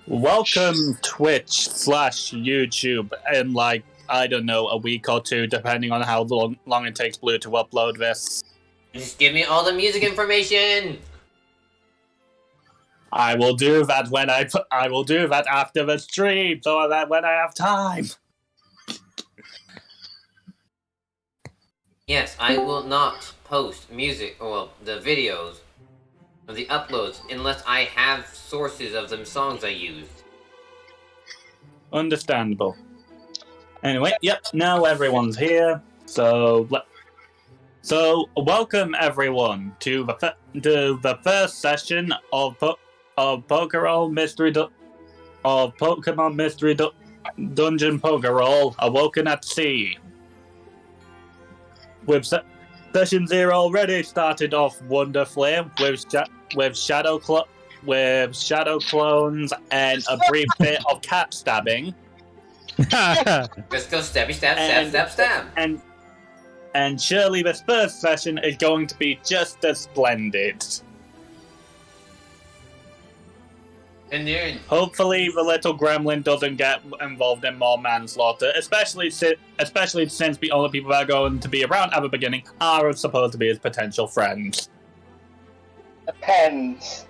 Welcome Twitch/YouTube in I don't know, a week or two, depending on how long it takes Blue to upload this. Just give me all the music information. I will do that I will do that after the stream, so that when I have time. Yes, I will not post music, the videos, or the uploads, unless I have sources of them songs I used. Understandable. Anyway, yep, now everyone's here, so welcome everyone to the first session of Pokerole of Pokemon Mystery Dungeon Pokerole, Awoken at Sea. With session 0 already started off wonderfully with shadow clones and a brief bit of cat stabbing. Just go stab. And surely this first session is going to be just as splendid. Indeed. Hopefully the little gremlin doesn't get involved in more manslaughter, especially since the only people that are going to be around at the beginning are supposed to be his potential friends. Depends.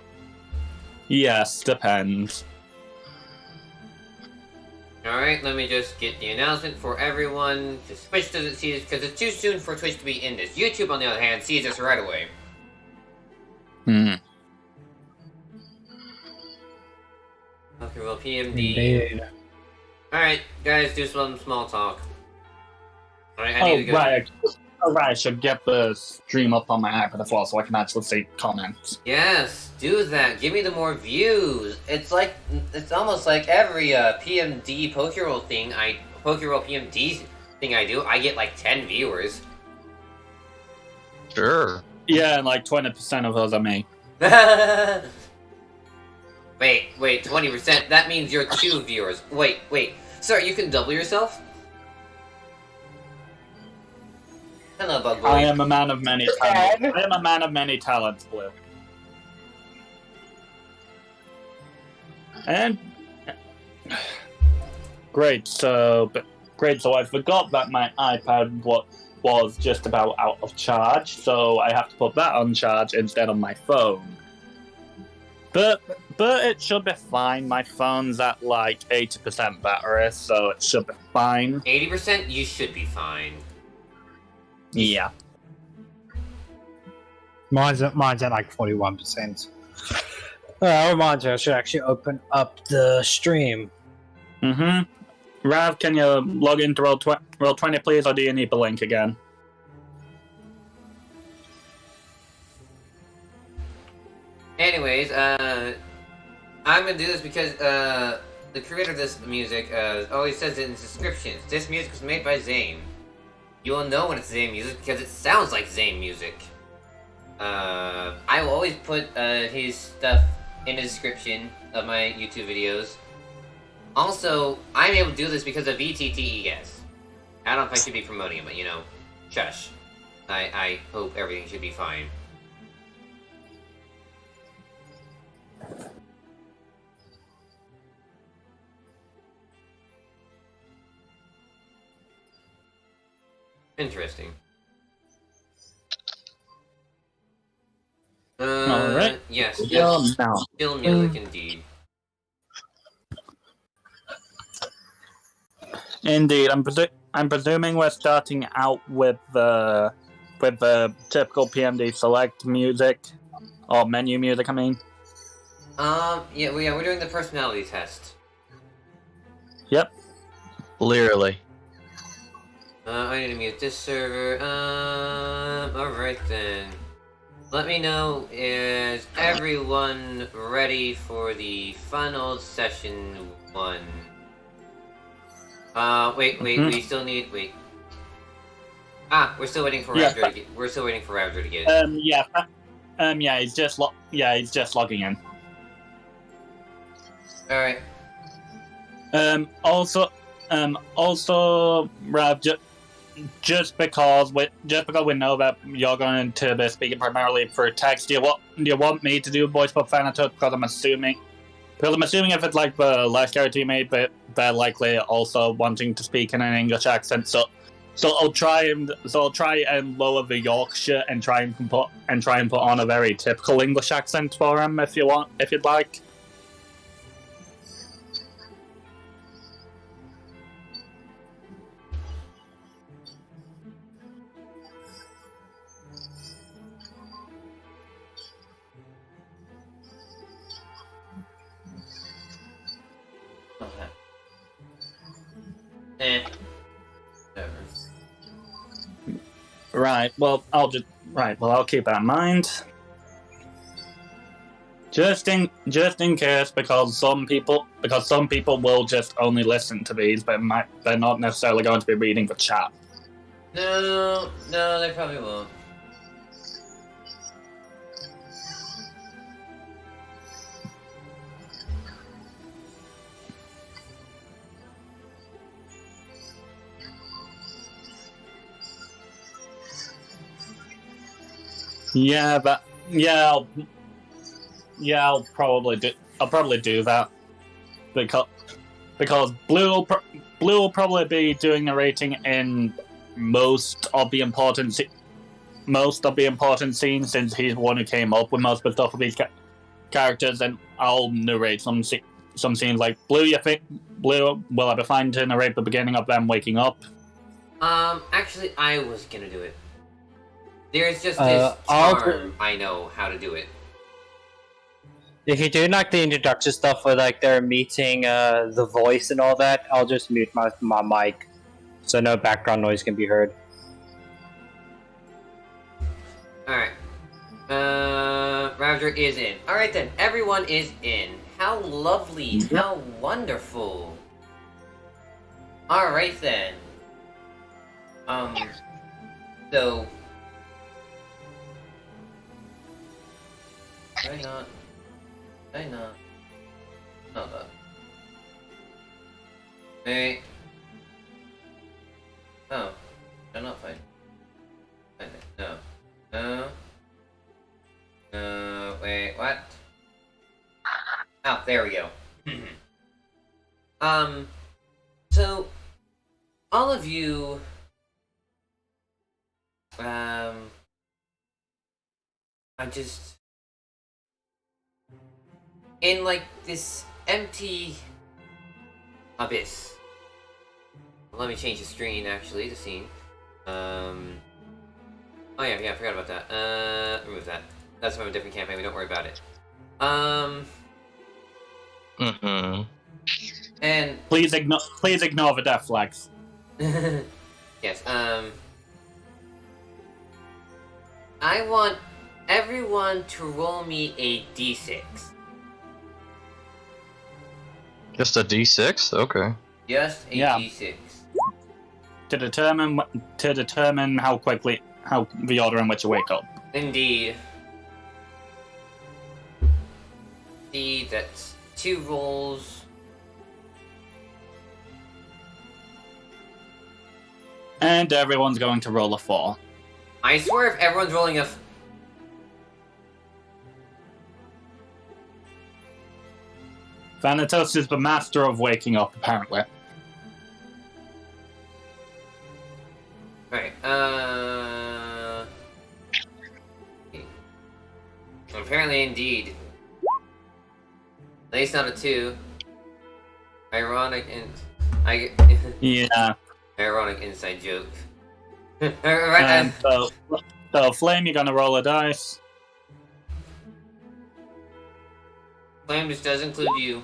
Yes, depends. Alright, let me just get the announcement for everyone. Twitch doesn't see this because it's too soon for Twitch to be in this. YouTube, on the other hand, sees this right away. Okay, well, PMD. Alright, guys, do some small talk. Alright, I need to go. Right. I should get the stream up on my iPad as well so I can actually see comments. Yes, do that. Give me the more views. It's almost like every PMD Pokerole PMD thing I do, I get like 10 viewers. Sure. Yeah, and 20% of those are me. Wait, 20%? That means you're 2 viewers. Wait. Sir, you can double yourself? Hello, Bugboy. I am a man of many talents. I am a man of many talents, Blue. And great. So I forgot that my iPad was just about out of charge, so I have to put that on charge instead of my phone. But it should be fine. My phone's at 80% battery, so it should be fine. 80%? You should be fine. Yeah. Mine's at 41%. Reminds me, I should actually open up the stream. Rav, can you log into Roll20, please, or do you need the link again? Anyways, I'm gonna do this because the creator of this music always says it in his descriptions. This music was made by Zane. You will know when it's Zane music because it sounds like Zane music. I will always put his stuff in the description of my YouTube videos. Also, I'm able to do this because of VTTES. I don't know if I should be promoting it, but shush. I hope everything should be fine. Interesting. Alright. Yes. Still music indeed. Indeed. I'm presuming we're starting out with the typical PMD select music, or menu music, I mean. Yeah, we're doing the personality test. Yep. Clearly. I need to mute this server. Alright then. Let me know, is everyone ready for the final session 1? Wait, we still need, we're still waiting for Raptor to get in. Yeah, he's just logging in. Alright. Also, Rav, just because we know that you're going to be speaking primarily through text, do you want me to do voice pop Thanatos? Because Because I'm assuming if it's like the last character you made, but they're likely also wanting to speak in an English accent. So I'll try and lower the Yorkshire and try and put on a very typical English accent for him if you'd like. Whatever. Right. Well, I'll keep that in mind. Just in case, because some people will just only listen to these, but they're not necessarily going to be reading the chat. No, they probably won't. I'll probably do that because Blue will probably be doing narrating in most of the important scenes, since he's the one who came up with most of the stuff with these characters, and I'll narrate some scenes. Like Blue, will I be fine to narrate the beginning of them waking up? Actually, I was gonna do it. There's just this charm. I know how to do it. If you're doing like the introduction stuff where like they're meeting the voice and all that, I'll just mute my mic so no background noise can be heard. Alright. Ravager is in. Alright then, everyone is in. How lovely, how wonderful. Alright then. So... Why not? Hold up. Wait. Oh. I'm not fine. No. Wait, what? Oh, there we go. So, all of you, I just, in like this empty abyss. Let me change the screen, actually, the scene. Oh yeah, I forgot about that. Remove that. That's from a different campaign, we don't worry about it. And... Please ignore the death flags. Yes, I want everyone to roll me a d6. Just a D6? Okay. Just a d6. To determine how the order in which you wake up. Indeed. See, that's 2 rolls. And everyone's going to roll a 4. I swear if everyone's rolling a... Thanatos is the master of waking up, apparently. Right, apparently, indeed. At least not a 2. Ironic and... Yeah. Ironic inside joke. So, Flame, you're gonna roll a dice. Flame just does include you.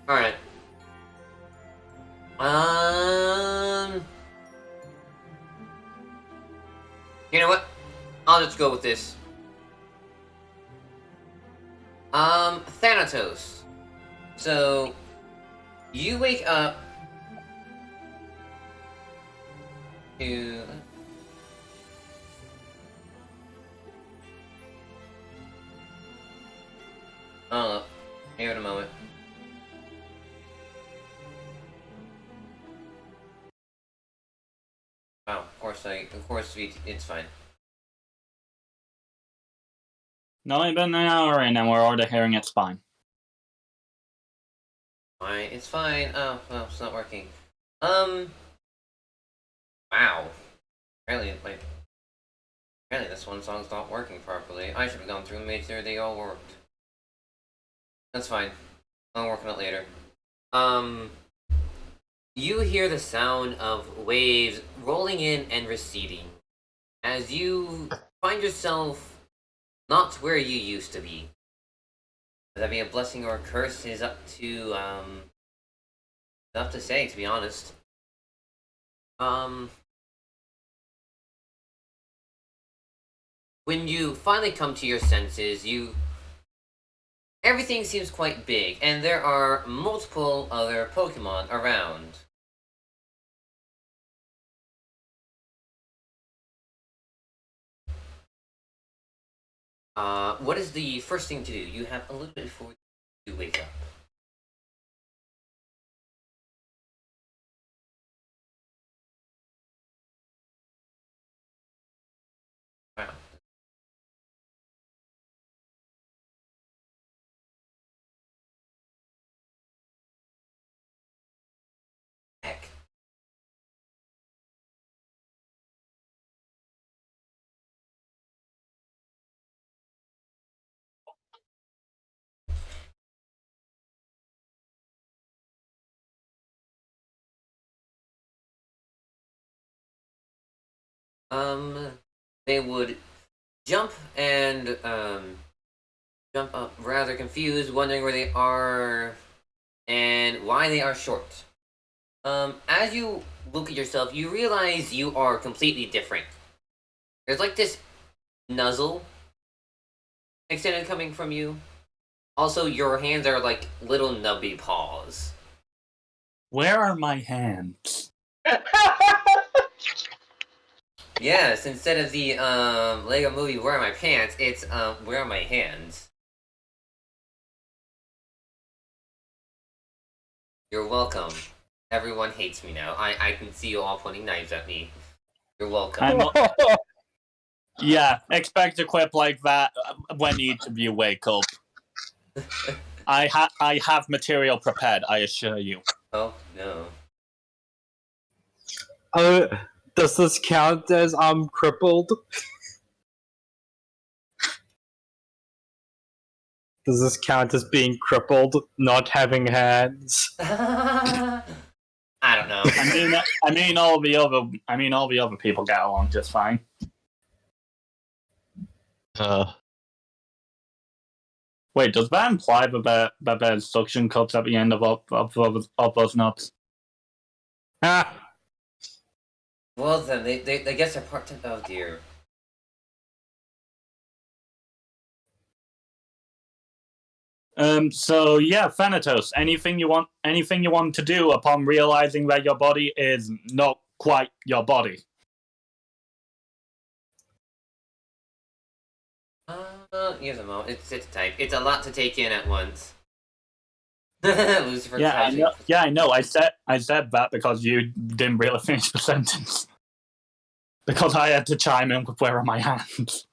Alright. You know what? I'll just go with this. Thanatos. So, you wake up to... Hold up. Give it a moment. Oh, of course, it's fine. No, it's been an hour in and we're already hearing it's fine. Fine, it's fine. Oh, well, it's not working. Wow. Apparently this one song's not working properly. I should have gone through and made sure they all worked. That's fine. I'll work on it later. You hear the sound of waves rolling in and receding as you find yourself not where you used to be. Whether that be a blessing or a curse is up to say, to be honest. When you finally come to your senses, everything seems quite big, and there are multiple other Pokemon around. What is the first thing to do? You have a little bit before you wake up. Wow. Heck. They would jump and, jump up rather confused, wondering where they are and why they are short. As you look at yourself, you realize you are completely different. There's like this nuzzle extended coming from you. Also, your hands are like little nubby paws. Where are my hands? Yes, instead of the Lego movie Where Are My Pants, it's Where Are My Hands? You're welcome. Everyone hates me now. I can see you all pointing knives at me. You're welcome. Yeah, expect a quip like that when each of you wake up. I have material prepared, I assure you. Oh, no. Does this count as I'm crippled? Does this count as being crippled, not having hands? I don't know. I mean all the other people get along just fine. Wait, does that imply that there's suction cups at the end of those nuts? Ah, Well then, they guess they're part time. Oh dear. So yeah, Thanatos, anything you want to do upon realizing that your body is not quite your body? Here's a moment. It's type. It's a lot to take in at once. Lucifer. Yeah, I know. I said that because you didn't really finish the sentence. Because I had to chime in with where are my hands.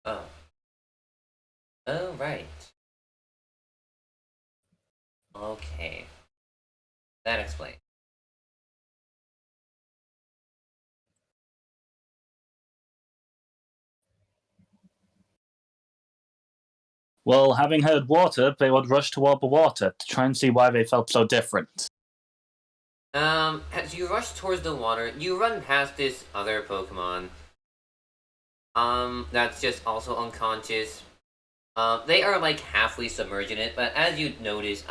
Oh. Oh, right. Okay. That explains. Well, having heard water, they would rush toward the water to try and see why they felt so different. As you rush towards the water, you run past this other Pokemon. That's just also unconscious. They are like halfway submerged in it, but as you notice,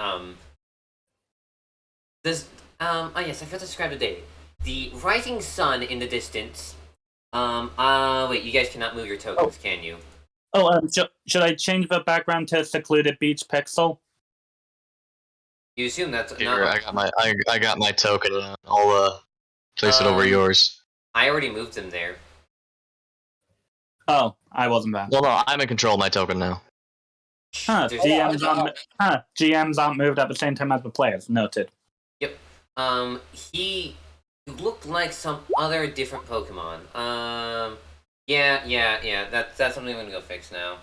this, oh yes, I forgot to describe the day. The rising sun in the distance. Wait, you guys cannot move your tokens, can you? Oh, should I change the background to secluded beach pixel? You assume that's Here, not... I got my token. I'll place it over yours. I already moved them there. Oh, I wasn't that. Well, no, I'm in control of my token now. GMs aren't moved at the same time as the players. Noted. Yep. You look like some other different Pokemon. Yeah. That's something I'm gonna go fix now.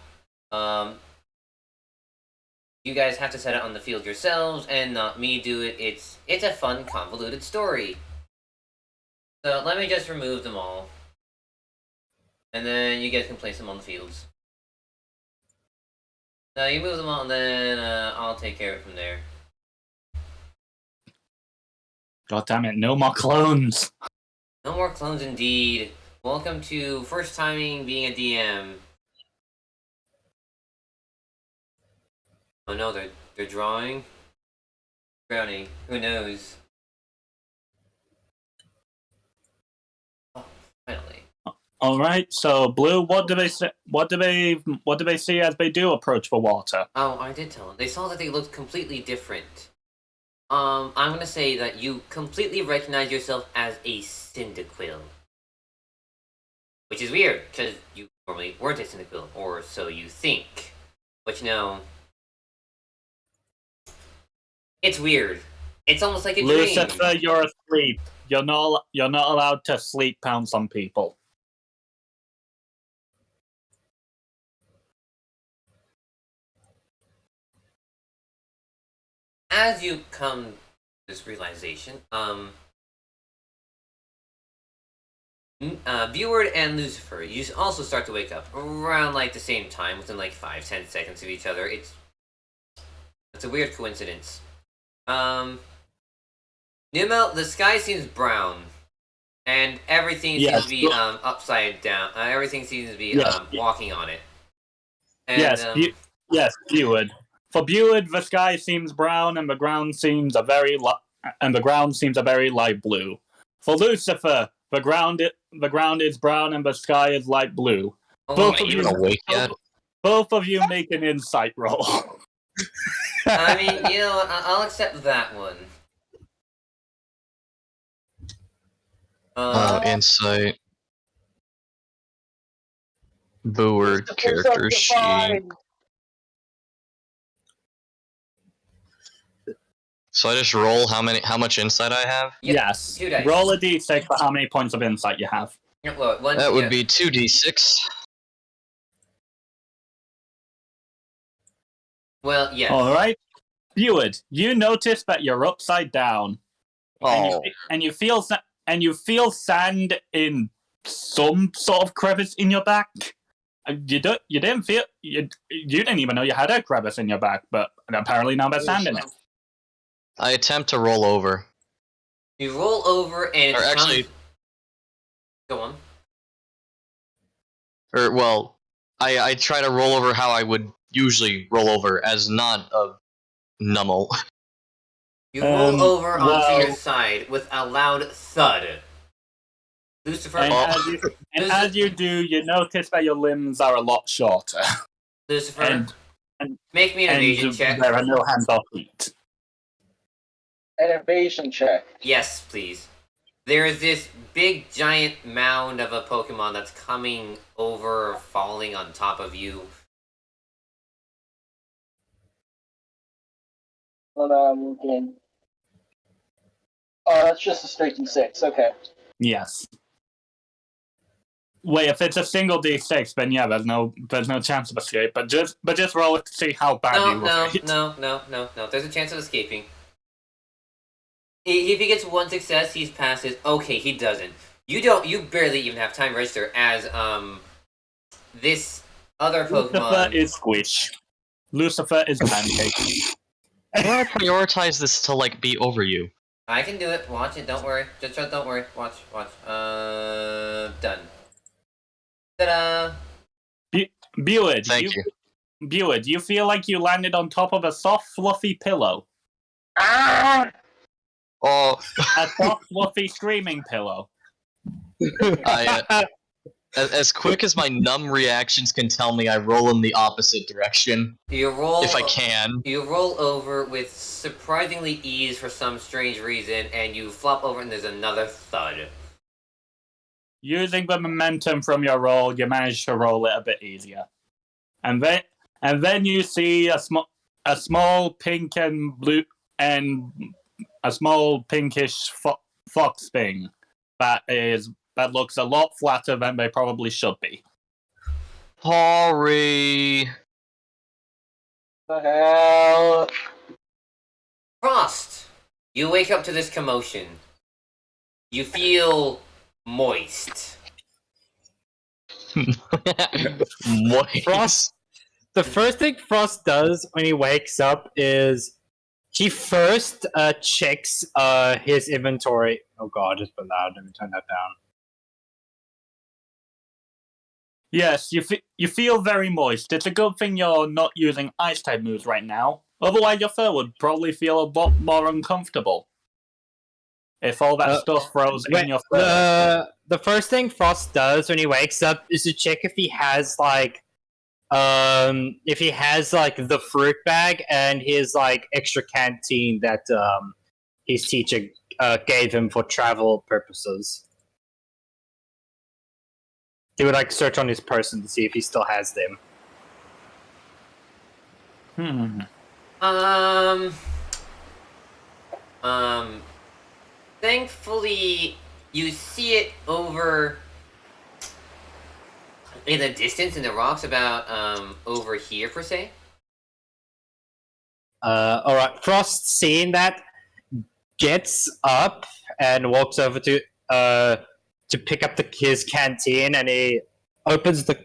You guys have to set it on the field yourselves, and not me do it. It's a fun, convoluted story. So let me just remove them all, and then you guys can place them on the fields. Now you move them all, and then I'll take care of it from there. God damn it, no more clones. No more clones, indeed. Welcome to first timing being a DM. Oh no, they're drawing. Brownie, who knows? Oh, finally. All right. So, Blue, what do they say? What do they see as they do approach the water? Oh, I did tell them. They saw that they looked completely different. I'm gonna say that you completely recognize yourself as a Cyndaquil. Which is weird, because you normally weren't a Cyndaquil, or so you think. But you know, it's weird. It's almost like a dream. Lucifer, you're asleep. You're not allowed to sleep pounce on people. As you come to this realization, Beward and Lucifer, you also start to wake up around like the same time, within like 5-10 seconds of each other. It's a weird coincidence. Numo, the sky seems brown, and everything seems to be upside down. Everything seems to be walking on it. And, yes, Beward. For Beward, the sky seems brown, and the ground seems a very light blue. For Lucifer, the ground is brown, and the sky is light blue. Oh, Both of you awake yet? Both of you make an insight roll. I mean, you know, I'll accept that one. Insight. Booer character sheet. So I just roll how much insight I have? Yes. 2 dice. Roll a d6 for how many points of insight you have. Well, That would be 2d6. Well, yes. All right. Beward, you notice that you're upside down. Oh. And you feel sand in some sort of crevice in your back. You didn't even know you had a crevice in your back, but apparently now there's sand in it. I attempt to roll over. You roll over and... Or actually... Go on. Or, well, I try to roll over how I would usually roll over, as not a nummel. You roll over onto your side with a loud thud. Lucifer... As you do, you notice that your limbs are a lot shorter. Lucifer, make me an evasion check. There are no hands or feet. An evasion check. Yes, please. There is this big giant mound of a Pokemon that's coming over, falling on top of you. Hold on, again. Oh, that's just a straight d6. Okay. Yes. Wait, if it's a single d6, then yeah, there's no chance of escape. But just roll it to see how bad you roll. No. There's a chance of escaping. If he gets one success, he passes. Okay, he doesn't. You barely even have time to register as this other Pokemon. Lucifer is Squish. Lucifer is Pancake. How do I prioritize this to like be over you? I can do it. Watch it. Don't worry. Just don't worry. Watch. Done. Ta-da! Beward, Thank you. Beward, you feel like you landed on top of a soft, fluffy pillow. Ah! Oh. A soft, fluffy, screaming pillow. As quick as my numb reactions can tell me, I roll in the opposite direction. You roll if I can. You roll over with surprisingly ease for some strange reason, and you flop over, and there's another thud. Using the momentum from your roll, you manage to roll it a bit easier, and then you see a small pink and blue and a small pinkish fox thing that looks a lot flatter than they probably should be. Sorry. The hell? Frost! You wake up to this commotion. You feel moist. Moist. Frost. The first thing Frost does when he wakes up is he first checks his inventory. Oh god, it's been loud. Let me turn that down. Yes, you feel very moist. It's a good thing you're not using ice type moves right now. Otherwise, your fur would probably feel a lot more uncomfortable. If all that stuff froze in your fur. The first thing Frost does when he wakes up is to check if he has like the fruit bag and his like extra canteen that his teacher gave him for travel purposes. He would like search on his person to see if he still has them. Thankfully, you see it over in the distance in the rocks, about over here per se. Alright, Frost, seeing that, gets up and walks over to pick up his canteen, and he opens the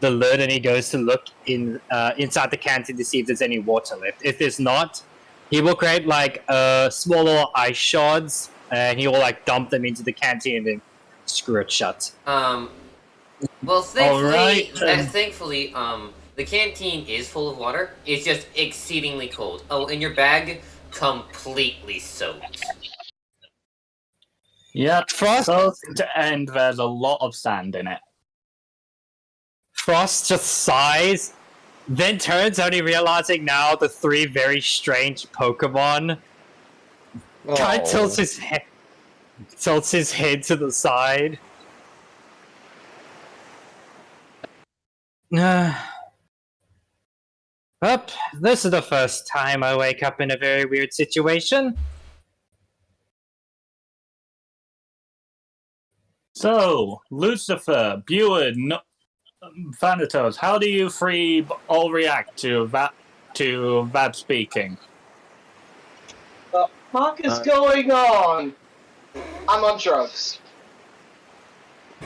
lid and he goes to look inside the canteen to see if there's any water left. If there's not, he will create like small little ice shards and he will like dump them into the canteen and then screw it shut. Well, thankfully, Alright. thankfully, the canteen is full of water. It's just exceedingly cold. Oh, and your bag completely soaked. Yep, Frost, and there's a lot of sand in it. Frost just sighs, then turns, only realizing now the three very strange Pokemon. Kind of tilts his head to the side. This is the first time I wake up in a very weird situation. So, Lucifer, Buard, Thanatos, how do you three all react to that speaking? The fuck is going on? I'm on drugs.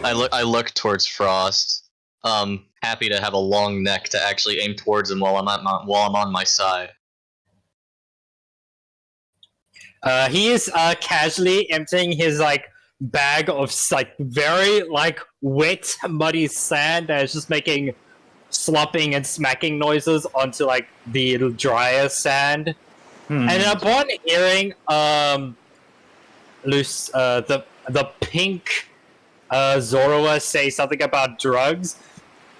I look towards Frost. Happy to have a long neck to actually aim towards him while I'm on my side. He is casually emptying his like bag of like very like wet, muddy sand that is just making slopping and smacking noises onto like the drier sand. And upon hearing the pink Zoroa say something about drugs,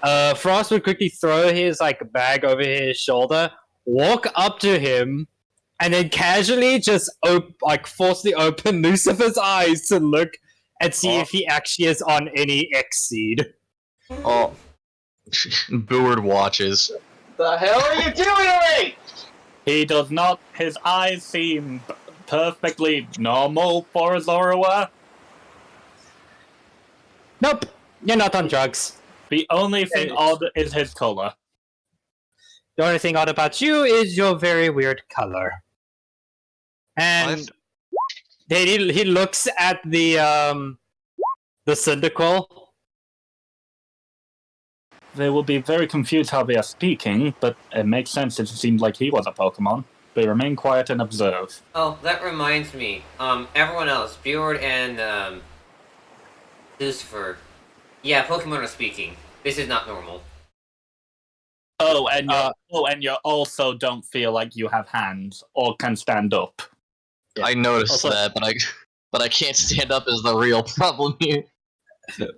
Frost would quickly throw his like bag over his shoulder, walk up to him, and then casually just forcefully open Lucifer's eyes to look and see if he actually is on any X-Seed. Oh. Buard watches. The hell are you doing to me? He does not. His eyes seem perfectly normal for a Zoroa. Nope, you're not on drugs. The only thing odd is his color. The only thing odd about you is your very weird color. And he looks at the Syndical. They will be very confused how they are speaking, but it makes sense. It seemed like he was a Pokemon. They remain quiet and observe. Oh, that reminds me. Everyone else, Buard and Lucifer. Yeah, Pokemon are speaking. This is not normal. Oh, and you also don't feel like you have hands or can stand up. Yeah. I noticed Also- that, but I can't stand up is the real problem here.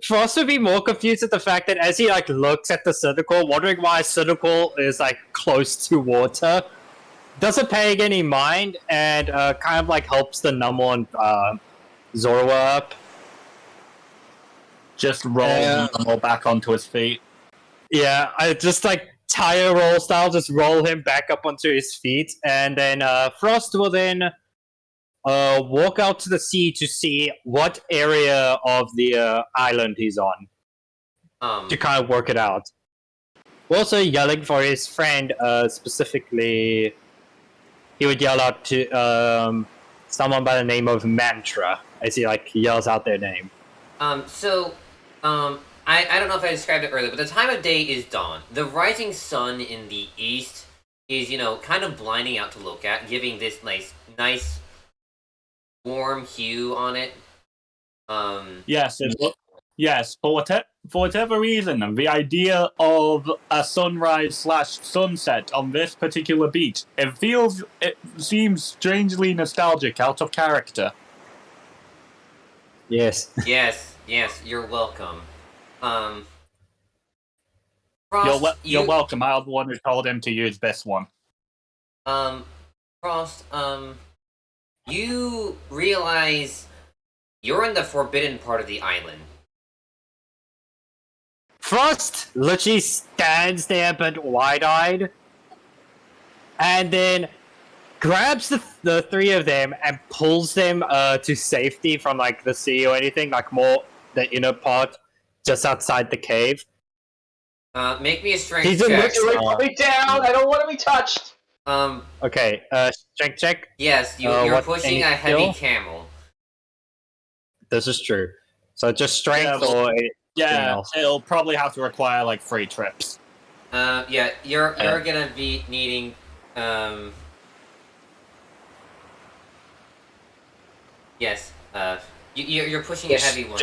Frost would be more confused at the fact that as he like looks at the Syndical, wondering why Syndical is like close to water, doesn't pay any mind, and kind of like helps the Numel and Zoroa up. Just roll Numel back onto his feet. Yeah, I just like tire roll style, just roll him back up onto his feet, and then Frost will then walk out to the sea to see what area of the island he's on to kind of work it out. Also yelling for his friend, specifically, he would yell out to someone by the name of Mantra as he like yells out their name. I don't know if I described it earlier, but the time of day is dawn. The rising sun in the east is, kind of blinding out to look at, giving this nice warm hue on it. Yes, for whatever reason, the idea of a sunrise/sunset on this particular beach, it seems strangely nostalgic, out of character. Yes. Yes, you're welcome. Frost, You're welcome. I'm the one who told him to use this one. Frost, you realize you're in the forbidden part of the island. Frost literally stands there but wide-eyed, and then grabs the three of them and pulls them to safety from like the sea or anything, like more the inner part, just outside the cave. Make me a strength He's in check. Put me down. I don't want to be touched. Okay, strength check. Yes, you're what, pushing any a heavy skill? camel. This is true. So just strength Yeah, or Yeah, else. it'll probably have to require like 3 trips. Yeah, you're gonna be needing, yes, you're pushing a heavy one.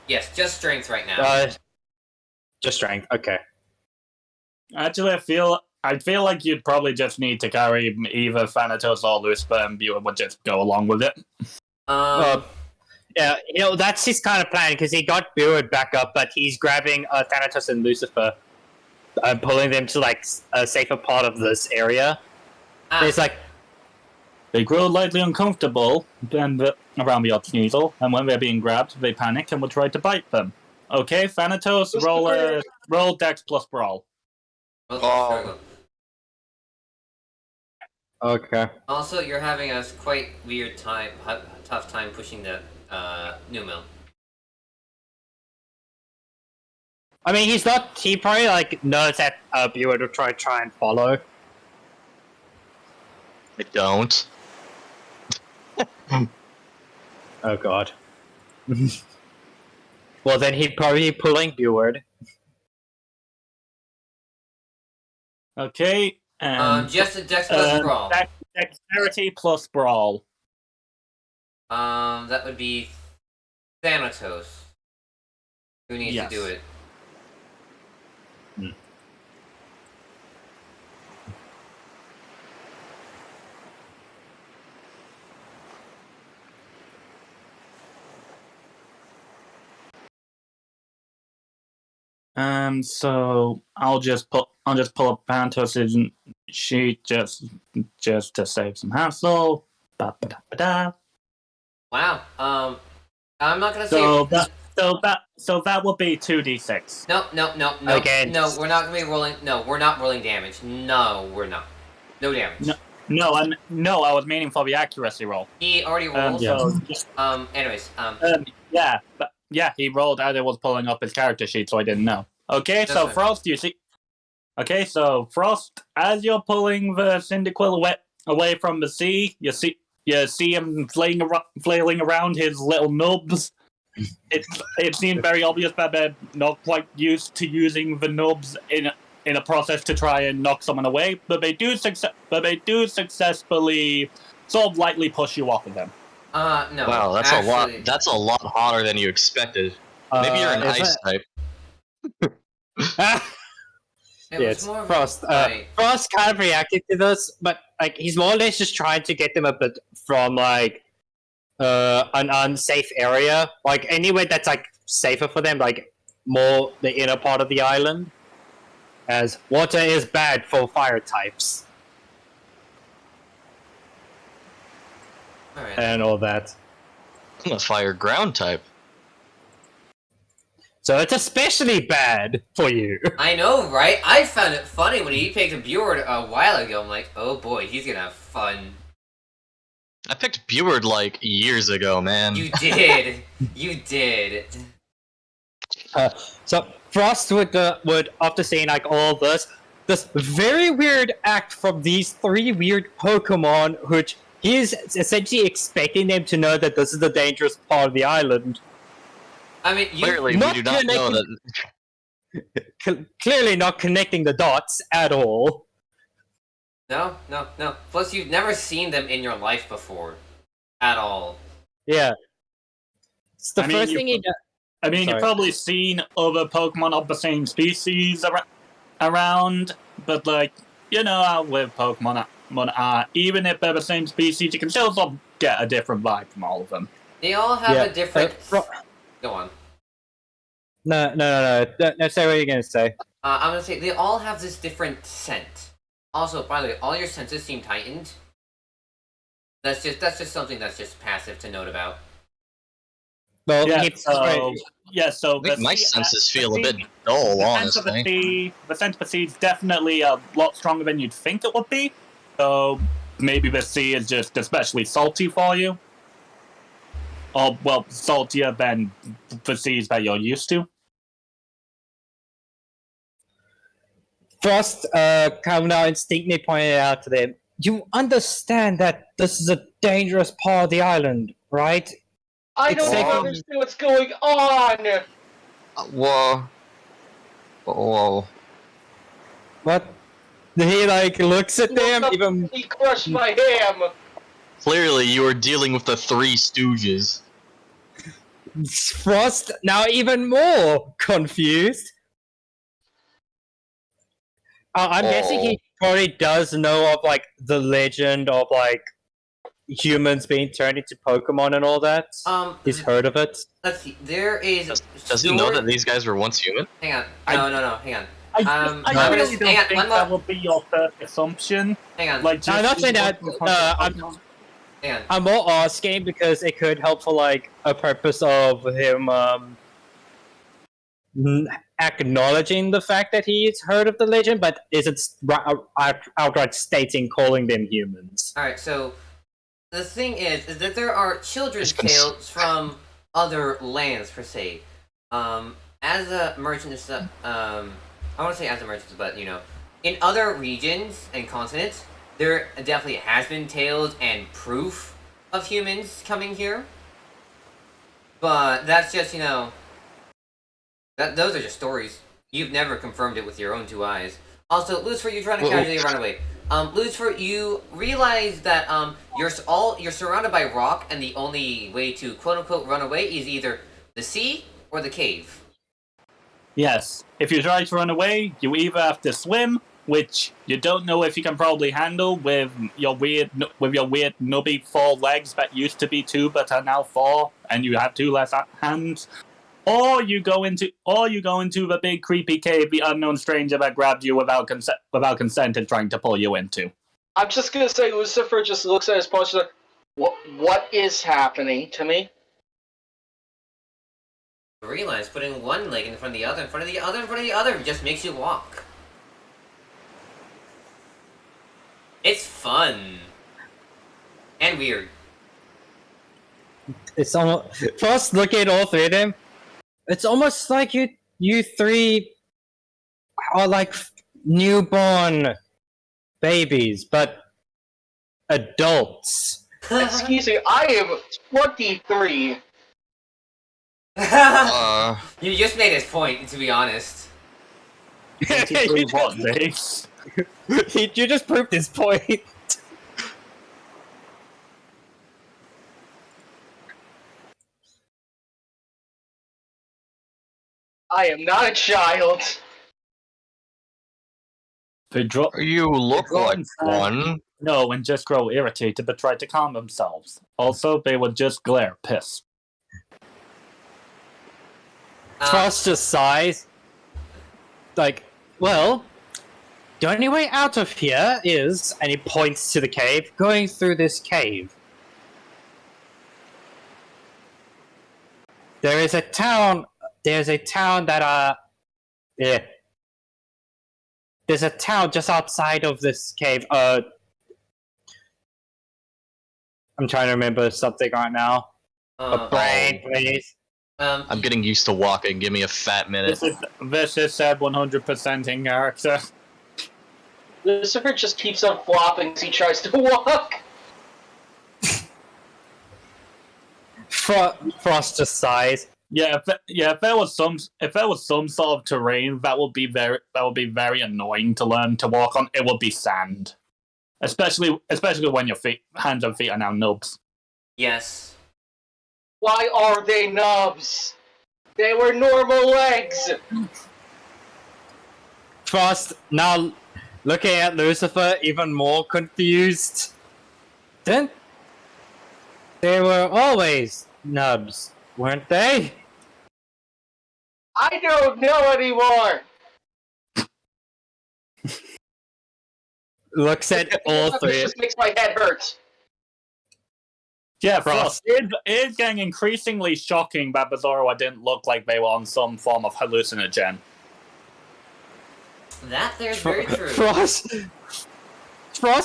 Yes, just strength right now. Just strength. Okay. Actually, I feel like you'd probably just need to carry either Thanatos or Lucifer, and Buer would just go along with it. Yeah, that's his kind of plan, because he got Buer back up, but he's grabbing Thanatos and Lucifer and pulling them to like a safer part of this area. It's like They grow lightly uncomfortable around the Otsneasel, and when they're being grabbed, they panic and will try to bite them. Okay, Thanatos, roll Dex plus Brawl. Oh. okay. Also, you're having a quite weird time, tough time pushing the new mill. I mean, he probably like knows that Buer will try and follow. I don't. Oh god. Well, then he'd probably be pulling Buer. Okay, and Just a Dex plus Brawl. Dexterity plus Brawl. That would be Thanatos. Who needs Yes. to do it? So I'll just pull up Thanatos' sheet just to save some hassle. Ba-ba-da-ba-da. Wow. I'm not gonna say. So that will be 2d6. No. Again. No, we're not gonna be rolling. No, we're not rolling damage. No, we're not. No damage. No. I was meaning for the accuracy roll. He already rolled. yeah. So just, Anyways. he rolled as I was pulling up his character sheet, so I didn't know. Okay, That's so fine. Frost, you see. Okay, so Frost, as you're pulling the Cyndaquil away from the sea, you see him flailing around his little nubs. It seems very obvious that they're not quite used to using the nubs in a process to try and knock someone away, but they do successfully sort of lightly push you off of them. No. Wow, that's actually, a lot. That's a lot hotter than you expected. Maybe you're an ice type. It Yeah, was it's more of a Frost. fight. Frost kind of reacted to this, but like he's more or less just trying to get them a bit from like an unsafe area, like anywhere that's like safer for them, like more the inner part of the island, as water is bad for fire types Alright. and all that. I'm a fire ground type. So it's especially bad for you. I know, right? I found it funny when he picked a Buer a while ago. I'm like, oh boy, he's gonna have fun. I picked Beward like years ago, man. You did. You did. So Frost would after seeing like all this very weird act from these three weird Pokemon, which he is essentially expecting them to know that this is the dangerous part of the island. I mean, you Clearly, we not do not know that. Clearly not connecting the dots at all. no. Plus, you've never seen them in your life before, at all. Yeah. It's the I mean, first you- thing he does. I mean, Sorry. you've probably seen other Pokemon of the same species around, but like, you know how with Pokemon are, even if they're the same species, you can still sort of get a different vibe from all of them. They all have Yeah, a different. Go on. No, say what you're gonna say. I'm gonna say they all have this different scent. Also, by the way, all your senses seem heightened. That's just something that's just passive to note about. Well, Yeah, it's so I think my senses feel a bit dull, the honestly. scent of the sea is definitely a lot stronger than you'd think it would be. So maybe the sea is just especially salty for you. Or, well, saltier than the seas that you're used to. Frost come now instinctively pointed out to them. You understand that this is a dangerous part of the island, right? I don't Exactly. understand what's going on! Whoa. What? He like looks at them Look up, even. He crushed my ham! Clearly, you are dealing with the Three Stooges. Frost now even more confused. I'm guessing he probably does know of like the legend of like humans being turned into Pokemon and all that. He's heard of it. Let's see. There is. Does he know that these guys were once human? Hang on. I- No. Hang on. I I'm really gonna- don't hang on, think one that more- would be your first assumption. Hang on. Like, No, I'm not saying that. Hang on. I'm more asking because it could help for like a purpose of him acknowledging the fact that he's heard of the legend, but isn't outright stating calling them humans. All right. So the thing is that there are children's It's cons- tales from other lands per se. As a merchant, I want to say as a merchant, but you know, in other regions and continents, there definitely has been tales and proof of humans coming here. But that's just, you know, those are just stories. You've never confirmed it with your own two eyes. Also, Lucifer, you're trying to casually run away. Lucifer, you realize that you're surrounded by rock, and the only way to quote unquote run away is either the sea or the cave. Yes. If you try to run away, you either have to swim, which you don't know if you can probably handle with your weird nubby 4 legs that used to be 2 but are now 4, and you have 2 less hands. Or you go into the big creepy cave the unknown stranger that grabbed you without consent is trying to pull you into. I'm just gonna say Lucifer just looks at his punch like, what is happening to me? Realize putting one leg in front of the other, in front of the other, in front of the other just makes you walk. It's fun. And weird. It's almost first look at all three of them. It's almost like you three are like newborn babies, but adults. Excuse me, I am 23. You just made his point, to be honest. you what, Mace? You just proved his point. I am not a child. They drop. You look Go like inside. one. No, and just grow irritated but try to calm themselves. Also, they would just glare pissed. Frost just sighs. Like, well, the only way out of here is, and he points to the cave, going through this cave. There's a town that, yeah. There's a town just outside of this cave, I'm I'm trying to remember something right now. A brain, please. I'm getting used to walking. Give me a fat minute. This is said 100% in character. Lucifer just keeps on flopping as he tries to walk. Frost just sighs. Yeah, if there was some sort of terrain that would be very annoying to learn to walk on, it would be sand. Especially when your hands and feet are now nubs. Yes. Why are they nubs? They were normal legs. Frost, now looking at Lucifer, even more confused. Then they were always nubs, weren't they? I don't know anymore. Looks at all This three. just makes my head hurt. Yeah, Frost. It is getting increasingly shocking that Bizarro didn't look like they were on some form of hallucinogen. That there's very true. Frost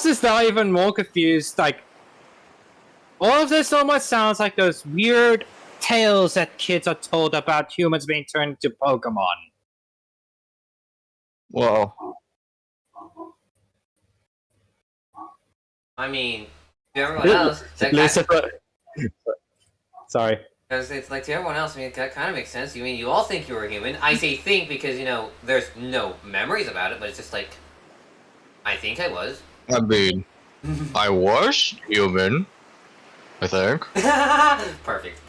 is now even more confused. Like, all of this almost sounds like those weird tales that kids are told about humans being turned into Pokemon. Whoa. I mean, to everyone else, Lucifer. Sorry. because it's like to everyone else. I mean, that kind of makes sense. You mean you all think you were human? I say think because there's no memories about it, but it's just like I think I was. I mean, I was human, I think. Perfect.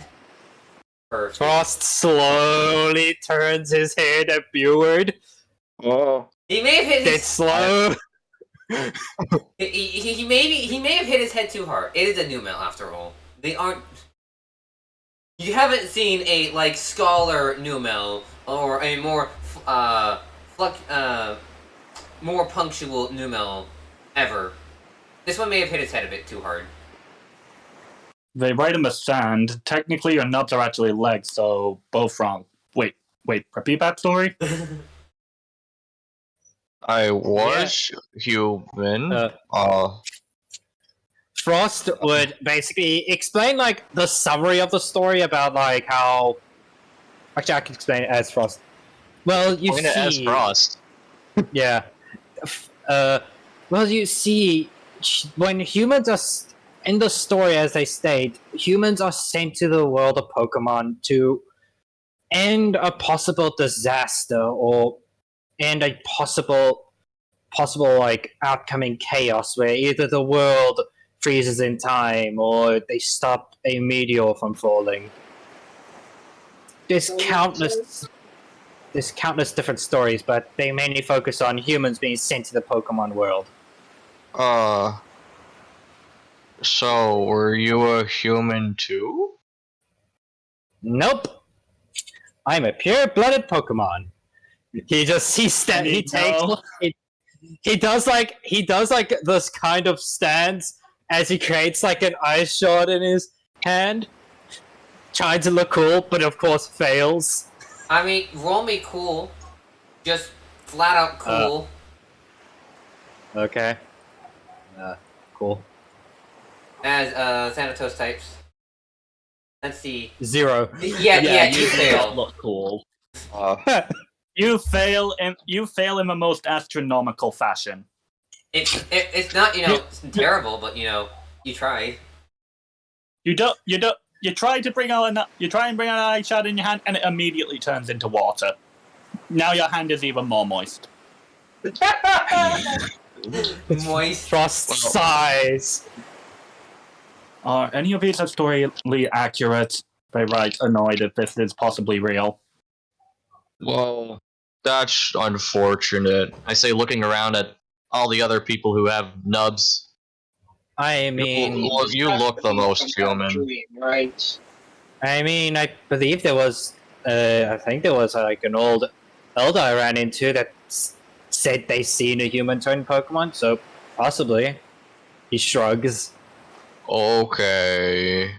Frost slowly turns his head upward. Oh. He may have hit It's his. slow. He may have hit his head too hard. It is a new male after all. They aren't. You haven't seen a scholar Numel or a more more punctual Numel ever. This one may have hit his head a bit too hard. They write in the sand. Technically, your nubs are actually legs, so both wrong. Wait. Repeat that story. I was human. Frost would basically explain the summary of the story about how. Actually, I can explain it as Frost. Well, you Point it see, as Frost. yeah. Well, you see, when humans are in the story, as they state, humans are sent to the world of Pokemon to end a possible disaster or end a possible outcoming chaos where either the world freezes in time or they stop a meteor from falling. There's countless different stories, but they mainly focus on humans being sent to the Pokemon world. So were you a human too? Nope. I'm a pure-blooded Pokemon. He does this kind of stance as he creates an ice shard in his hand, trying to look cool, but of course fails. I mean, roll me cool. Just flat out cool. Okay. Cool. As Thanatos types. Let's see. 0. Yeah, you do fail. not look cool. You fail in the most astronomical fashion. It's not it's terrible, but you tried. You try to bring out an ice shard in your hand, and it immediately turns into water. Now your hand is even more moist. Moist. Frost sighs. Are any of these historically accurate? They write annoyed if this is possibly real. Well, that's unfortunate. I say, looking around at all the other people who have nubs. I mean, you look the most human. Right. I mean, I believe there was, I think there was an old elder I ran into that said they seen a human turn Pokemon, so possibly. He shrugs. Okay.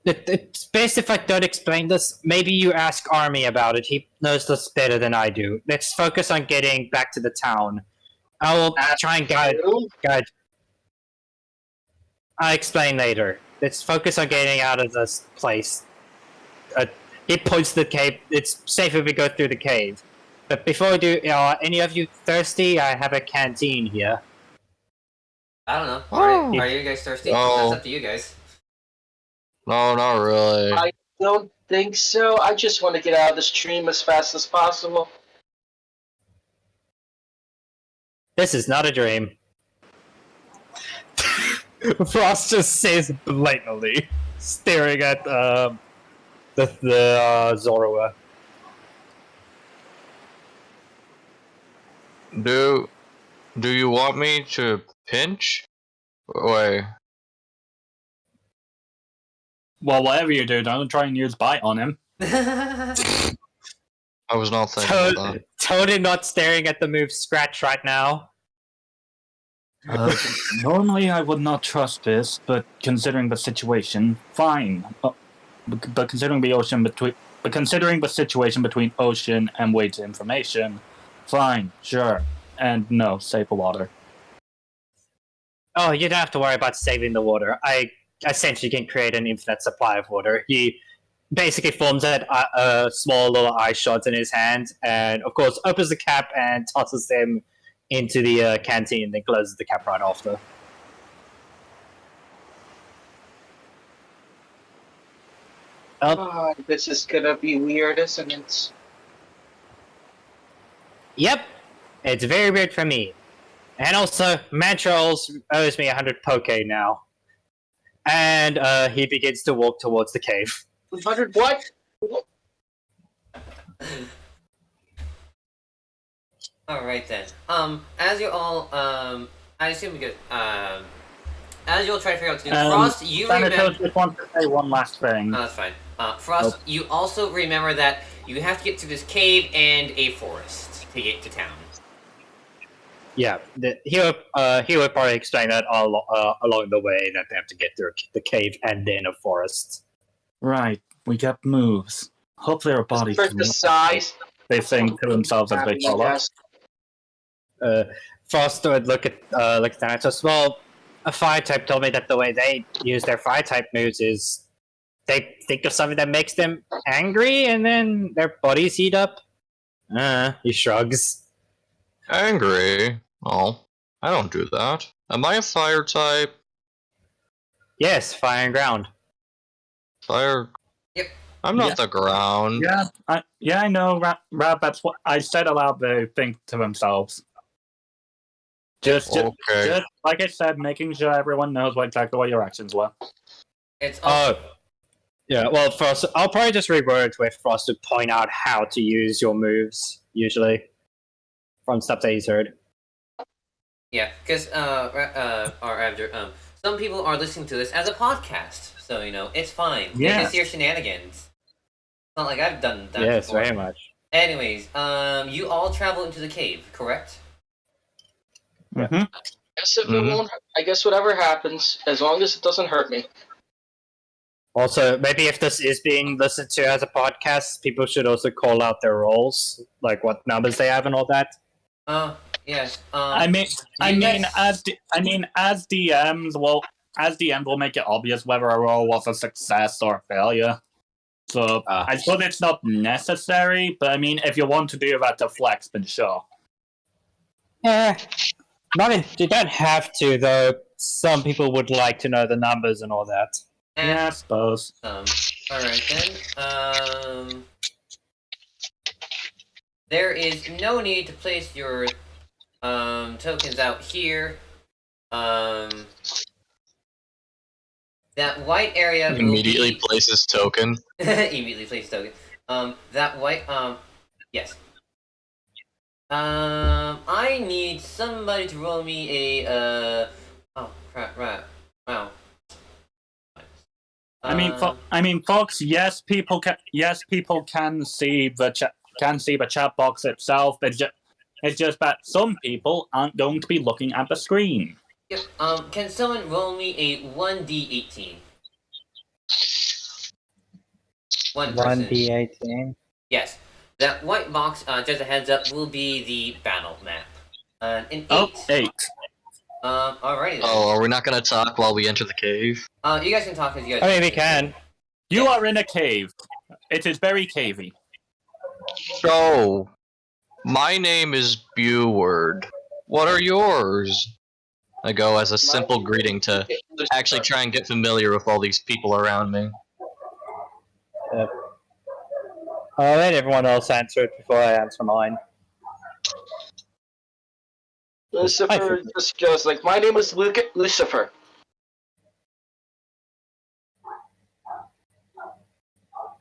It's best if I don't explain this. Maybe you ask Army about it. He knows this better than I do. Let's focus on getting back to the town. I will try and guide. I'll explain later. Let's focus on getting out of this place. He points to the cave. It's safe if we go through the cave. But before we do, are any of you thirsty? I have a canteen here. I don't know. Oh. Are you guys thirsty? No. That's up to you guys. No, not really. I don't think so. I just want to get out of this stream as fast as possible. This is not a dream. Frost just says blatantly, staring at the Zorua. Do you want me to pinch? Wait. Well, whatever you do, don't try and use bite on him. I was not thinking about that. Totally not staring at the move scratch right now. Normally, I would not trust this, but considering the situation, fine. But considering the situation between Ocean and Wade's information, fine, sure, and no, save the water. Oh, you don't have to worry about saving the water. I essentially can create an infinite supply of water. He basically forms a small little ice shot in his hand, and of course opens the cap and tosses them into the canteen, and then closes the cap right after. Oh, this is gonna be weird, isn't it? Yep, it's very weird for me. And also, Mantra owes me 100 Poke now. And he begins to walk towards the cave. 100 what? Alright then. As you all, I assume we could, as you all try to figure out what to do, Frost, you remember... just want to say one last thing. Oh, that's fine. Frost, you also remember that you have to get to this cave and a forest to get to town. Yeah, he would probably explain that along the way, that they have to get through the cave and then a forest. Right, we got moves. Hopefully our bodies For the size. they think to themselves as they follow. Frost would look at Thanatos. Well, a fire type told me that the way they use their fire type moves is they think of something that makes them angry, and then their bodies heat up. He shrugs. Angry? Oh, I don't do that. Am I a fire type? Yes, fire and ground. Fire? Yep. I'm not the ground. I know, Rab, that's what I said aloud. They think to themselves. Just like I said, making sure everyone knows exactly what your actions were. It's yeah. Well, Frost, I'll probably just reword with Frost to point out how to use your moves. Usually, from stuff that he's heard. Yeah, because some people are listening to this as a podcast, so it's fine. They can see your shenanigans. It's not like I've done that. Yes, before. very much. Anyways, you all travel into the cave, correct? Mm-hmm. I guess whatever happens, as long as it doesn't hurt me. Also, maybe if this is being listened to as a podcast, people should also call out their roles, like what numbers they have and all that. Yes. As DMs, we'll make it obvious whether a role was a success or a failure. So I suppose it's not necessary, but I mean, if you want to do that to flex, then sure. Marvin, you don't have to, though. Some people would like to know the numbers and all that. Yeah, I suppose. Alright then. There is no need to place your tokens out here. That white area Immediately places token. Immediately place token. That white yes. I need somebody to roll me a oh crap, right. Wow. I mean, folks. Yes, people can see the chat box itself. It's just that some people aren't going to be looking at the screen. Yep. Can someone roll me a 1d18? One person. 1d18? Yes. That white box, just a heads up, will be the battle map. An 8. Oh, 8. Alrighty then. Oh, are we not gonna talk while we enter the cave? You guys can talk as you guys. I mean, we can. You are in a cave. It is very cavey. So, my name is Beward. What are yours? I go as a simple greeting to actually try and get familiar with all these people around me. I'll let everyone else answer it before I answer mine. Lucifer just goes like, "My name is Lucifer."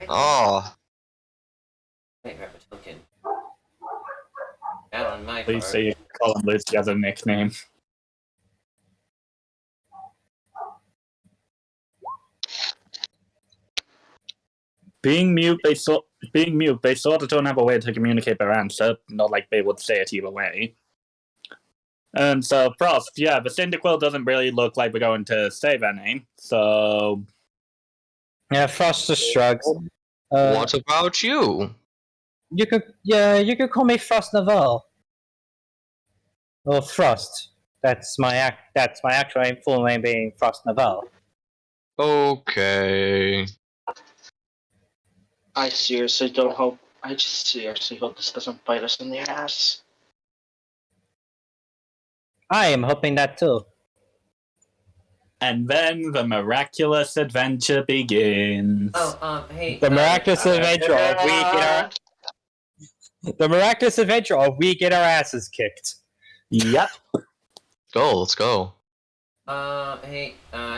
Oh, Wait, grab a token. That on my Please card. say you call him Lucy as a nickname. Being mute, they sort of don't have a way to communicate their answer. Not like they would say it either way. And so Frost, yeah, the Cyndaquil doesn't really look like we're going to say their name. So Yeah, Frost just shrugs. what about you? You could call me Frost Naval. Or Frost. That's my actual name, full name being Frost Naval. Okay. I just seriously hope this doesn't bite us in the ass. I am hoping that too. and then the miraculous adventure begins. Oh, hey. The miraculous adventure of we get our asses kicked. Yep. Let's go. Hey,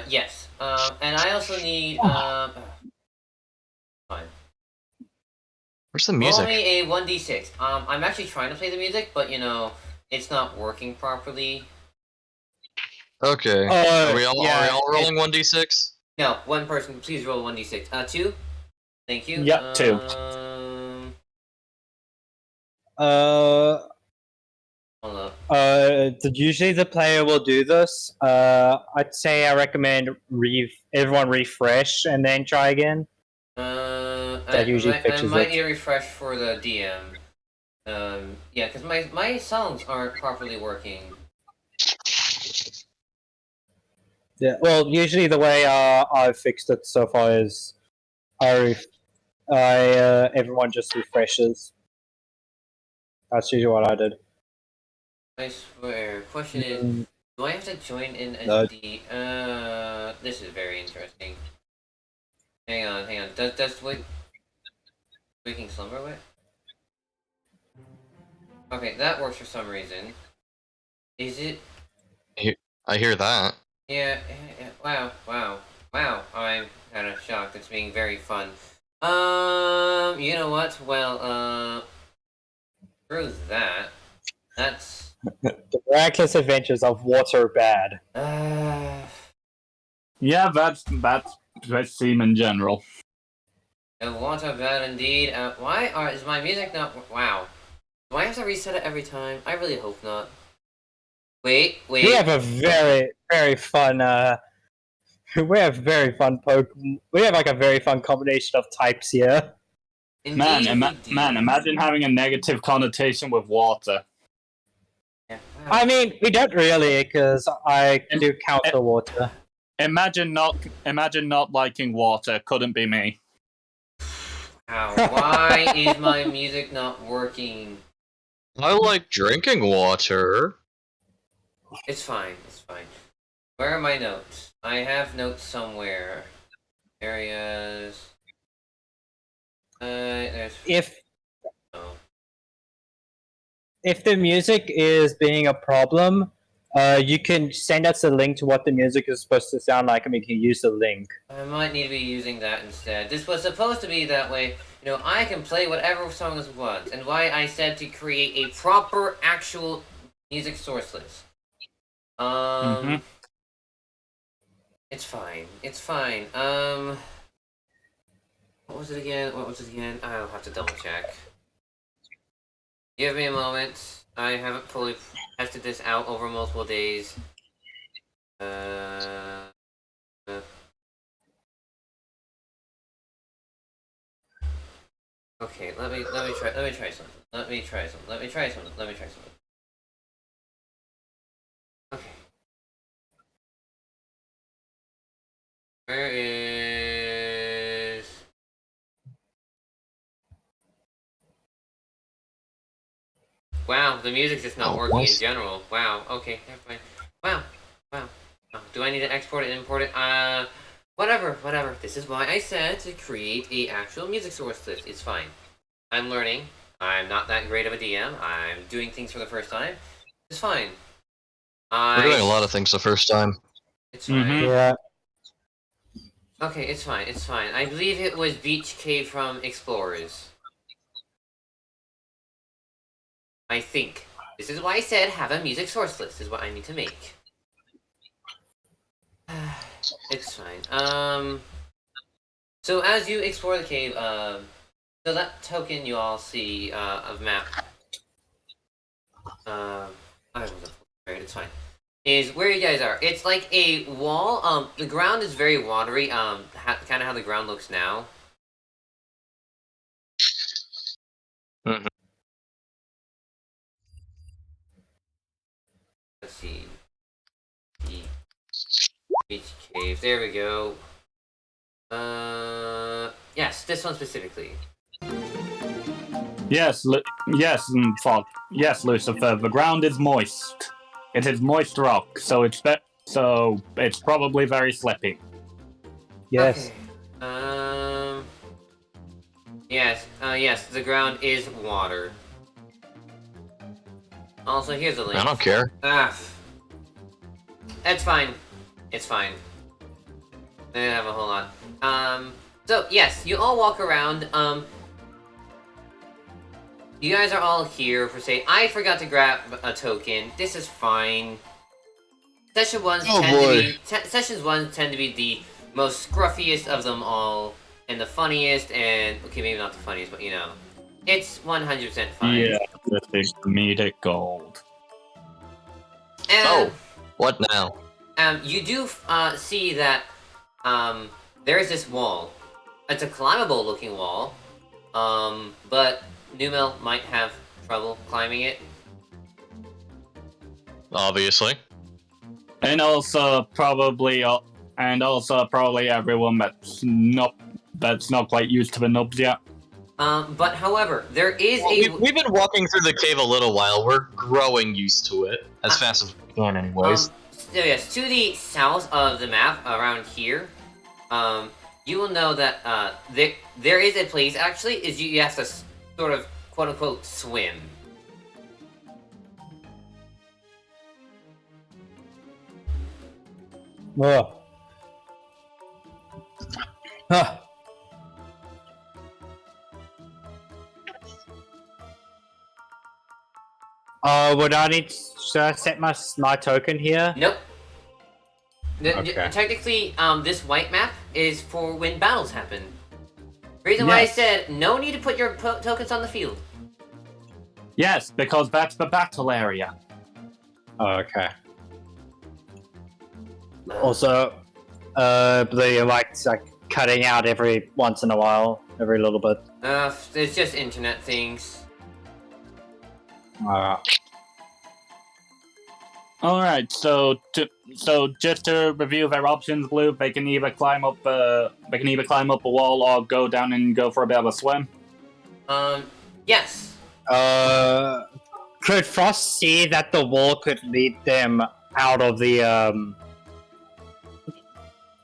yes. And I also need, fine. Where's the Roll music? me a 1d6. I'm actually trying to play the music, but, it's not working properly. Okay. Are we all rolling 1d6? No, one person, please roll 1d6. 2? Thank you. Yep, 2. Hold up. Usually the player will do this. I'd say I recommend everyone refresh and then try again. That usually fixes I might it. need a refresh for the DM. Yeah, because my songs aren't properly working. Yeah. Well, usually the way I've fixed it so far is everyone just refreshes. That's usually what I did. I swear. Question is, do I have to join in as No. this is very interesting. Hang on. Does Waking Slumber wait? Okay, that works for some reason. Is it? I hear that. Yeah. Wow. I'm kind of shocked. It's being very fun. You know what? Well, screw that. That's. The miraculous adventures of Water Bad. Yeah, that's theme in general. The water bad indeed. Is my music not? Wow. Do I have to reset it every time? I really hope not. Wait. We have a very, very fun. We have very fun We have like a very fun combination of types here. Indeed, Imagine having a negative connotation with water. Yeah, wow. I mean, we don't really, because I do counter water. Imagine not liking water. Couldn't be me. Wow. Why is my music not working? I like drinking water. It's fine. Where are my notes? I have notes somewhere. Areas. There's. If the music is being a problem, you can send us a link to what the music is supposed to sound like, and we can use the link. I might need to be using that instead. This was supposed to be that way. I can play whatever songs once, and why I said to create a proper, actual music source list. It's fine. What was it again? I'll have to double check. Give me a moment. I haven't fully tested this out over multiple days. Okay, let me try something. Okay. Wow, the music's just not Oh, working in nice. general. Wow, okay, never mind. Wow. Oh, do I need to export it and import it? Whatever. This is why I said to create a actual music source list. It's fine. I'm learning. I'm not that great of a DM. I'm doing things for the first time. It's fine. We're doing a lot of things the first time. It's fine. Mhm. Yeah. Okay, it's fine. I believe it was Beach Cave from Explorers. I think. This is why I said have a music source list is what I need to make. It's fine. So as you explore the cave, so that token you all see of map, I wasn't prepared. It's fine. Is where you guys are. It's like a wall. The ground is very watery. Kind of how the ground looks now. Mhm. Let's see. The beach cave. There we go. Yes, this one specifically. Yes, yes, Lucifer. The ground is moist. It is moist rock, so it's probably very slippy. Yes. Okay. Yes, the ground is water. Also, here's a link. I don't care. It's fine. It's fine. I didn't have a whole lot. So, yes, you all walk around, you guys are all here for say, I forgot to grab a token. This is fine. Sessions 1 tend to be the most scruffiest of them all, and the funniest, and okay, maybe not the funniest, but you know, it's 100% fine. Yeah, this is comedic gold. And, Oh, what now? you do see that there is this wall. It's a climbable looking wall, but Numel might have trouble climbing it. Obviously. And also probably everyone that's not quite used to the nubs yet. But however, there is We've been walking through the cave a little while. We're growing used to it as fast as we can, anyways. So yes, to the south of the map, around here, you will know that there is a place. Actually, is you have to sort of quote unquote swim. Oh. Huh. Would I need to set my token here? Nope. Okay. Technically, this white map is for when battles happen. Reason why I said no need to put your tokens on the field. Yes, because that's the battle area. Okay. Also, the like cutting out every once in a while, every little bit. It's just internet things. Alright, so just to review their options, Blue, they can either climb up a wall or go down and go for a bit of a swim. Yes. Could Frost see that the wall could lead them out of the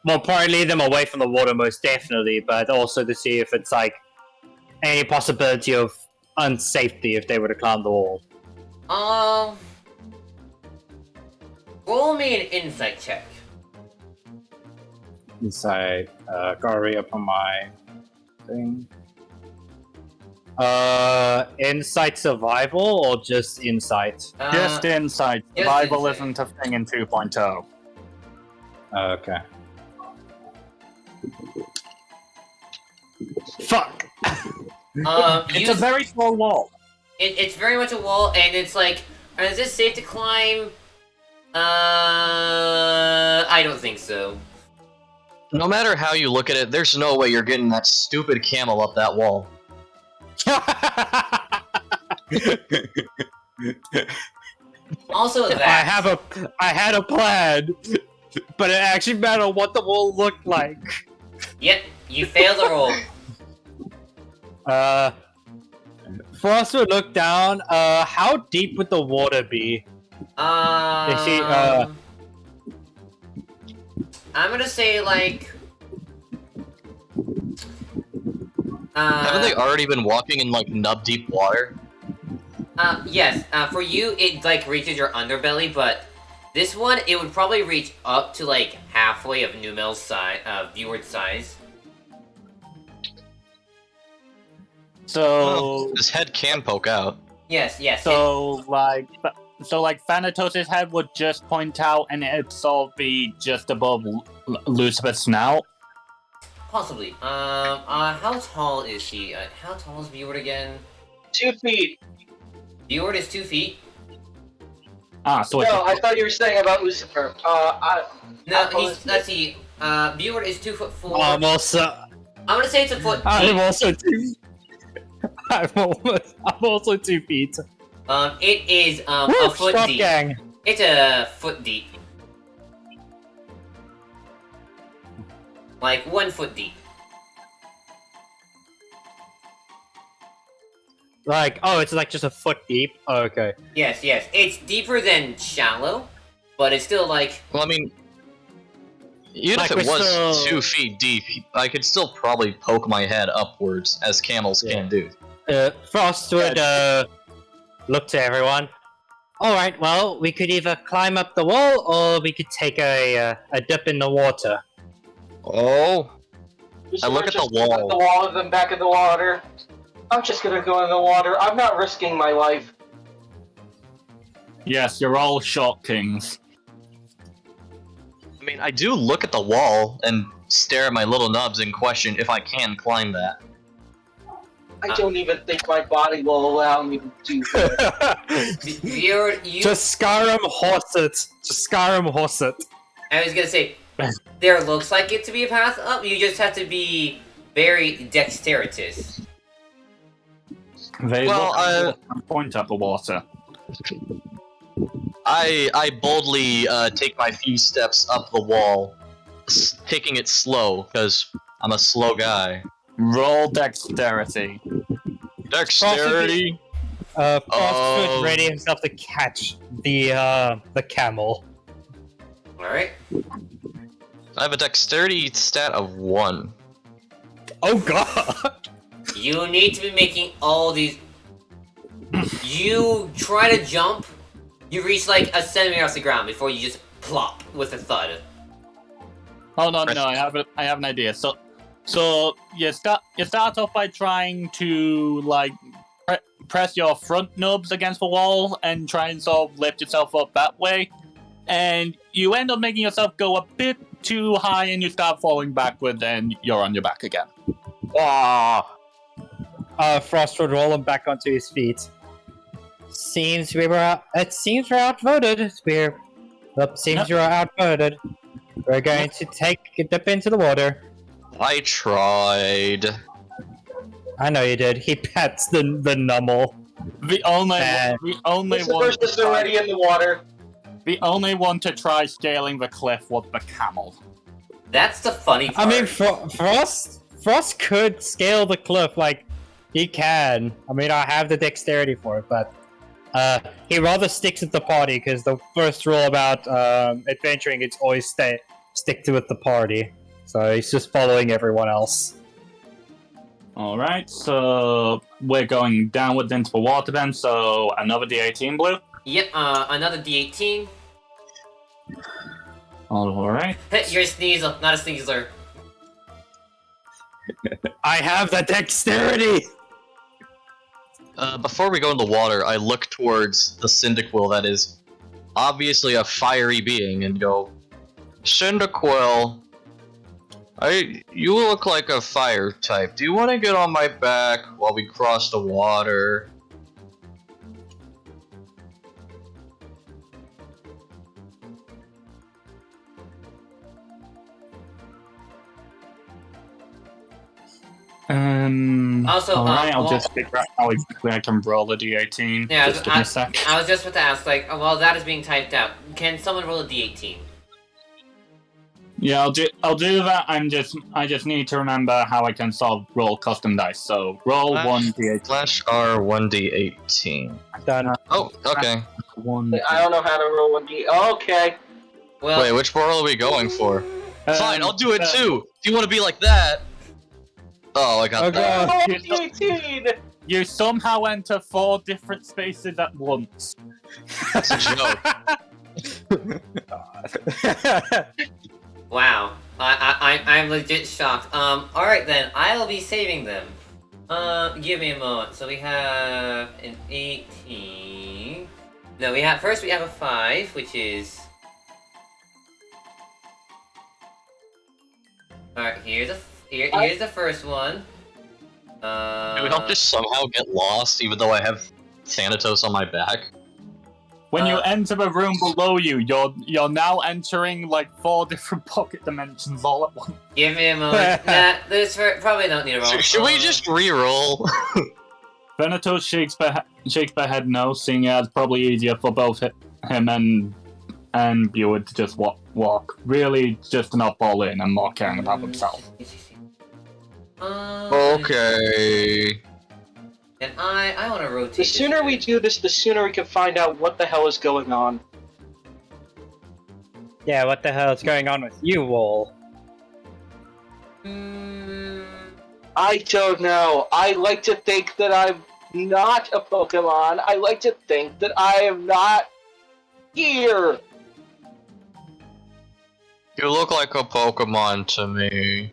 well, probably lead them away from the water most definitely, but also to see if it's like any possibility of unsafety if they were to climb the wall. Roll me an insight check. Insight, gotta read up on my thing. Insight survival or just insight? Just insight. just Survival insight. isn't a thing in 2.0. Okay. Fuck! It's a very small wall. It's very much a wall, and it's like, is this safe to climb? I don't think so. No matter how you look at it, there's no way you're getting that stupid camel up that wall. Also, that I had a plan, but it actually mattered what the wall looked like. Yep, you failed the roll. Frost would look down. How deep would the water be? Is she, I'm gonna say like. Haven't they already been walking in like nub deep water? Yes. For you, it like reaches your underbelly, but this one, it would probably reach up to like halfway of Numel's size, Viewer's size. So, His head can poke out. Yes. so like Thanatos' head would just point out, and it'd sort of be just above Lucifer's snout. Possibly. How tall is she? How tall is Viewer again? 2 feet. Viewer is 2 feet. So No, I thought you were saying about Lucifer. No, let's see. Viewer is 2'4". I'm also. I'm gonna say it's a foot deep. I'm also 2. I'm also 2 feet. It is Woo, a foot stop deep. gang. It's a foot deep. Like 1 foot deep. Like, oh, it's like just a foot deep. Oh, okay. Yes. It's deeper than shallow, but it's still like. Well, I mean, even Like, if it we're was still- 2 feet deep, I could still probably poke my head upwards, as camels can do. Frost would look to everyone. All right, well, we could either climb up the wall or we could take a dip in the water. Oh, Lucifer look at the just wall. put the wall of them back in the water. I'm just gonna go in the water. I'm not risking my life. yes, you're all short kings. I mean, I do look at the wall and stare at my little nubs and question if I can climb that. I don't even think my body will allow me to do that. You. Just Skyrim horse it. Just Skyrim horse it. I was gonna say, there looks like it to be a path up. You just have to be very dexterous. They Well, look and point at the water. I boldly take my few steps up the wall, taking it slow, because I'm a slow guy. Roll dexterity. Dexterity! Frost Oh. would ready himself to catch the camel. All right. I have a dexterity stat of 1. Oh god! You need to be making all these. You try to jump. You reach like a centimeter off the ground before you just plop with a thud. Hold on, no, I have an idea. So you start off by trying to like press your front nubs against the wall and try and sort of lift yourself up that way, and you end up making yourself go a bit too high, and you start falling backward, and you're on your back again. Ah! Frost would roll him back onto his feet. Seems we're outvoted. Seems you're outvoted. We're going to take a dip into the water. I tried. I know you did. He pets the nummel. The only Lucifer's just already in the water. The only one to try scaling the cliff was the camel. That's the funny part. I mean, Frost could scale the cliff, like, he can. I mean, I have the dexterity for it, but he rather sticks with the party, because the first rule about adventuring is always stick to with the party. So he's just following everyone else. Alright, so we're going downwards into the water then, so another D18 blue. Yep. Another D18. Alright. You're a sneasel, not a sneasler. I have the dexterity! Before we go in the water, I look towards the Cyndaquil that is obviously a fiery being and go, Cyndaquil, you look like a fire type. Do you want to get on my back while we cross the water? Also, alright, I'll well- just figure out how exactly I can roll a D18. Yeah, Just give me a sec. I was just about to ask, like, while that is being typed out, can someone roll a D18? Yeah, I'll do that. I just need to remember how I can roll custom dice. So roll Slash- 1d8. Slash R 1d18. Done. Oh, okay. One. I don't know how to roll 1D. Okay. Well, Wait, which roll are we going for? Fine, I'll do it uh, too. If you want to be like that. Oh, I got Oh, that. God. Oh, 18! You somehow enter 4 different spaces at once. That's a joke. wow. I'm legit shocked. Alright then, I'll be saving them. Give me a moment. So we have an 18. No, we have a 5, which is... Alright, here's the first one. Do we help just somehow get lost, even though I have Thanatos on my back? When you enter a room below you, you're now entering like 4 different pocket dimensions all at once. Give me a moment. Nah, probably don't need a roll. Should we just re-roll? Venatos shakes their head no, seeing it as probably easier for both him and Buick to just walk. Really, just to not fall in and more caring about themselves. Okay. And I want to rotate. The sooner we do this, the sooner we can find out what the hell is going on. Yeah, what the hell is going on with you all? I don't know. I like to think that I'm not a Pokemon. I like to think that I am not here. You look like a Pokemon to me.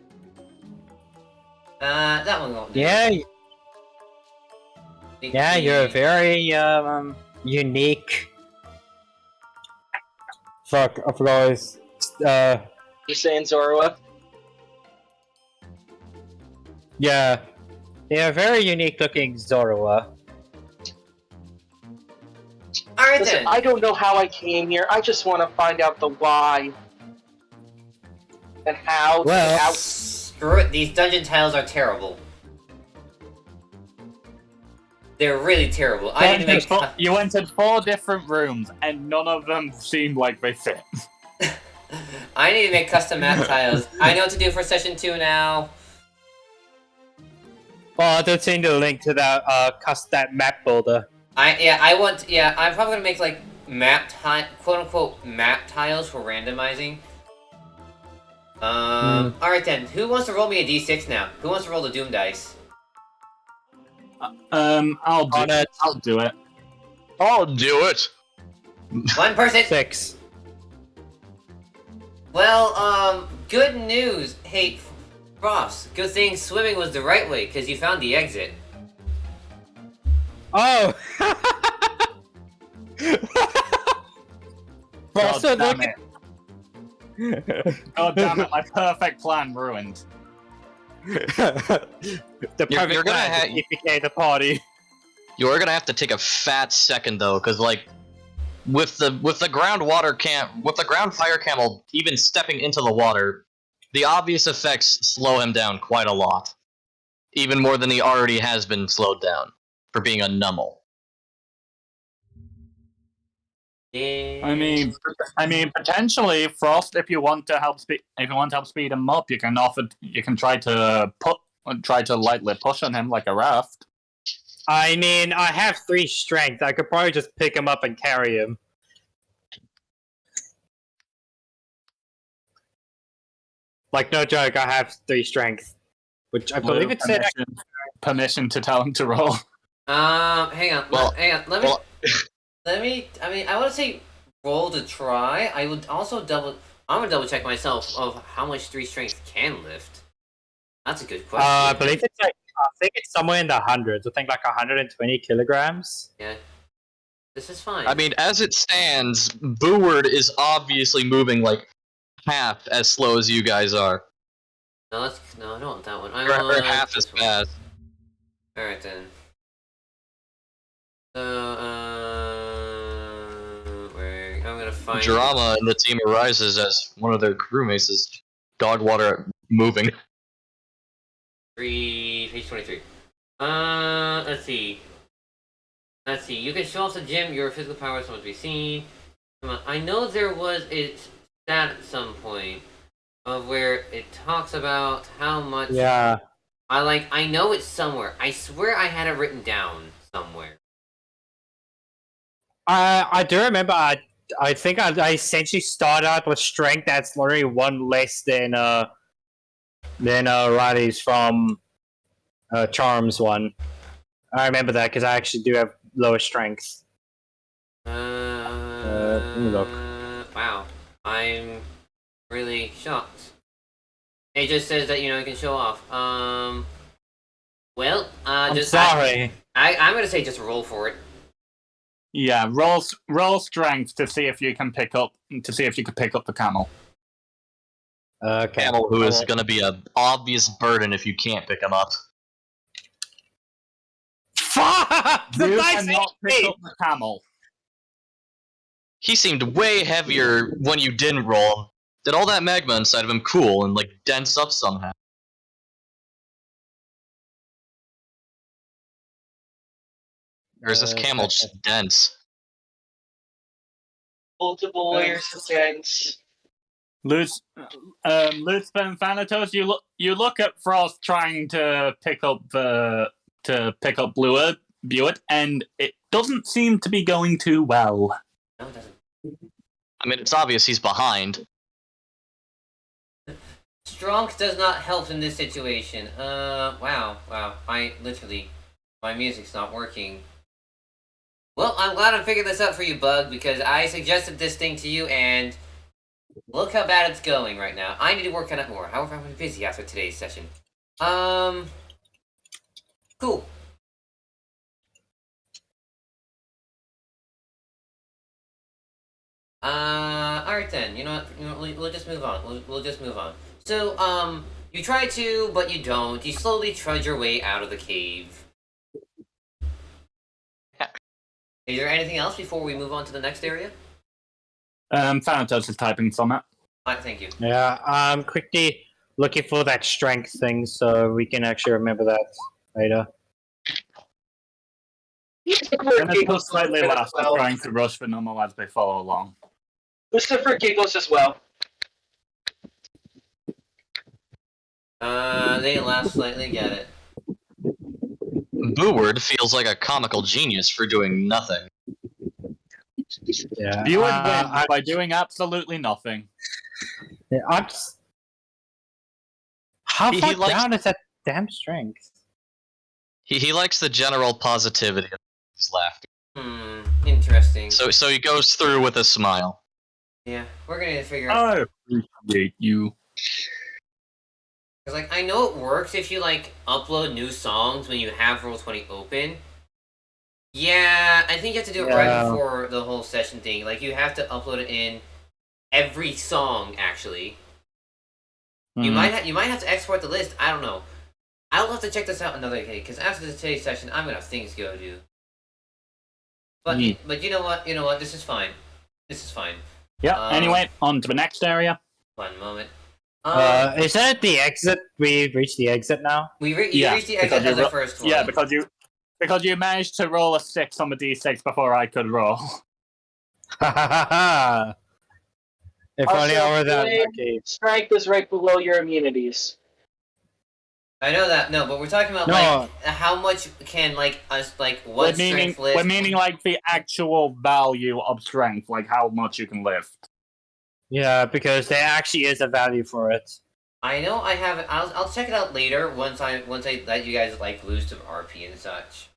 That one won't do. Yeah, yeah, you're very unique. Fuck, I forgot his. You're saying Zorua? Yeah, you're a very unique looking Zorua. Alright Listen, then. I don't know how I came here. I just want to find out the why. And how. Well- how... Screw it. These dungeon tiles are terrible. They're really terrible. I need to make. You entered 4 different rooms, and none of them seem like they fit. I need to make custom map tiles. I know what to do for session 2 now. Well, I'll just send you a link to that that map builder. I'm probably gonna make like quote unquote map tiles for randomizing. Alright then, who wants to roll me a d6 now? Who wants to roll the Doom dice? I'll do it. I'll do it. I'll do it. One person! 6. Well, good news. Hey, Frost, good thing swimming was the right way, because you found the exit. Oh! God Also, damn look it. God damn it, my perfect plan ruined. the perfect you're gonna plan to TPK the party. You're gonna have to take a fat second though, because like, with the ground fire camel even stepping into the water, the obvious effects slow him down quite a lot, even more than he already has been slowed down for being a numble. I mean, potentially, Frost. If you want to help speed him up, you can try to lightly push on him like a raft. I mean, I have 3 strength. I could probably just pick him up and carry him. Like, no joke, I have 3 strength. Which I believe it said... Permission to tell him to roll. Hang on. Well, hang on. Let me. I mean, I want to say roll to try. I would also I'm gonna double check myself of how much 3 strength can lift. That's a good question. I believe it's like... I think it's somewhere in the hundreds. I think like 120 kilograms. Yeah. This is fine. I mean, as it stands, Booward is obviously moving like half as slow as you guys are. No, I don't want that one. I Or want half as this one. fast. Alright then. So, I'm gonna find... Drama in the team arises as one of their crewmates is dog water moving. Page 23. Let's see. You can show off the gym, your physical power is supposed to be seen. Come on, I know there was a stat at some point. of where it talks about how much. Yeah. I know it's somewhere. I swear I had it written down somewhere. I do remember. I think I essentially start out with strength that's literally one less than Riley's from Charms one. I remember that because I actually do have lower strength. Let me look. Wow, I'm really shocked. It just says that you can show off. Well, I'm just sorry. I'm gonna say just roll for it. Yeah, roll strength to see if you can pick up the camel. Okay. Camel, who is going to be an obvious burden if you can't pick him up. Fuck! The You dice cannot hit pick me! up the camel. He seemed way heavier when you didn't roll him. Did all that magma inside of him cool and dense up somehow? Or is this camel just dense? Multiple layers of sense. Lucifer and Thanatos, you look at Frost trying to pick up Buick, and it doesn't seem to be going too well. No, it doesn't. I mean, it's obvious he's behind. Strong does not help in this situation. Wow. My music's not working. Well, I'm glad I figured this out for you, Bug, because I suggested this thing to you, and look how bad it's going right now. I need to work on it more. However, I'm gonna be busy after today's session. Cool. Alright then. You know what? We'll just move on. We'll just move on. So, you try to, but you don't. You slowly trudge your way out of the cave. Is there anything else before we move on to the next area? Thanatos is typing something. Alright, thank you. Yeah, I'm quickly looking for that strength thing so we can actually remember that later. And it's still slightly less, trying to rush for normal as they follow along. Lucifer giggles as well. They laugh slightly, get it. Booward feels like a comical genius for doing nothing. Yeah. You would win by doing absolutely nothing. Yeah, I'm just... How He far likes- down is that damn strength? He likes the general positivity of his laughter. Interesting. So he goes through with a smile. Yeah, we're gonna need to figure out. I appreciate you. Cause I know it works if you upload new songs when you have Roll20 open. Yeah, I think you have to do it right before the whole session thing. You have to upload it in every song. Actually, you might have to export the list. I don't know. I'll have to check this out another day. Because after today's session, I'm gonna have things to go do. But you know what? This is fine. Yeah. Anyway, on to the next area. One moment. Is that the exit? We've reached the exit now? You reached the exit as the first one. Yeah, because you managed to roll a 6 on the d6 before I could roll. If only I were that lucky. Strength is right below your immunities. I know that. No, but we're talking about how much can us what strength lift? We're meaning the actual value of strength, how much you can lift. Yeah, because there actually is a value for it. I know I have it. I'll check it out later once I let you guys lose to RP and such.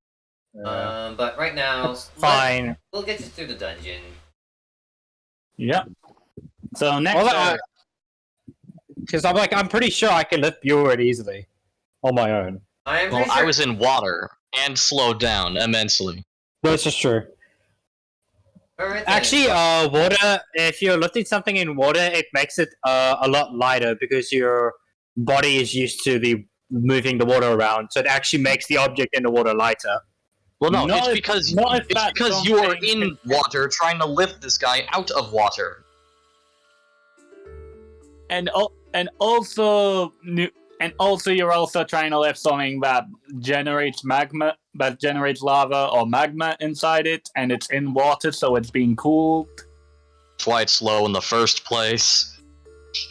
But right now, fine. We'll get you through the dungeon. Yep. So next, because I'm pretty sure I can lift Buick easily on my own. I was in water and slowed down immensely. This is true. Right, actually, water. If you're lifting something in water, it makes it a lot lighter because your body is used to moving the water around, so it actually makes the object in the water lighter. Well, no, it's because you are in water trying to lift this guy out of water. And also you're also trying to lift something that generates lava or magma inside it, and it's in water, so it's being cooled. That's why it's low in the first place.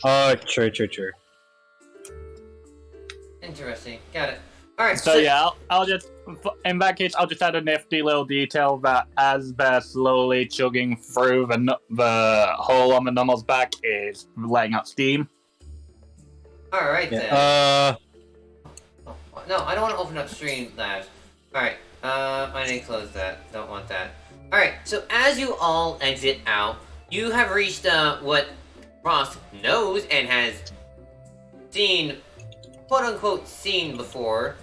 Oh, true. Interesting. Got it. Alright, So yeah, I'll just in that case I'll just add a nifty little detail that as they're slowly chugging through the hole on the Nummel's back is letting out steam. Alright then. Yeah. No, I don't want to open up Streamlabs. Alright, I need to close that. Don't want that. Alright, so as you all exit out, you have reached what Frost knows and has seen, quote unquote, seen before.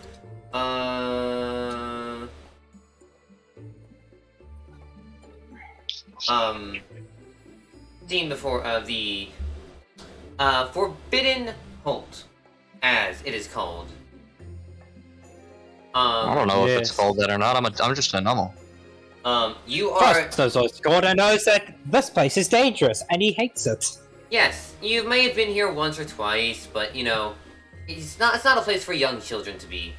Seen before the Forbidden Holt, as it is called. I don't know Yes. if it's called that or not. I'm just a normal. You are. Frost knows what's called and knows that this place is dangerous, and he hates it. Yes, you may have been here once or twice, but you know, it's not a place for young children to be.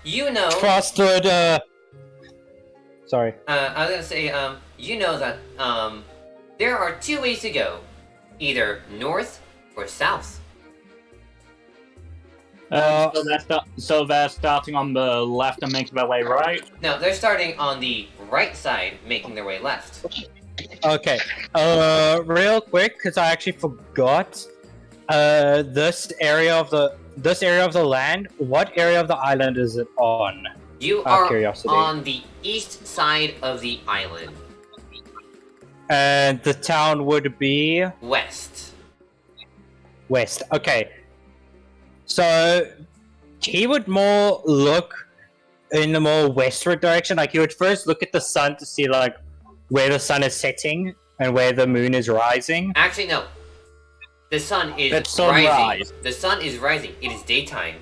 You know. Frost would, Sorry. I was gonna say, you know that, there are two ways to go. Either north or south. So they're starting on the left and making their way right. No, they're starting on the right side, making their way left. Okay. Real quick, because I actually forgot. This area of the land. What area of the island is it on? You Out of are curiosity. on the east side of the island. And the town would be West. west. Okay. So he would more look in the more westward direction. Like he would first look at the sun to see like where the sun is setting and where the moon is rising. Actually, no. The sun is It's rising. sunrise. The sun is rising. It is daytime.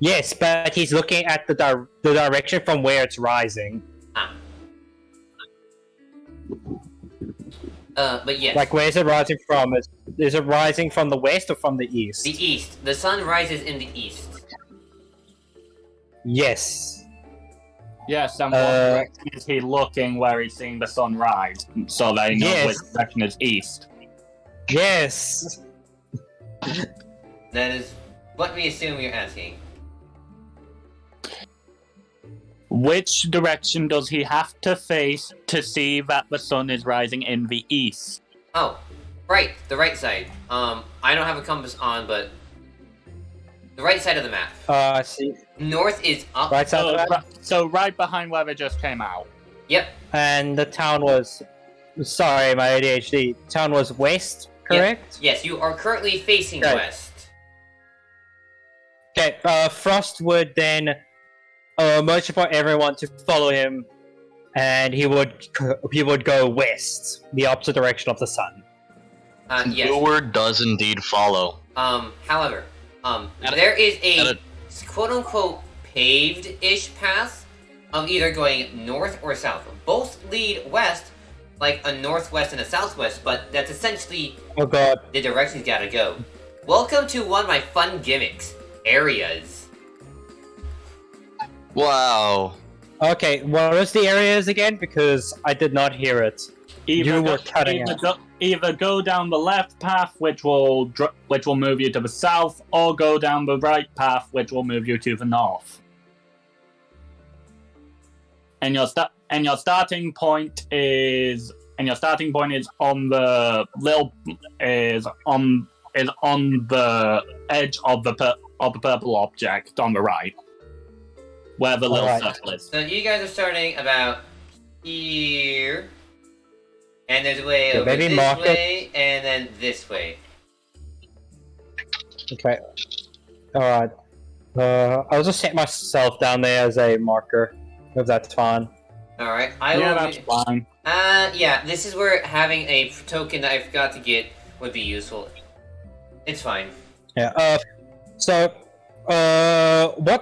Yes, but he's looking at the direction from where it's rising. But yes. Like, where is it rising from? Is it rising from the west or from the east? The east. The sun rises in the east. Yes. Yes, and what direction is he looking where he's seeing the sun rise? So they know Yes. which direction is east. Yes. That is what we assume you're asking. Which direction does he have to face to see that the sun is rising in the east? Oh, right. The right side. I don't have a compass on, but the right side of the map. I see. North is up. Right side of that. So right behind where they just came out. Yep. And the town was... Sorry, my ADHD. Town was west, correct? Yes, you are currently facing Okay. west. Okay, Frost would then motion for everyone to follow him, and he would go west, the opposite direction of the sun. Yes. Blueword does indeed follow. However, Got it. there is Got a it. quote-unquote paved-ish path of either going north or south. Both lead west, like a northwest and a southwest, but that's essentially Oh god. the direction you gotta go. Welcome to one of my fun gimmicks, areas. Wow. Okay, what was the areas again? Because I did not hear it. You were cutting out. Either go down the left path, which will move you to the south, or go down the right path, which will move you to the north. And your starting point is on the edge of the purple object on the right, where the little Alright. circle is. So you guys are starting about here, and there's a way Yeah, over maybe this mark it. way, and then this way. Okay. Alright. I'll just set myself down there as a marker, if that's fine. Alright, I Yeah, will... that's fine. Yeah, this is where having a token that I forgot to get would be useful. It's fine. Yeah, what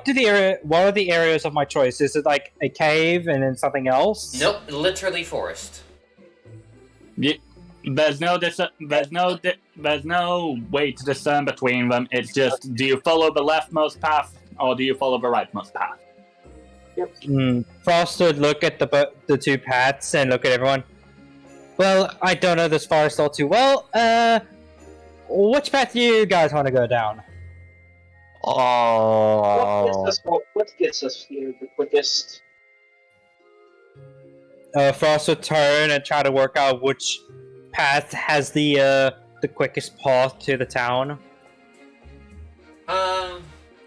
are the areas of my choice? Is it like a cave and then something else? Nope, literally forest. There's no way to discern between them. It's just, do you follow the leftmost path or do you follow the rightmost path? Frost would look at the two paths and look at everyone. Well, I don't know this forest all too well. Which path do you guys want to go down? Oh. What gets us here the quickest? Frost will turn and try to work out which path has the quickest path to the town.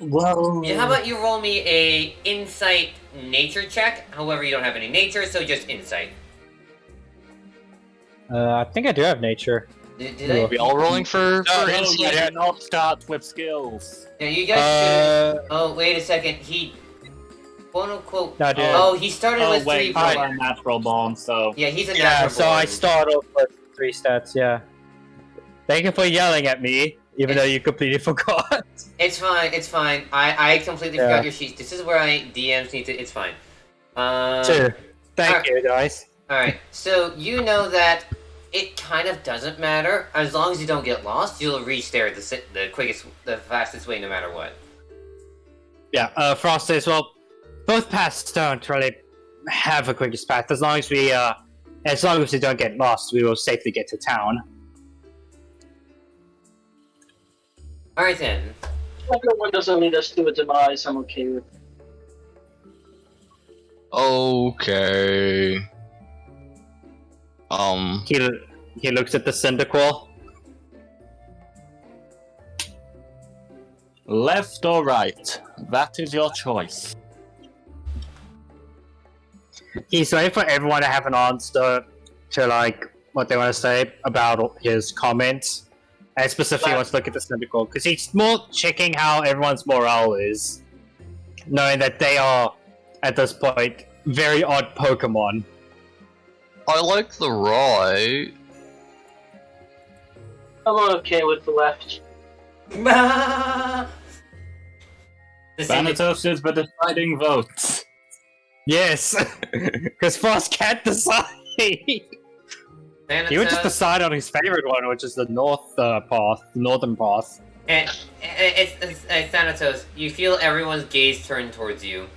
Well, Yeah, how about you roll me a insight nature check? However, you don't have any nature, so just insight. I think I do have nature. Did Are I? we all rolling for no, insight? you not start with skills. Yeah, you guys should. Oh, wait a second. He, quote unquote. No, dude. Oh, he started Oh with wait, 3 you're points. a natural born, so Yeah, he's a Yeah, natural so born. I start off with 3 stats, yeah. Thank you for yelling at me, even though you completely forgot. It's fine. It's fine. I completely Yeah. forgot your sheets. This is where DMs need to. It's fine. Sure. Thank alright. you, guys. All right. So you know that it kind of doesn't matter as long as you don't get lost. You'll reach there the quickest, the fastest way, no matter what. Yeah, Frost says, well, both paths don't really have a quickest path. As long as we don't get lost, we will safely get to town. All right then. Everyone doesn't lead us to a demise. I'm okay with. Okay. He looks at the Cyndaquil. left or right, that is your choice. He's waiting for everyone to have an answer to like what they want to say about his comments. And specifically wants to look at the Cyndaquil, because he's more checking how everyone's morale is. Knowing that they are, at this point, very odd Pokemon. I like the right. I'm okay with the left. The Thanatos is the deciding vote. Yes! Because Frost can't decide! He would just decide on his favorite one, which is the northern path. And it's Thanatos. You feel everyone's gaze turn towards you.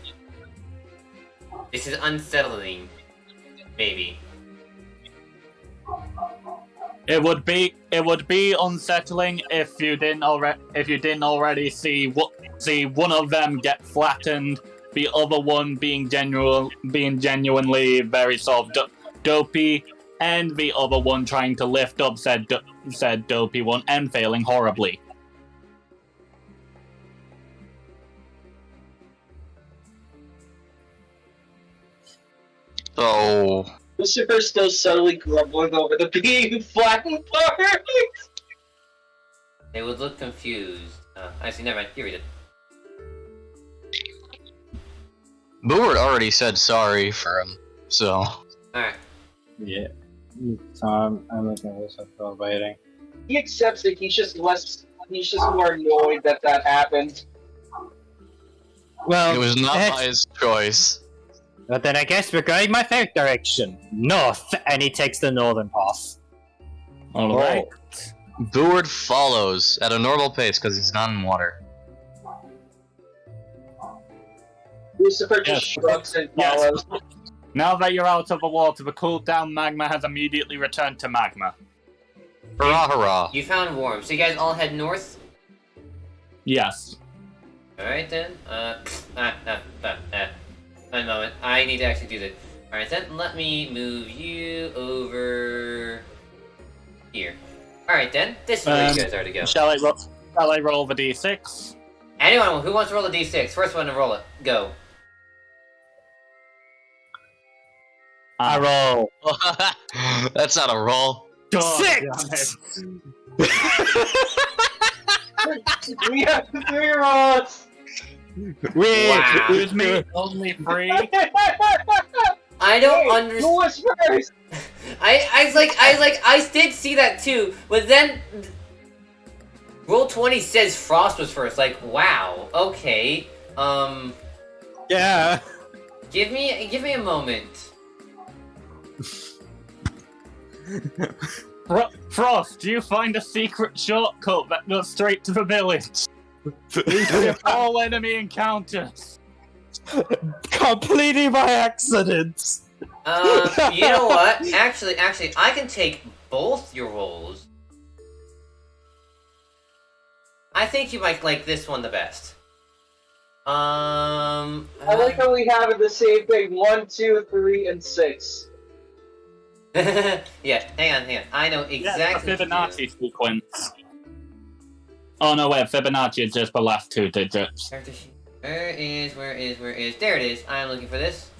This is unsettling. Maybe. It would be unsettling if you didn't already see one of them get flattened, the other one being genuinely very sort of dopey, and the other one trying to lift up said dopey one and failing horribly. So, Lucifer's still subtly grumbling over the being flattened part. They would look confused. Actually, never mind. You read it. Boord already said sorry for him, so. Alright. Yeah. So I'm looking at this while waiting. He accepts it. He's just more annoyed that happened. Well, It was not by his choice. but then I guess we're going my favorite direction, north, and he takes the northern path. Alright. Boord follows at a normal pace because he's not in water. Lucifer just shrugs and follows. Now that you're out of the water, the cooled down magma has immediately returned to magma. Hurrah, hurrah. You found warm. So you guys all head north? Yes. Alright then. One moment. I need to actually do this. Alright then, let me move you over here. Alright then, this is where you guys are to go. Shall I roll the d6? Anyone who wants to roll a d6, first one to roll it. Go. I roll. That's not a roll. God 6! damn it. We have 3 rolls. Wow. Excuse me, only 3? I don't Who understand. was first? I did see that too, but then roll 20 says Frost was first. Like, wow. Okay. Yeah. Give me a moment. Frost, do you find a secret shortcut that goes straight to the village? These are all enemy encounters. Completely by accident. You know what? Actually, I can take both your rolls. I think you might like this one the best. I like how we have it the same thing. 1, 2, 3, and 6. Yeah, hang on. I know exactly. Yeah, the Fibonacci sequence. Oh no, wait, Fibonacci is just the last 2 digits. Where is? There it is. I'm looking for this.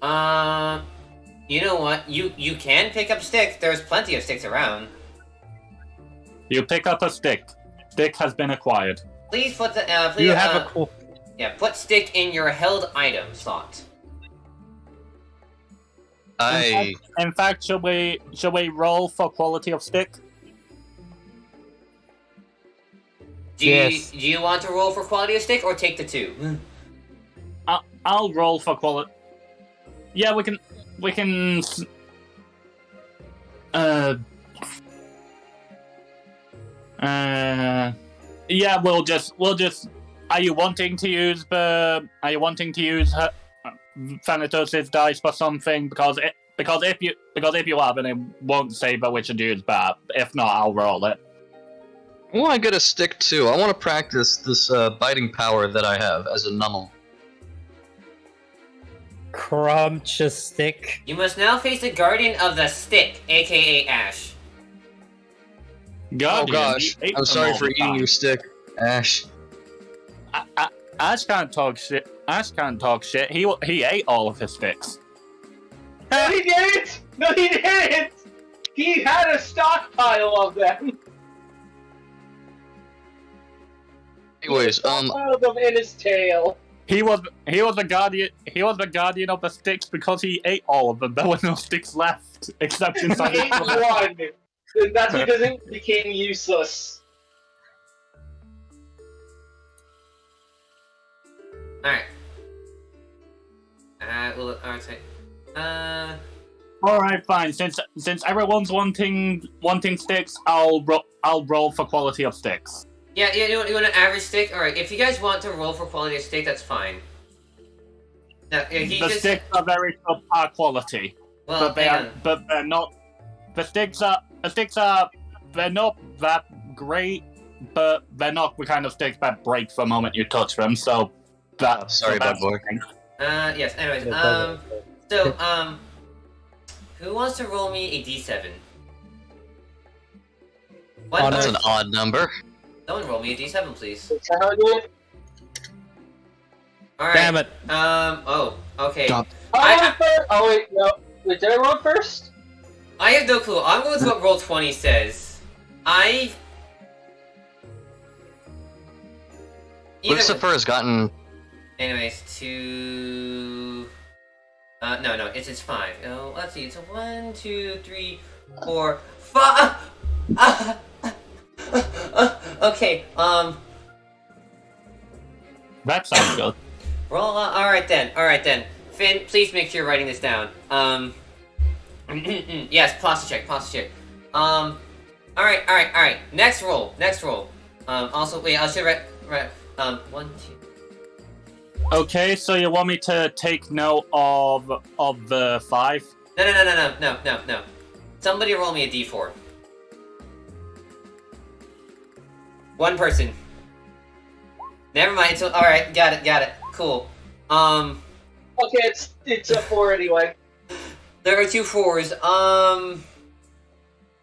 You know what? You can pick up stick. There's plenty of sticks around. You pick up a stick. Stick has been acquired. Please put the You have a cool. yeah, put stick in your held item slot. In fact, should we roll for quality of stick? Do you want to roll for quality of stick or take the 2? I'll roll for quality. Yeah, we can. Yeah, we'll just. Are you wanting to use Thanatos' dice for something? Because if you have, and it won't say but which to use bad. If not, I'll roll it. I want to get a stick too. I want to practice this biting power that I have as a nummel. Crunch a stick. You must now face the guardian of the stick, aka Ash. Guardian, Oh gosh, he ate I'm them sorry all for the eating time. your stick, Ash. Ash can't talk shit. Ash can't talk shit. He ate all of his sticks. No, he didn't! No, he didn't! He had a stockpile of them! Anyways, Stockpile of them in his tail. He was the guardian. He was the guardian of the sticks because he ate all of them. There were no sticks left except inside He his ate stomach. one. That's because it became useless. Alright. Well, alright. All right, fine. Since everyone's wanting sticks, I'll roll for quality of sticks. Yeah, you want an average stick? Alright, if you guys want to roll for quality of stick, that's fine. No, The sticks are very subpar quality, well, but they're not. The sticks are they're not that great, but they're not the kind of sticks that break the moment you touch them. So that. sorry, bad boy. Yes, anyways, who wants to roll me a d7? Oh, That's an odd number. Someone roll me a d7, please. Is that how I do it? Alright. Damn it. Oh, okay. Stop. Oh, wait, no. Wait, did I roll first? I have no clue. I'm going with what roll 20 says. Lucifer has gotten. Anyways, 2... no, it's 5. Oh, let's see, it's 1, 2, 3, 4, 5... okay, That sounds good. roll on. Alright then. Finn, please make sure you're writing this down. Yes, posture check. Alright. Next roll. Also, wait, I should write, 1, 2... Okay, so you want me to take note of the 5? No. Somebody roll me a d4. One person. Never mind. So, all right, got it. Cool. Okay, it's a 4 anyway. There are 2 4s. I'm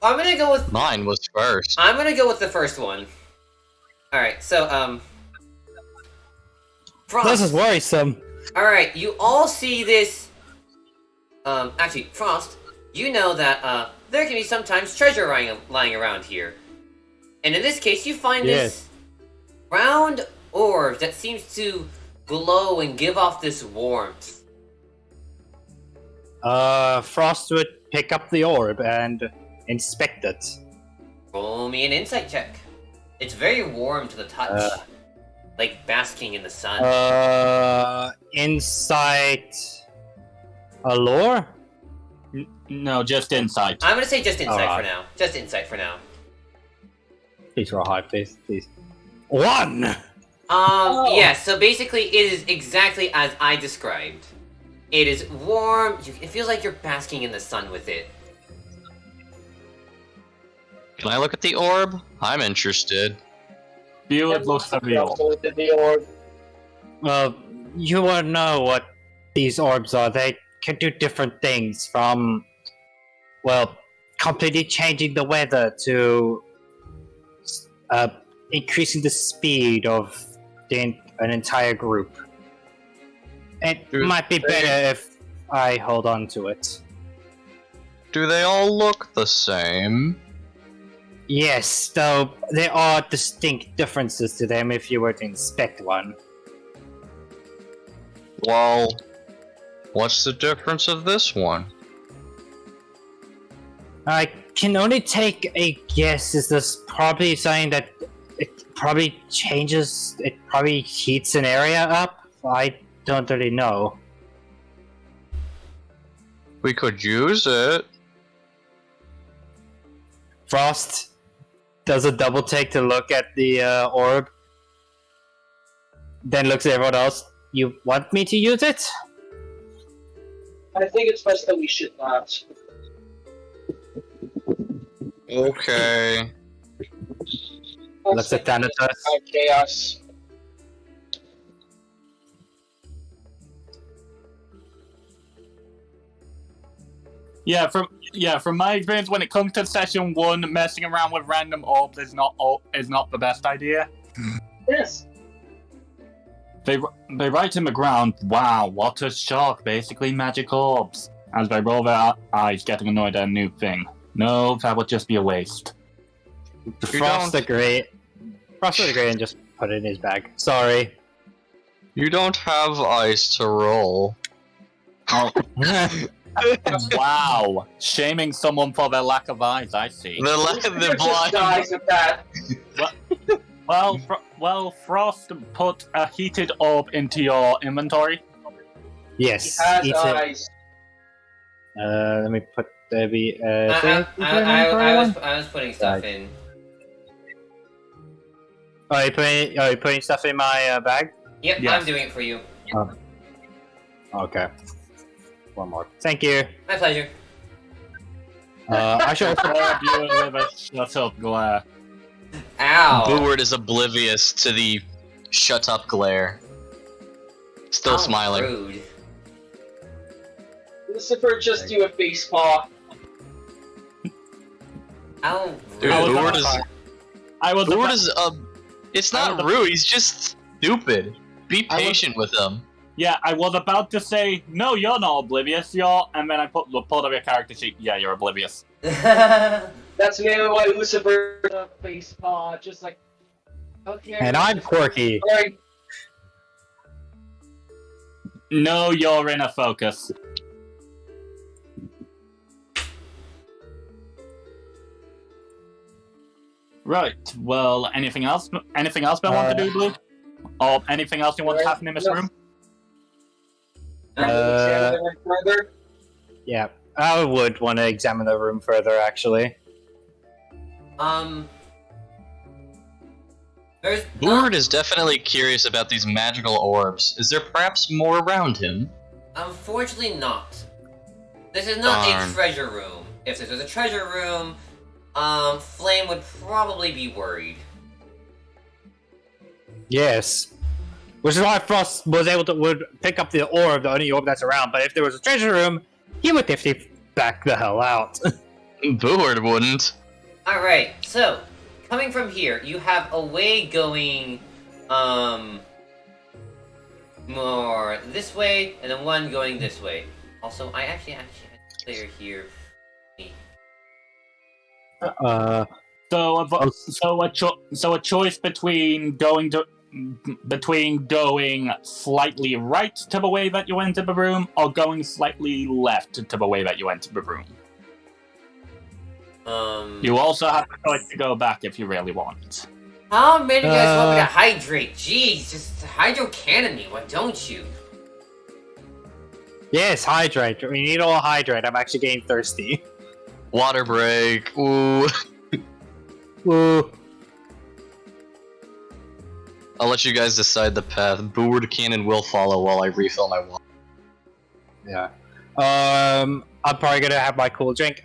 gonna go with. Mine was first. I'm gonna go with the first one. All right. So, Frost. This is worrisome. All right. You all see this. Actually, Frost. You know that there can be sometimes treasure lying around here, and in this case, you find this round orb that seems to glow and give off this warmth. Frost would pick up the orb and inspect it. Roll me an insight check. It's very warm to the touch, like basking in the sun. Insight. Allure? No, just insight. I'm gonna say just insight for Alright. now. Just insight for now. Please roll high, please. 1! Yeah, so basically it is exactly as I described. It is warm. It feels like you're basking in the sun with it. Can I look at the orb? I'm interested. View it looks surreal. Well, you won't know what these orbs are. They can do different things from, well, completely changing the weather to increasing the speed of an entire group. It might be better if I hold on to it. Do they all look the same? Yes, though there are distinct differences to them if you were to inspect one. Well, what's the difference of this one? I can only take a guess. Is this probably something that it probably changes? It probably heats an area up? I don't really know. We could use it. Frost does a double take to look at the orb, then looks at everyone else. You want me to use it? I think it's best that we should not. Okay. Looks at Thanatos. Chaos. Yeah, from my experience, when it comes to session 1, messing around with random orbs is not the best idea. Yes. They write in the ground, "Wow, what a shock! Basically magic orbs." As they roll their eyes, getting annoyed at a new thing. No, that would just be a waste. Frost agreed. Frost would agree and just put it in his bag. Sorry. You don't have ice to roll. Oh. Wow, shaming someone for their lack of eyes. I see. The blind. Guys at that. Well, Frost put a heated orb into your inventory. Yes. He has eat eyes. it. Let me put Debbie. I was putting stuff in. Are you putting stuff in my bag? Yep, Yes. I'm doing it for you. Okay. One more. Thank you. My pleasure. I should also. Shut up, glare. Ow. Booward is oblivious to the shut up glare. Still How smiling. Rude. Lucifer, just do a face paw. How Dude, rude. Booward is it's not rude, he's just stupid. Be I was- patient with him. Yeah, I was about to say, no, you're not oblivious, and then I pulled up your character sheet. Yeah, you're oblivious. That's maybe why Lucifer does a face paw, just like. Okay. And I'm quirky. Alright. No, you're in a focus. Right. Well, anything else? Anything else Ben want to do, Blue? Or anything else you want to happen in this room? Further. Yeah, I would want to examine the room further, actually. There's Booward is definitely curious about these magical orbs. Is there perhaps more around him? unfortunately not. This is not Darn. a treasure room. If this was a treasure room, Flame would probably be worried. Yes. Which is why Frost was able to would pick up the orb, the only orb that's around. But if there was a treasure room, he would definitely back the hell out. Booward wouldn't. Alright, so, coming from here, you have a way going, more this way, and then one going this way. Also, I actually had a player here. So a choice between going slightly right to the way that you entered the room, or going slightly left to the way that you entered the room. You also have the choice to go back if you really want. How many of you guys want me to hydrate? Jeez, just hydro cannon me, why don't you? Yes, hydrate. We need all hydrate. I'm actually getting thirsty. Water break. Ooh. Ooh. I'll let you guys decide the path. Booward Cannon will follow while I refill my water. Yeah. I'm probably gonna have my cool drink.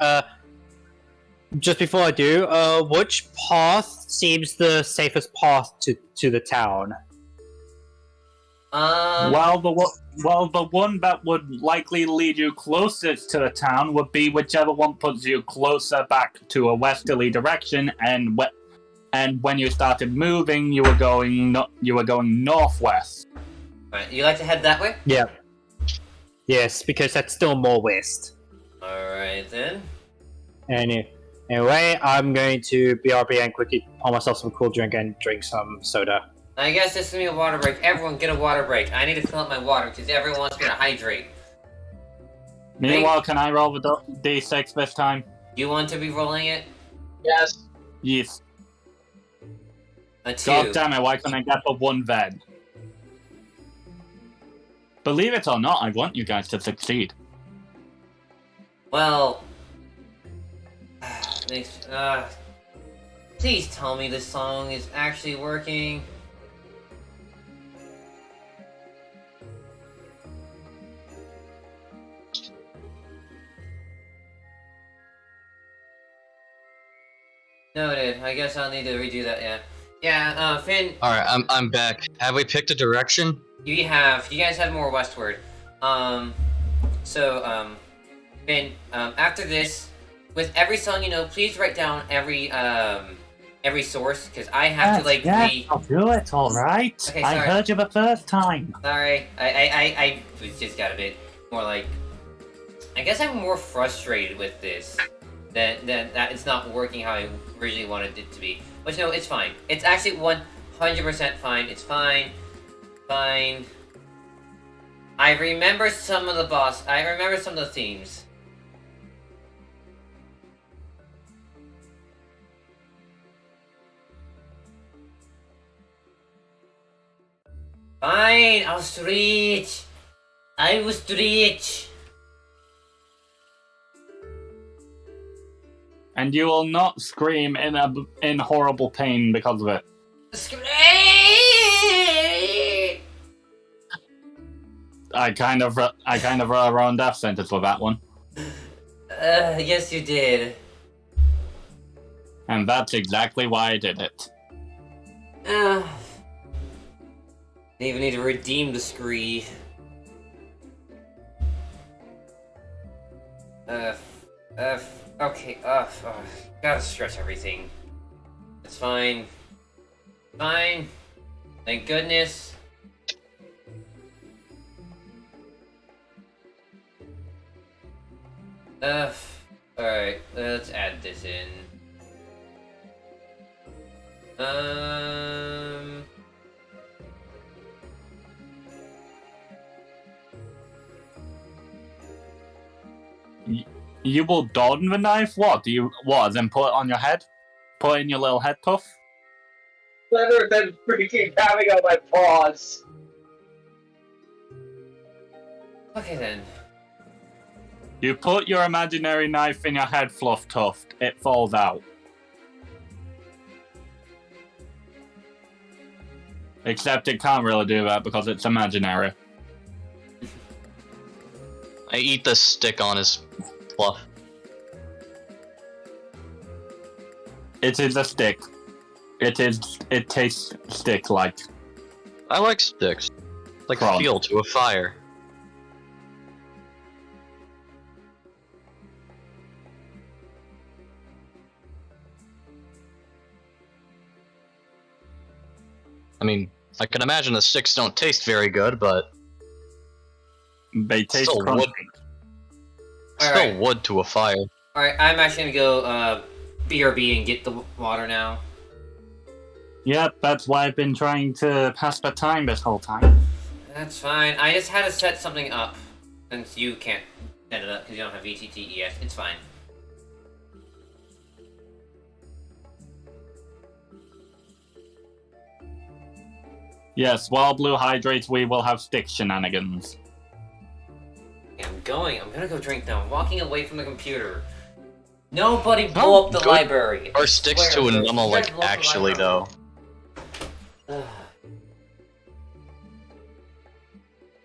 Just before I do, which path seems the safest path to the town? Well, the one that would likely lead you closest to the town would be whichever one puts you closer back to a westerly direction, and when you started moving, you were going northwest. Alright, you like to head that way? Yeah. Yes, because that's still more west. Alright then. Anyway, I'm going to BRB and quickly pour myself some cool drink and drink some soda. I guess this is gonna be a water break. Everyone get a water break. I need to fill up my water because everyone wants me to hydrate. Meanwhile, can I roll the D6 this time? You want to be rolling it? Yes. Yes. A 2. God damn it, why can't I get the one then? Believe it or not, I want you guys to succeed. Well... please tell me this song is actually working. Noted. I guess I'll need to redo that, yeah. Yeah, Finn... Alright, I'm back. Have we picked a direction? You guys have more westward. Finn, after this, with every song you know, please write down every source, because I have I'll do it, alright. Okay, I sorry. heard you the first time. Sorry, I was just got a bit more like... I guess I'm more frustrated with this, that it's not working how I originally wanted it to be. But no, it's fine. It's actually 100% fine. It's fine. Fine. I remember some of the themes. Fine, I was rich. And you will not scream in horrible pain because of it. I kind of wrote our own death sentence for that one. Yes you did. And that's exactly why I did it. I even need to redeem the scree. Okay, gotta stretch everything. It's fine. Fine. Thank goodness. Alright, let's add this in. You will don the knife? What? Then put it on your head? Put it in your little head puff? Better than freaking having on my paws. Okay then. You put your imaginary knife in your head, Fluff Tuft. It falls out. Except it can't really do that because it's imaginary. I eat the stick on his fluff. It is a stick. It tastes stick-like. I like sticks. Like Prawn. fuel to a fire. I mean, I can imagine the sticks don't taste very good, but They taste Still crunchy. wood. Still wood to a fire. Alright, I'm actually gonna go BRB and get the water now. Yep, that's why I've been trying to pass the time this whole time. That's fine. I just had to set something up. Since you can't set it up because you don't have VTTES. It's fine. Yes, while Blue hydrates, we will have stick shenanigans. I'm gonna go drink now. I'm walking away from the computer. Nobody blow up the good. library. Or sticks to a Swear, normal, you like, guys blow up the actually, library. though.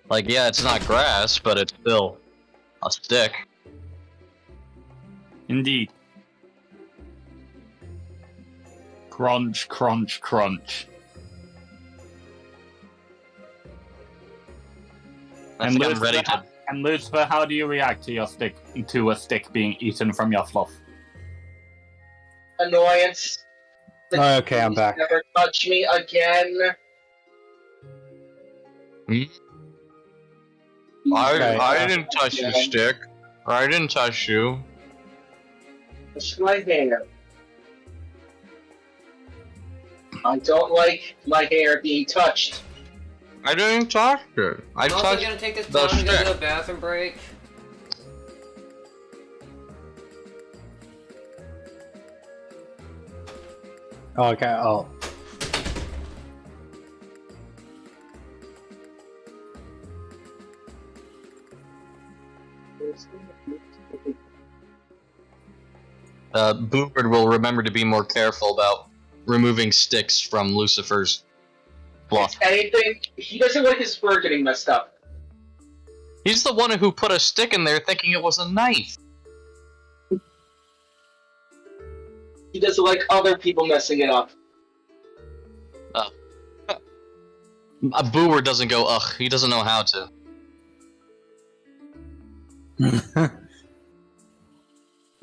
Like, yeah, it's not grass, but it's still A stick. Indeed. Crunch, crunch, crunch. I think I'm ready to. And Lucifer, how do you react to a stick being eaten from your fluff? Annoyance. Okay, I'm back. Never touch me again. I didn't touch the stick. I didn't touch you. Touch my hair. I don't like my hair being touched. I didn't touch it. I I'm also touched gonna take this the time to go stick. to a bathroom break. Okay, oh. Boopard will remember to be more careful about removing sticks from Lucifer's fluff. Anything, he doesn't like his fur getting messed up. He's the one who put a stick in there thinking it was a knife. He doesn't like other people messing it up. A booer doesn't go ugh, he doesn't know how to.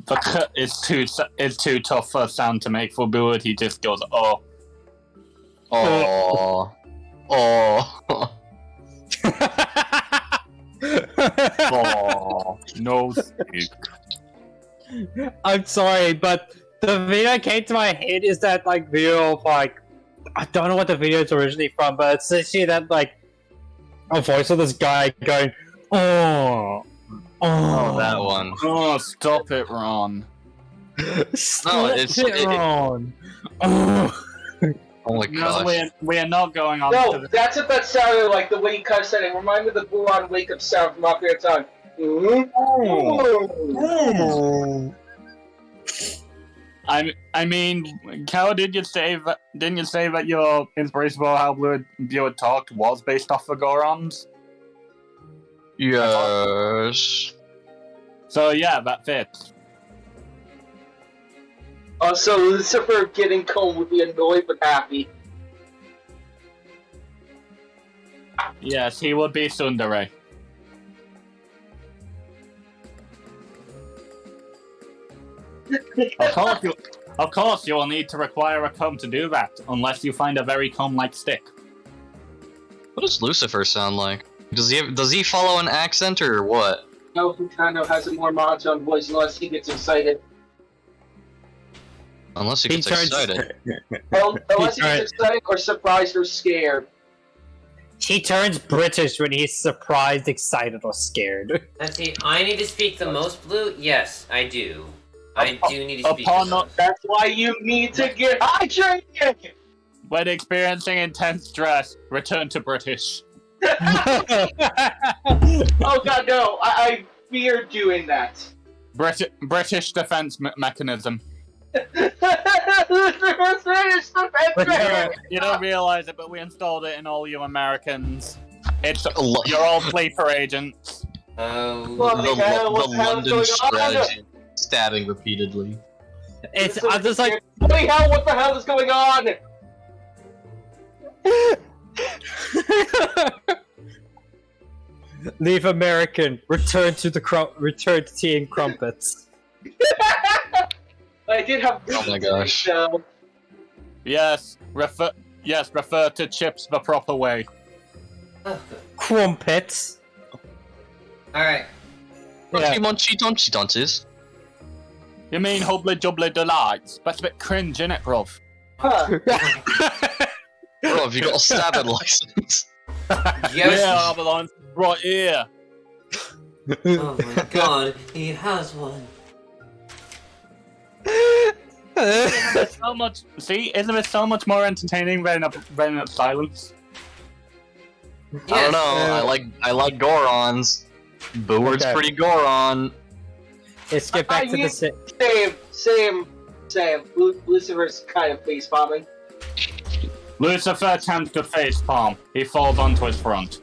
The cut is too tough for a sound to make for Buard. He just goes, oh. Oh. Oh. Oh. No stick. I'm sorry, but the video that came to my head is that like video of like I don't know what the video is originally from, but it's essentially that like a voice of this guy going, oh, Oh, that one. Oh, stop it, Ron. Stop it's- it, Ron. Oh. Oh my No, gosh. we are not going on No, to the... that's what that sounded like, the way you kind of said it. Remind me of the Buon wake up sound from Ocarina of Time. I mean, Cal, didn't you say that your inspiration for how Blue had talked was based off the Gorons? Yes. So yeah, that fits. Also, Lucifer getting cold would be annoyed but happy. Yes, he would be Tsundere. Of course, you will need to require a comb to do that, unless you find a very comb-like stick. What does Lucifer sound like? Does he follow an accent or what? No, who kind of has a more monotone voice unless he gets excited. Unless he He gets turns- excited. Unless he gets excited or surprised or scared. He turns British when he's surprised, excited, or scared. Let's see, I need to speak the most blue? Yes, I do. I do need to speak upon the most. That's why you need to get hydrated! When experiencing intense stress, return to British. Oh god, no. I fear doing that. British defense mechanism. You don't realize it, but we installed it in all you Americans. It's you're all sleeper agents. Oh, What the hell? What the the hell's London going on? strategy. Stabbing repeatedly. It's I'm just like Holy hell, what the hell is going on? leave American, return to tea and crumpets. I did have. Oh my gosh. So. Yes, refer to chips the proper way. Crumpets. alright. Yeah. Munchy dunces. You mean hubbly jubbly delights? That's a bit cringe, innit, bruv? Huh. Bro, have you got a stabbing license? Yes. Yeah, Avalon, right here. Oh my god, he has one. So much. See, isn't it so much more entertaining than a silence? Yes. I don't know. I like Gorons. Boord's Okay. pretty Goron. Let's get back to the Same. Lucifer's kind of face bombing. Lucifer attempts to face palm. He falls onto his front.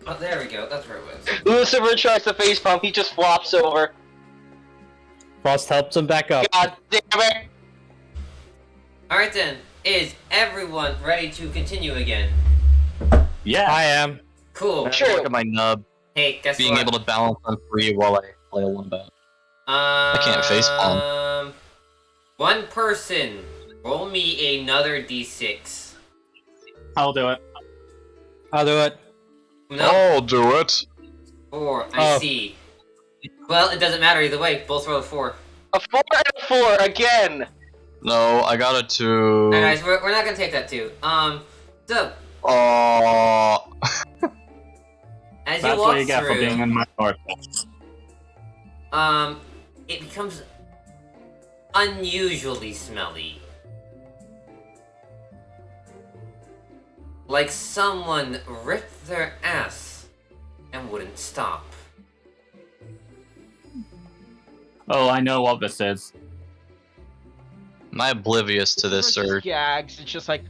Oh, there we go. That's where it was. Lucifer tries to face pump, he just flops over. Frost helps him back up. God damn it! Alright then. Is everyone ready to continue again? Yeah. I am. Cool. Sure. Look at my nub. Hey, guess Being what? able to balance on 3 while I play a wombat. I can't facepalm. One person, roll me another d6. I'll do it. I'll do it. No, I'll do it. 4. I Oh. see. Well, it doesn't matter either way. Both roll 4. A 4 and a 4 again! No, I got a 2. Alright, guys, we're not gonna take that too. So Oh. as That's you walk what you get for being through, in my north. it becomes unusually smelly. Like someone ripped their ass and wouldn't stop. Oh, I know what this is. Am I oblivious to this, Lucifer sir? just gags, it's just like...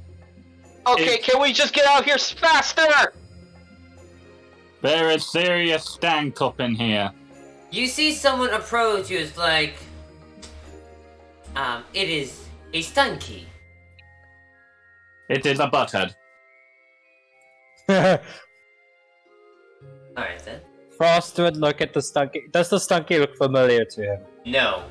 Okay, It's- can we just get out here faster? There is serious stank up in here. You see someone approach you, it's like, it is a stunky. It is a butthead. Alright then. Frost would look at the Stunky. Does the Stunky look familiar to him? No.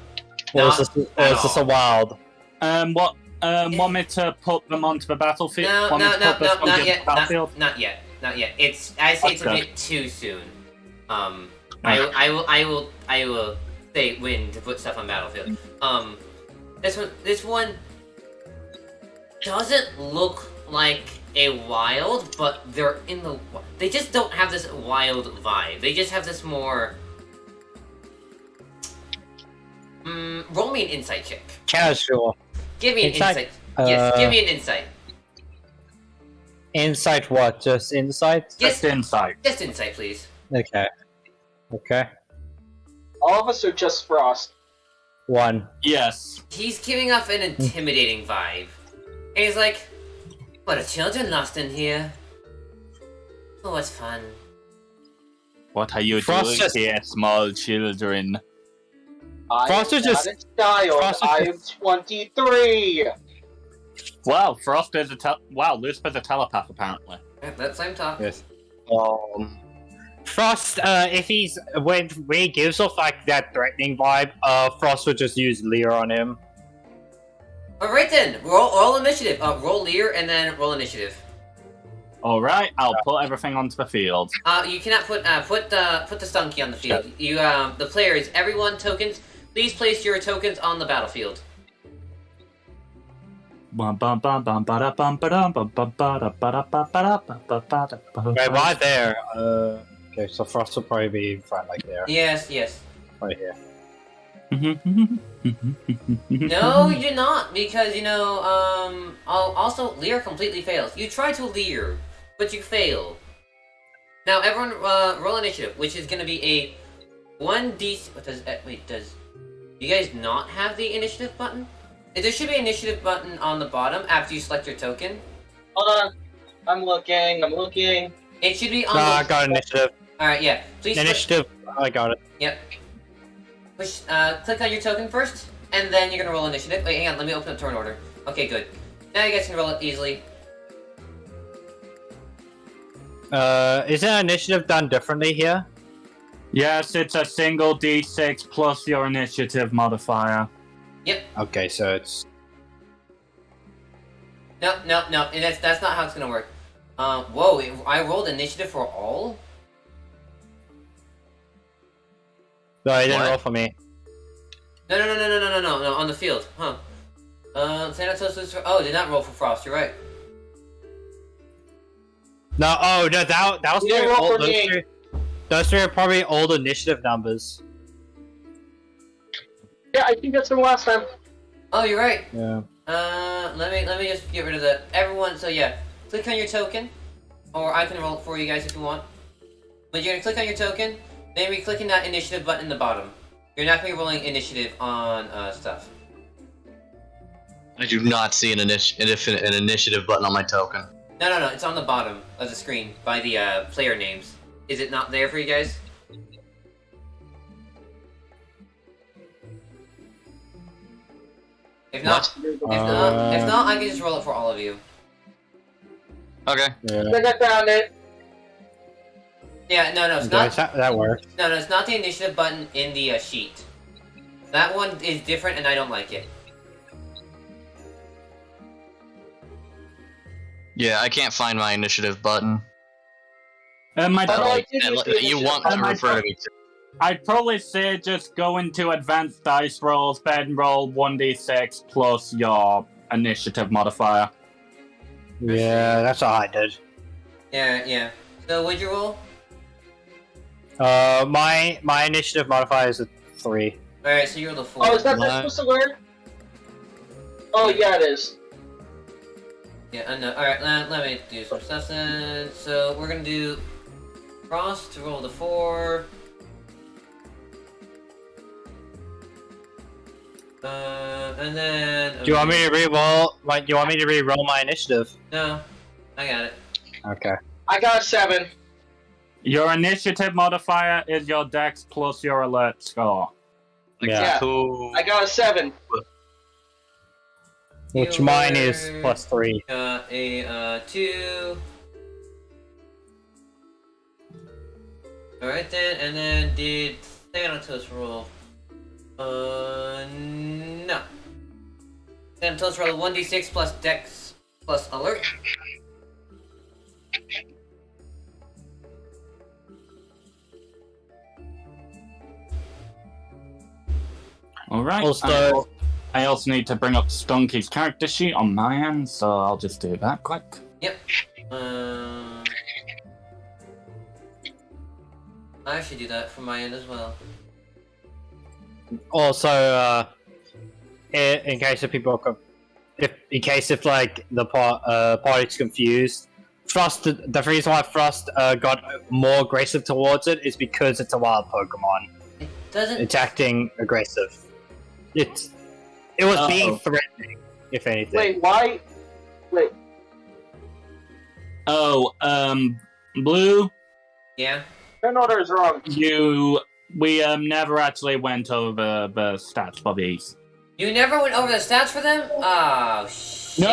Or Not is this at a all. wild? Want me to put them onto the battlefield? No, Want me no, to no, put this no, onto not the yet. battlefield? Not yet. Not yet. I say it's a Okay. bit too soon. I will say when to put stuff on battlefield. This one doesn't look like a wild, but they're in the. They just don't have this wild vibe. They just have this more. Roll me an insight check. Casual. Give me an Insight? insight. Yes, give me an insight. Insight what? Just insight? Yes, Just insight. just insight, please. Okay. Okay. All of us are just Frost. 1. Yes. He's giving off an intimidating vibe. And he's like, what are children lost in here? Oh, what's fun. What are you Frost doing just- here, small children? Frost I'm is just- not a child, Frost is I am just- 23! Wow, Frost is wow, Lucifer's a telepath apparently. Let Sam talk. Yes. Frost, if he's when he gives off like that threatening vibe, Frost would just use Leer on him. Alright then, roll initiative. Roll Lear and then roll initiative. All right, I'll put everything onto the field. You cannot put the Stunky on the field. You the players, everyone tokens. Please place your tokens on the battlefield. Wait, why there? Okay, so Frost will probably be in front, like there, Yes, yes. right here. No, you do not, because also Lear completely fails. You try to Lear, but you fail. Now everyone roll initiative, which is gonna be a 1d. What does does you guys not have the initiative button? There should be an initiative button on the bottom after you select your token. Hold on. I'm looking. It should be on No, the. I got initiative. Alright, yeah. Please Initiative. I got it. Yep. Push, click on your token first, and then you're gonna roll initiative. Wait, hang on, let me open up turn order. Okay, good. Now you guys can roll it easily. Is that initiative done differently here? Yes, it's a single d6 plus your initiative modifier. Okay, so it's No, and that's not how it's gonna work. Whoa, I rolled initiative for all? no, it didn't What? roll for me. No, on the field, huh? Thanatos was for, did not roll for Frost, you're right. No, oh no, that was You didn't very roll old. for me. Those three are probably old initiative numbers. Yeah, I think that's from last time. Oh, you're right. Yeah. Let me just get rid of the everyone. So yeah, click on your token, or I can roll it for you guys if you want. But you're gonna click on your token, then you're clicking that initiative button in the bottom. You're not gonna be rolling initiative on stuff. I do not see an initiative button on my token. No, it's on the bottom of the screen by the player names. Is it not there for you guys? If not, if not, I can just roll it for all of you. Okay. Yeah. I think I found it. Yeah, no, it's not. That works. No, it's not the initiative button in the sheet. That one is different, and I don't like it. Yeah, I can't find my initiative button. My Oh, I Like, did and use the you want initiative to refer to me to. I'd probably say just go into advanced dice rolls, then roll 1d6 plus your initiative modifier. Yeah, that's what I did. Yeah. So, what'd you roll? My initiative modifier is a 3. Alright, so you rolled a 4. Oh, is that supposed to learn? Oh, yeah, it is. Yeah, I know. Alright, let me do some stuff then. So, we're gonna do Frost to roll the 4. And then... Do you want me to re-roll? Do you want me to re-roll my initiative? No, I got it. Okay. I got a 7. Your initiative modifier is your dex plus your alert score. Yeah. Cool. I got a 7. Which mine is +3. Got a 2. Alright then, and then did Thanatos roll? No. Thanatos roll 1d6 plus dex plus alert. Alright. Also- I also need to bring up Stunky's character sheet on my end, so I'll just do that quick. Yep. I should do that from my end as well. Also, in case if people if like the party's confused, Frost. The reason why Frost got more aggressive towards it is because it's a wild Pokemon. It doesn't. It's acting aggressive. It was being threatening, if anything. Wait, why? Wait. Oh, Blue, Yeah. Turn order is wrong. we never actually went over the stats for these. You never went over the stats for them? Oh shit.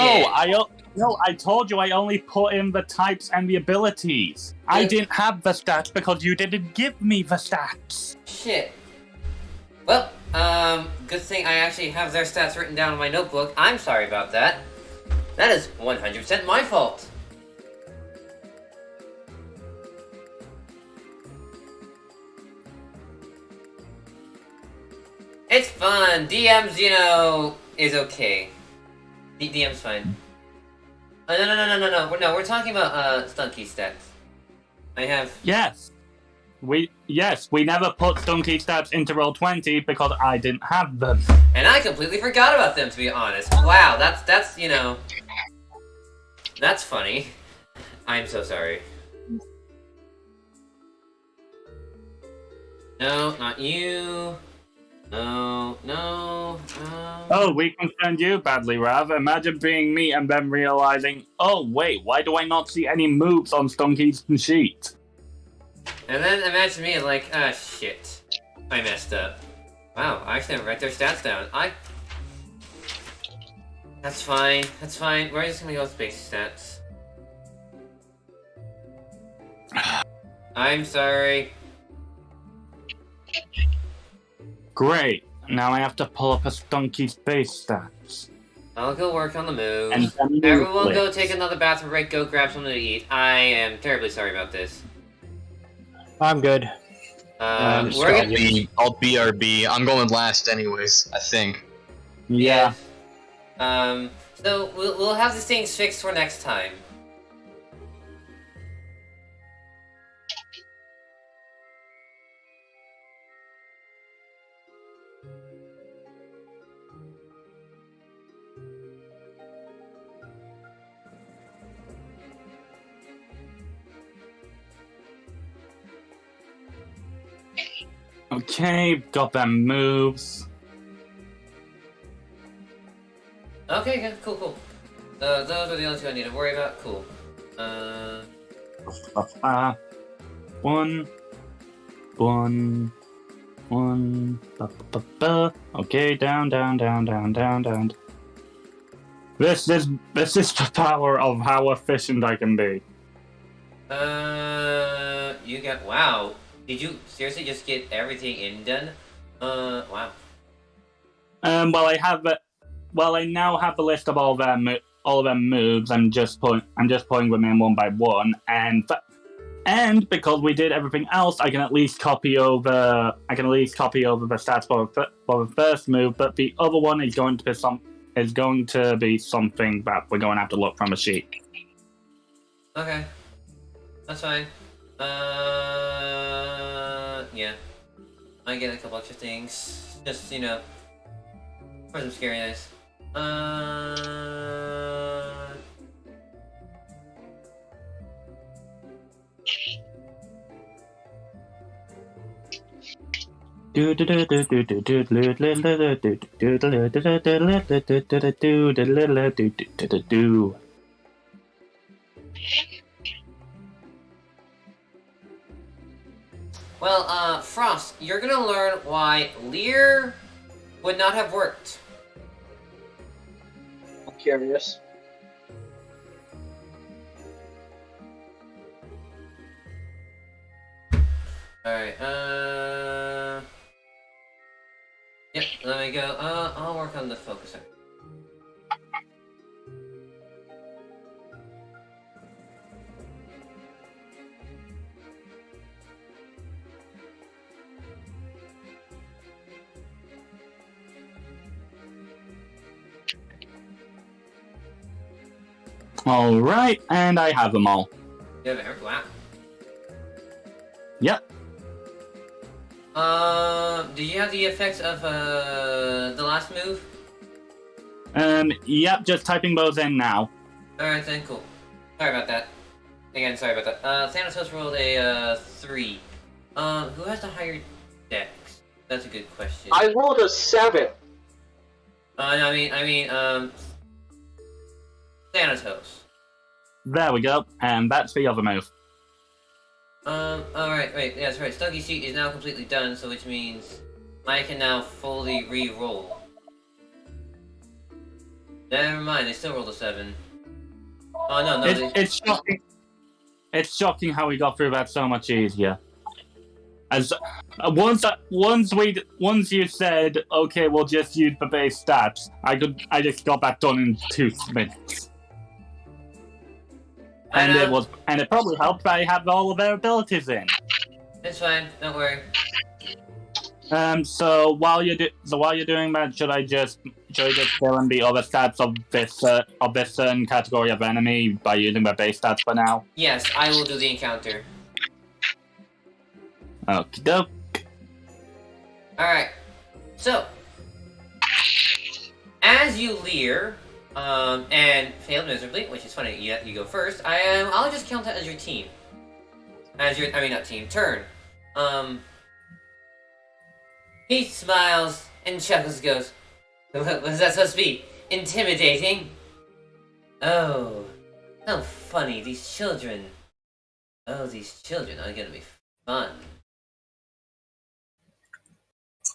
No, I told you I only put in the types and the abilities. I didn't have the stats because you didn't give me the stats. Shit. Well, good thing I actually have their stats written down in my notebook. I'm sorry about that. That is 100% my fault. It's fun. DM's, is okay. DM's fine. No, we're talking about, Stunky stats. I have... Yes, we never put Stunky stats into Roll20 because I didn't have them. And I completely forgot about them, to be honest. Wow, that's that's funny. I'm so sorry. No, not you. No. Oh, we concerned you badly, Rav. Imagine being me and then realizing, oh wait, why do I not see any moves on Stunky's sheet? And then imagine me like, ah, shit. I messed up. Wow, I actually didn't write their stats down. That's fine. We're just gonna go with basic stats. I'm sorry. Great. Now I have to pull up a Stunky's base stats. I'll go work on the moves. And then Everyone go list. take another bathroom break, go grab something to eat. I am terribly sorry about this. I'm good. We're gonna... I'll BRB. I'm going last anyways, I think. Yeah. So we'll have these things fixed for next time. Okay, got them moves. Okay, good, cool. Those are the only two I need to worry about. Cool. One. Okay, down. This is the power of how efficient I can be. You got wow. Did you seriously just get everything in done? Wow. Well, I now have a list of all them moves. I'm just pulling them in one by one, and because we did everything else, I can at least copy over the stats for the first move. But the other one is going to be something that we're going to have to look from a sheet. Okay, that's fine. Yeah, I get a couple extra things, just for some scariness. Well, Frost, you're gonna learn why Lear would not have worked. I'm curious. Alright, yep, let me go. I'll work on the focuser. Alright, and I have them all. You have it, wow. Yep. Do you have the effects of, the last move? Yep, just typing those in now. Alright then, cool. Sorry about that. Again, sorry about that. Thanatos rolled a, 3. Who has the higher dex? That's a good question. I rolled a 7. No, I mean, Thanatos. There we go, and that's the other move. Alright, wait, yeah, that's right. Stunky's sheet is now completely done, so which means I can now fully re-roll. Never mind, they still rolled a 7. Oh, no, It's shocking. It's shocking how we got through that so much easier. As once you said, okay, we'll just use the base stats, I just got that done in 2 minutes. And it probably helped that I have all of their abilities in. It's fine, don't worry. So while you're doing that, should I just fill in the other stats of this certain category of enemy by using the base stats for now? Yes, I will do the encounter. Okie doke. Alright, so as you leer, and failed miserably, which is funny, you go first, I'll just count that as your team. Not team, turn. He smiles and chuckles, goes, what was that supposed to be? Intimidating? Oh, how funny, these children. Oh, these children are gonna be fun.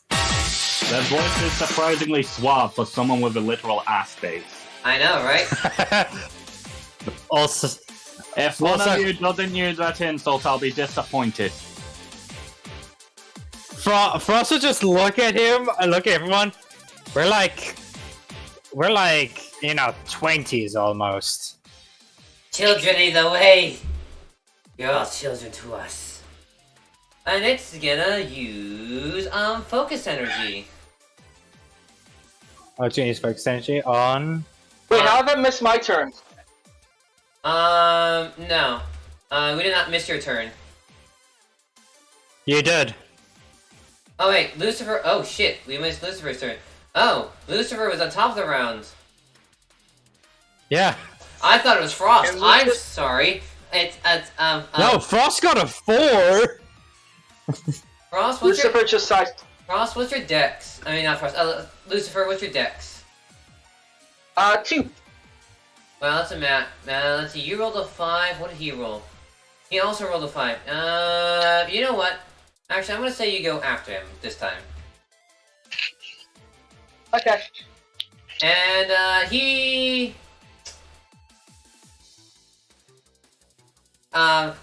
That voice is surprisingly suave for someone with a literal ass face. I know, right? Also, if one of you doesn't use that insult, I'll be disappointed. for us to just look at him and look at everyone, we're like, 20s almost. Children either way. You're all children to us. And it's gonna use focus energy. Oh, it's gonna use focus energy on. Wait, how have I missed my turn? No. We did not miss your turn. You did. Oh wait, Lucifer. Oh shit, we missed Lucifer's turn. Oh, Lucifer was on top of the round. Yeah. I thought it was Frost. I'm sorry. It's No, Frost got a 4. Frost, Lucifer just sized. Frost, what's your dex? I mean, not Frost. Lucifer, what's your dex? 2. Well, that's a Matt. Let's see. You rolled a 5. What did he roll? He also rolled a 5. You know what? Actually, I'm gonna say you go after him this time. Okay. And, he...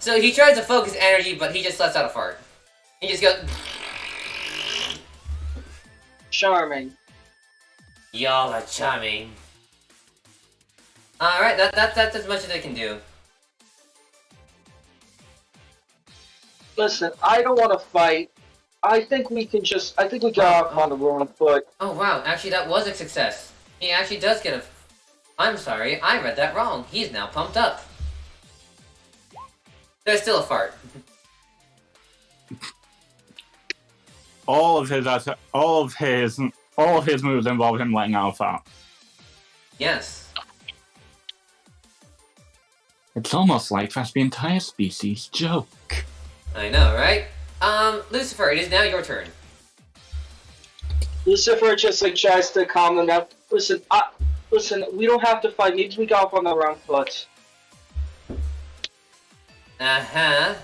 So he tries to focus energy, but he just lets out a fart. He just goes... Charming. Y'all are charming. Alright, that's as much as I can do. Listen, I don't want to fight. I think we can just. I think we got off on the wrong foot. Oh wow, actually that was a success. He actually does get a... I'm sorry, I read that wrong. He's now pumped up. There's still a fart. All of his moves involve him letting out a fart. Yes. It's almost like that's the entire species' joke. I know, right? Lucifer, it is now your turn. Lucifer just like tries to calm them down. Listen, we don't have to fight. Maybe we got off on the wrong foot. Uh-huh.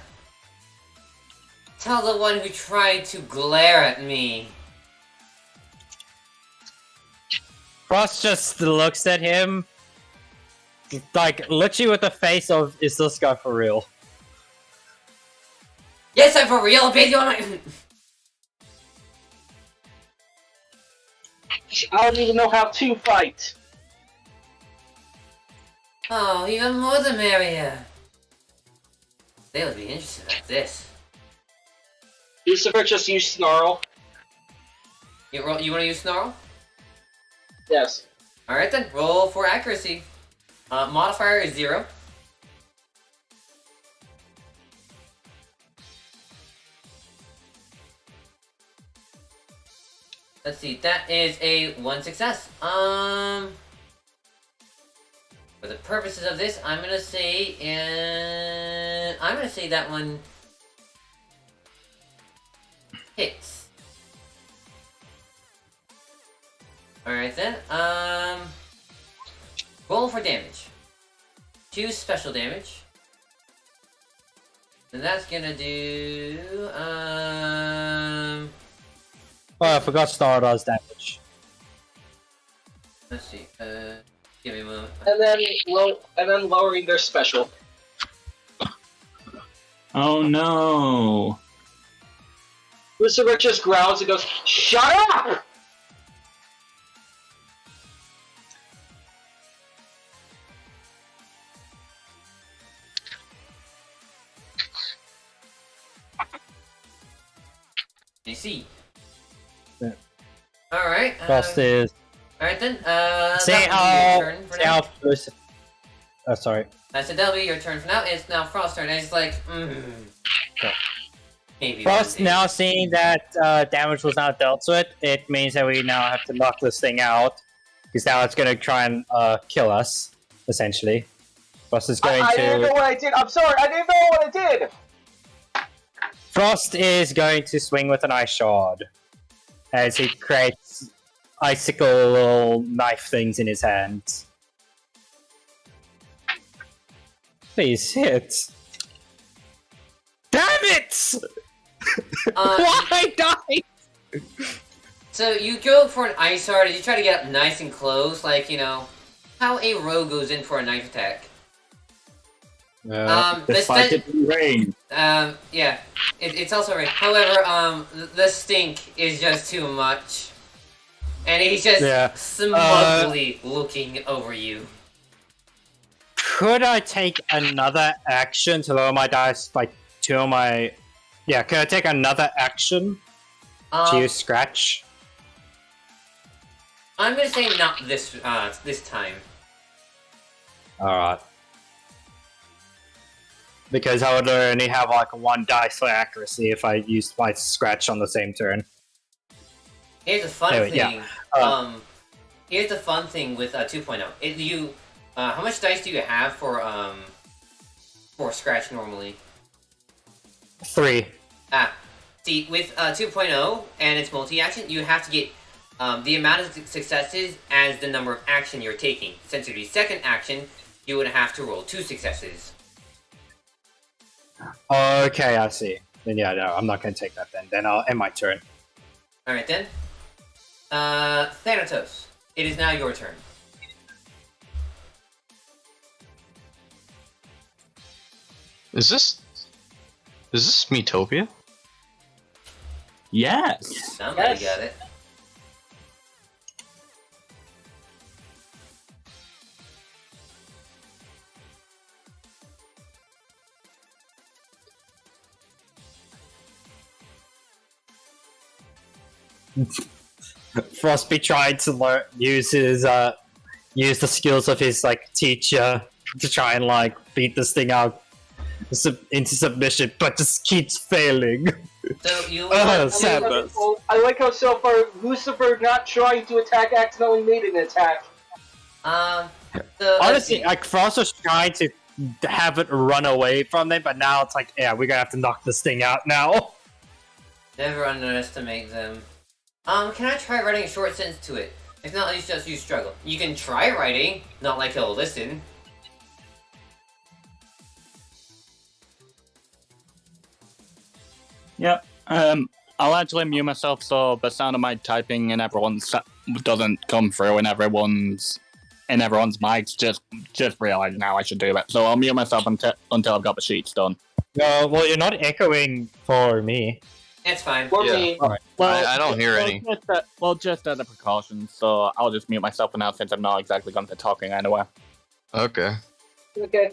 Tell the one who tried to glare at me. Frost just looks at him, like, literally with the face of, is this guy for real? Yes, I'm for real, baby. I don't even know how to fight. Oh, even more the merrier. They would be interested at this. Lucifer just used Snarl. You want to use Snarl? Yes. Alright then, roll for accuracy. Modifier is 0. Let's see, that is a 1 success. For the purposes of this, I'm gonna say that one hits. Alright then, roll for damage. 2 special damage. And that's gonna do, Oh, I forgot Star does damage. let's see, give me a moment. And then lowering their special. Oh no! Lucifer just growls and goes, "Shut up!" You see. Yeah. Alright. Frost is. Alright then, See that will be how. your turn for See now. how Lucifer. Oh, sorry. I said that'll be your turn for now. It's now Frost's turn, and he's like, Okay. Maybe Frost one day. now seeing that damage was not dealt to it, it means that we now have to knock this thing out. Because now it's gonna try and kill us, essentially. Frost is going I to. didn't know what I did. I'm sorry. I didn't know what I did. Frost is going to swing with an ice shard. As he creates icicle little knife things in his hands. Please hit. Damn it! Why die? So you go for an ice shard, and you try to get up nice and close, like, you know, how a rogue goes in for a knife attack. Despite the it being rain. yeah, it's also right. However, the stink is just too much. And he's just smugly looking over you. Could I take another action to lower my dice by 2 of my... Yeah, could I take another action to use Scratch? I'm gonna say not this time. Alright. Because I would only have like 1 dice for accuracy if I used my Scratch on the same turn. Here's the fun Anyway, thing. yeah. Here's the fun thing with 2.0. How much dice do you have for Scratch normally? 3. See, with 2.0 and its multi-action, you have to get the amount of successes as the number of action you're taking. Since it would be second action, you would have to roll 2 successes. Okay, I see. Then yeah, no, I'm not gonna take that then. Then I'll end my turn. Alright then. Thanatos, it is now your turn. Is this Miitopia? Yes. Somebody Yes. got it. Frostby tried to use the skills of his like teacher to try and like beat this thing out into submission, but just keeps failing. So you Sadness. I like how so far Lucifer not trying to attack accidentally made an attack. so let's Honestly, see. like Frost was trying to have it run away from them, but now it's like, yeah, we're gonna have to knock this thing out now. Never underestimate them. Can I try writing a short sentence to it? If not, at least just use struggle. You can try writing, not like he'll listen. Yep. I'll actually mute myself so the sound of my typing in everyone's doesn't come through in everyone's mics. Just realized now I should do that. So I'll mute myself until I've got the sheets done. Well, you're not echoing for me. It's fine. For Yeah. me, I don't hear any. Just as a precaution, so I'll just mute myself for now since I'm not exactly going to be talking anyway. Okay. okay.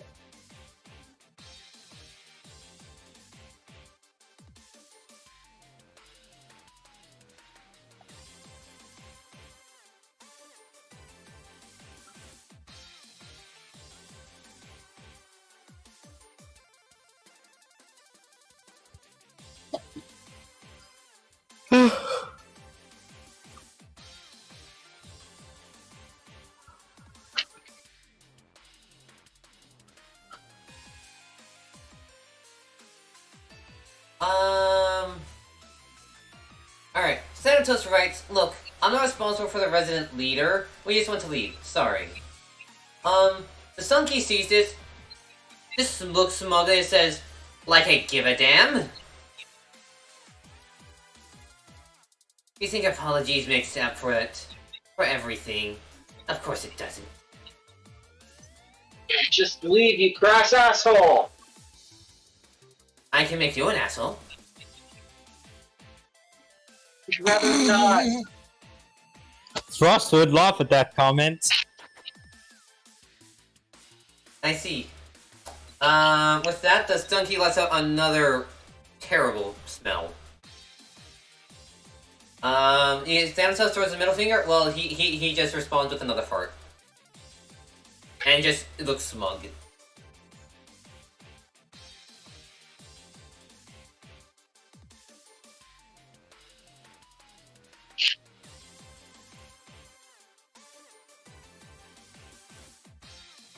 Alright, Thanatos writes, look, I'm not responsible for the resident leader. We just want to lead. Sorry. The Sunky sees this. This looks smug and says, like I give a damn? You think apologies makes up for it? For everything? Of course it doesn't. Just leave, you crass asshole! I can make you an asshole. I'd rather not. Frost would laugh at that comment. I see. With that, the Stunky lets out another terrible smell. Thanatos throws a middle finger. Well, he just responds with another fart. And just looks smug.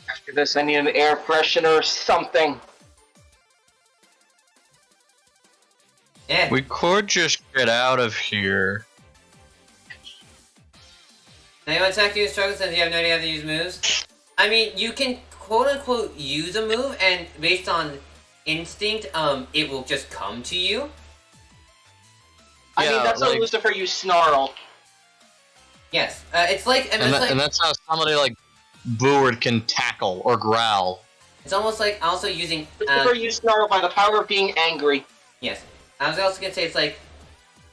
After this, I need an air freshener or something. Yeah. We could just get out of here. Now you attack you struggle since you have no idea how to use moves. I mean, you can quote unquote use a move, and based on instinct, it will just come to you. I mean, Yeah, that's like- how Lucifer you snarl. Yes, it's like, I mean, And, it's like, and that's how somebody like Boord can tackle or growl. it's almost like also using. Lucifer you snarl by the power of being angry. Yes, I was also gonna say it's like,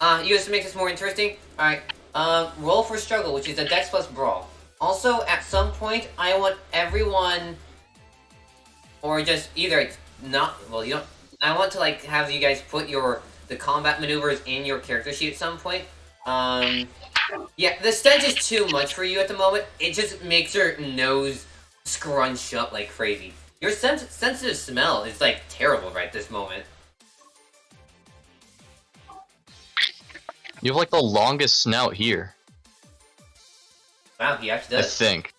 you guys to make this more interesting. All right, roll for struggle, which is a Dex plus brawl. Also, at some point, I want everyone, or just either not. Well, you don't. I want to like have you guys put the combat maneuvers in your character sheet at some point. Yeah, the stench is too much for you at the moment. It just makes your nose scrunch up like crazy. Your sensitive smell is like terrible right this moment. You have like the longest snout here, Wow, he actually I does. think.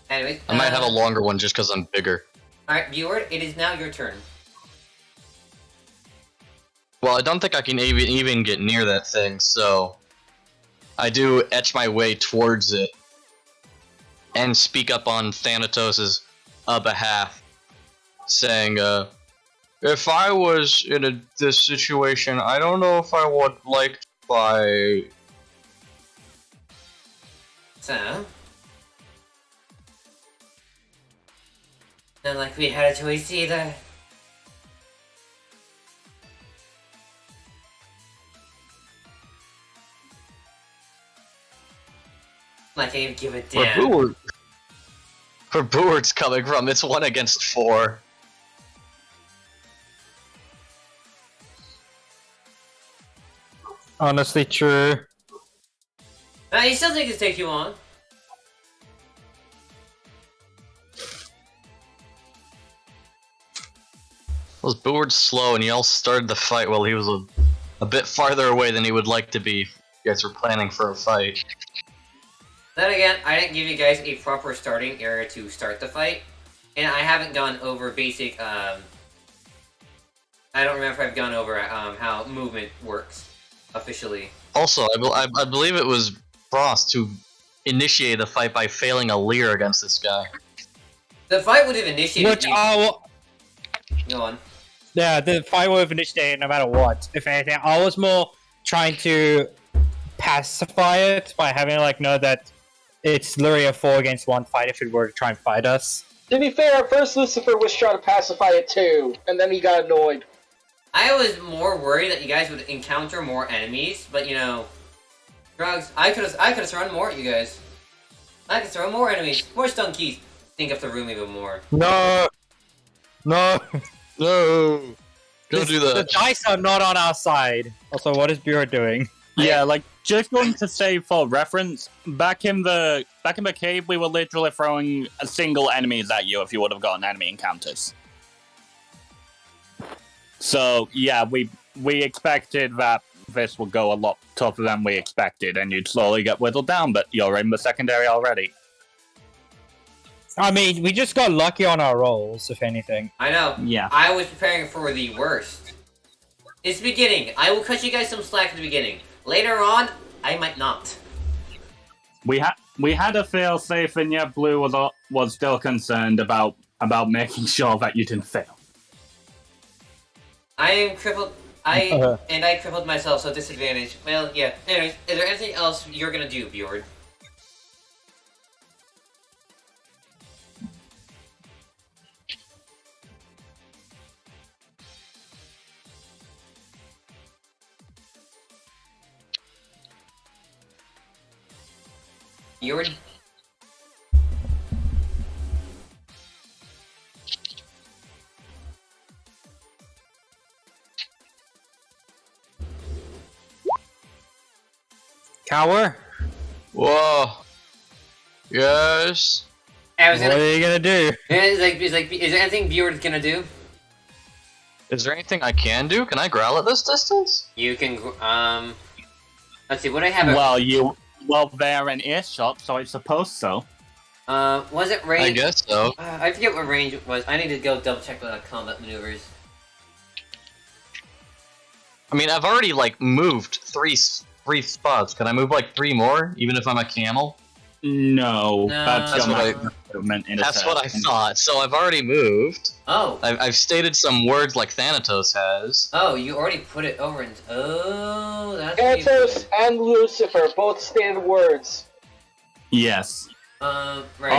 Anyways, I might have a longer one just because I'm bigger. Alright, viewer, it is now your turn. Well, I don't think I can even get near that thing, so I do etch my way towards it and speak up on Thanatos' behalf, saying, If I was in this situation, I don't know if I would like to fight. So, not like we had a choice either. Like I even give a damn. Where Boord's coming from, it's 1 against 4. Honestly, true. You still think it's take you on? Well, Boord's slow, and y'all started the fight while he was a bit farther away than he would like to be. You guys were planning for a fight. Then again, I didn't give you guys a proper starting area to start the fight, and I haven't gone over basic, I don't remember if I've gone over, how movement works, officially. Also, I believe it was Frost who initiated the fight by failing a leer against this guy. The fight would have initiated. Which, Go on. yeah, the fight would have initiated no matter what. If anything, I was more trying to pacify it by having know that it's literally a 4 against 1 fight if it were to try and fight us. To be fair, at first Lucifer was trying to pacify it too, and then he got annoyed. I was more worried that you guys would encounter more enemies, but drugs. I could have thrown more at you guys. I could throw more enemies, more stun keys. Think of the room even more. No! No! Don't do that. The dice are not on our side. Also, what is Bureau doing? Yeah, just going to say for reference, back in the cave, we were literally throwing single enemies at you if you would have gotten enemy encounters. So yeah, we expected that this would go a lot tougher than we expected, and you'd slowly get whittled down. But you're in the secondary already. I mean, we just got lucky on our rolls, if anything. I know. Yeah. I was preparing for the worst. It's the beginning. I will cut you guys some slack at the beginning. Later on, I might not. We had a fail safe, and yet Blue was still concerned about making sure that you didn't fail. I am crippled. I crippled myself, so disadvantage. Well, yeah. Anyways, is there anything else you're gonna do, Bjord? Bjord? Cower? Whoa. Yes. I was What gonna. are you gonna do? Is there anything Bjord's gonna do? Is there anything I can do? Can I growl at this distance? You can. Let's see. What I have. Well, they're in earshot, so I suppose so. Was it range? I guess so. I forget what range it was. I need to go double check the combat maneuvers. I mean, I've already moved three spots. Can I move 3 more, even if I'm a camel? No, No. that's That's movement in a That's what I second. thought. So I've already moved. Oh. I've stated some words like Thanatos has. Oh, you already put it over into. Oh, that's. what you Thanatos did. and Lucifer both stated words. Yes. Right.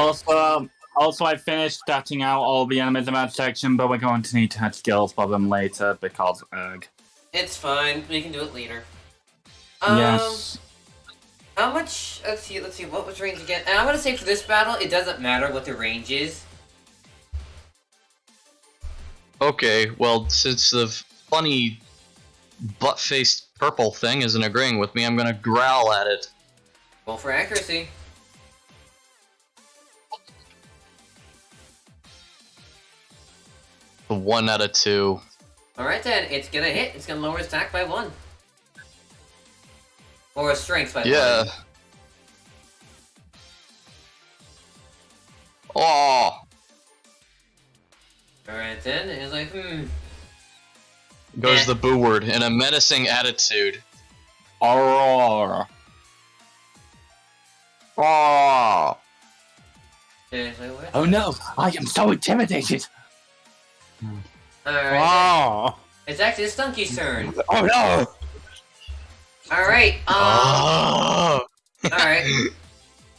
Also, I finished statting out all the enemies in that section, but we're going to need to have skills for them later because It's fine. We can do it later. yes. How much? Let's see. What was range again? And I'm gonna say for this battle, it doesn't matter what the range is. Okay, well, since the funny butt-faced purple thing isn't agreeing with me, I'm gonna growl at it. Roll for accuracy. A 1 out of 2. All right then. It's gonna hit. It's gonna lower its attack by 1. Or a strength by 1. Yeah. Oh. Alright then, it's like, Goes Eh. the boo word in a menacing attitude. Aurora. Oh. It's like, what? Oh no, I am so intimidated. Alright. Oh! It's actually Stunky's turn. Oh no! Alright, Oh! Alright.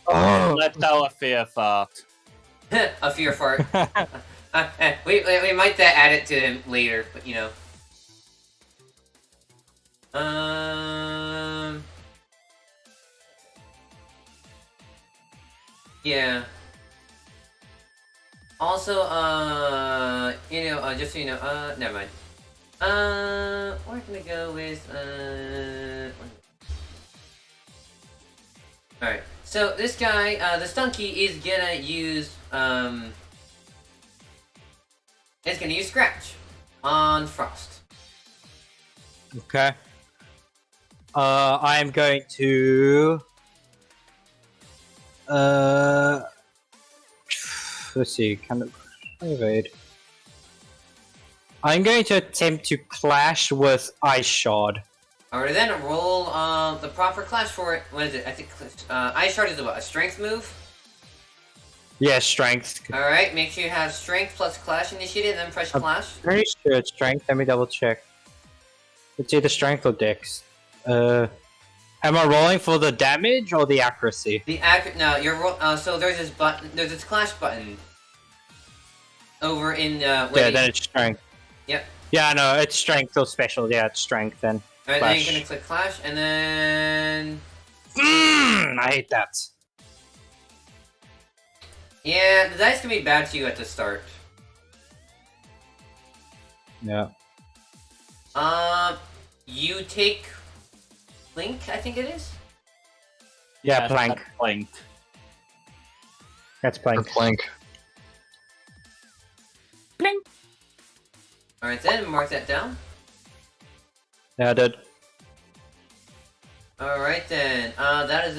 Oh! Let's tell a fear fart. A fear fart. We might add it to him later, but you know. Yeah. Also, just so you know, never mind. We're gonna go with, Alright, so this guy, the Stunky is gonna use, is gonna use Scratch on Frost. Okay. I am going to... let's see, kind of evade. I'm going to attempt to clash with Ice Shard. Alright, then roll the proper clash for it. What is it? I think Ice Shard is a strength move. Yeah, strength. Alright, make sure you have strength plus clash initiated, then press clash. Very sure it's strength. Let me double check. It's either strength or dex. Am I rolling for the damage or the accuracy? No, you're so there's this button. There's this clash button over in Yeah, then it's strength. Yep. Yeah, no, it's strength or special. Yeah, it's strength then. Alright, then you're gonna click clash and then. I hate that. Yeah, the dice can be bad to you at the start. Yeah. You take Link, I think it is. Yeah, plank. Plank. That's Or plank. plank. Alright then, mark that down. Yeah, I did. Alright then, that is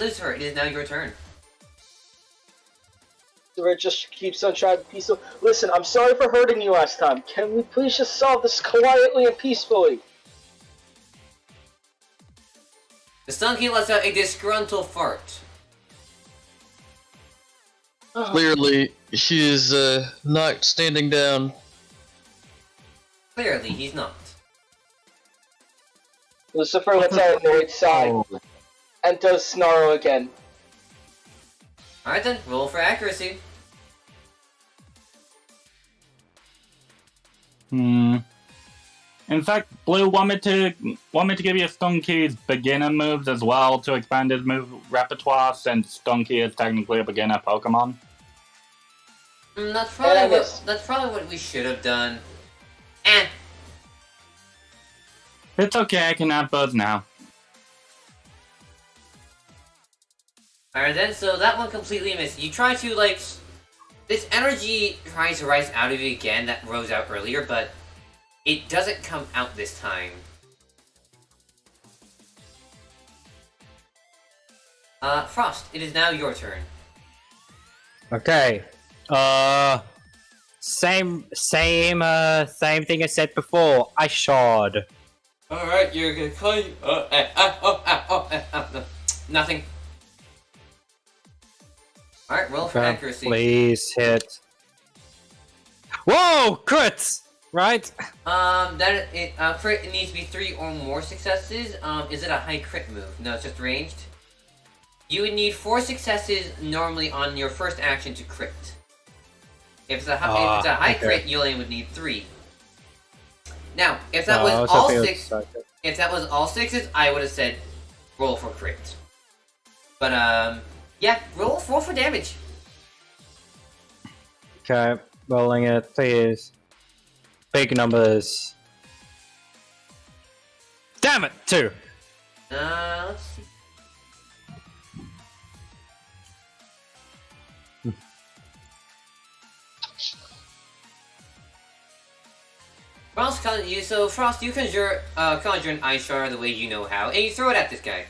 Lucifer, it is now your turn. Lucifer just keeps on trying to be peaceful. Listen, I'm sorry for hurting you last time. Can we please just solve this quietly and peacefully? The Stunky lets out a disgruntled fart. Clearly, he is not standing down. Clearly, he's not. Lucifer lets out a annoyed sigh and does snarl again. Alright then, roll for accuracy. In fact, Blue wanted to give you Stunky's beginner moves as well to expand his move repertoire, since Stunky is technically a beginner Pokemon. That's probably what we should have done. It's okay, I can have those now. Alright then, so that one completely missed. You try to, like... This energy tries to rise out of you again that rose out earlier, but... It doesn't come out this time. Frost, it is now your turn. Okay. Same thing I said before. Ice Shard. Alright, you're gonna call you... Nothing. Alright, roll for accuracy. Please hit. Whoa! Crits! Right? Crit, it needs to be 3 or more successes. Is it a high crit move? No, it's just ranged. You would need 4 successes normally on your first action to crit. If it's a high crit, you only would need 3. Now, if that was all 6, if that was all 6s, I would have said roll for crit. But yeah, roll for damage. Okay, rolling it, please. Big numbers. Damn it, 2. Let's see. Frost, you conjure an Ice Shard the way you know how, and you throw it at this guy.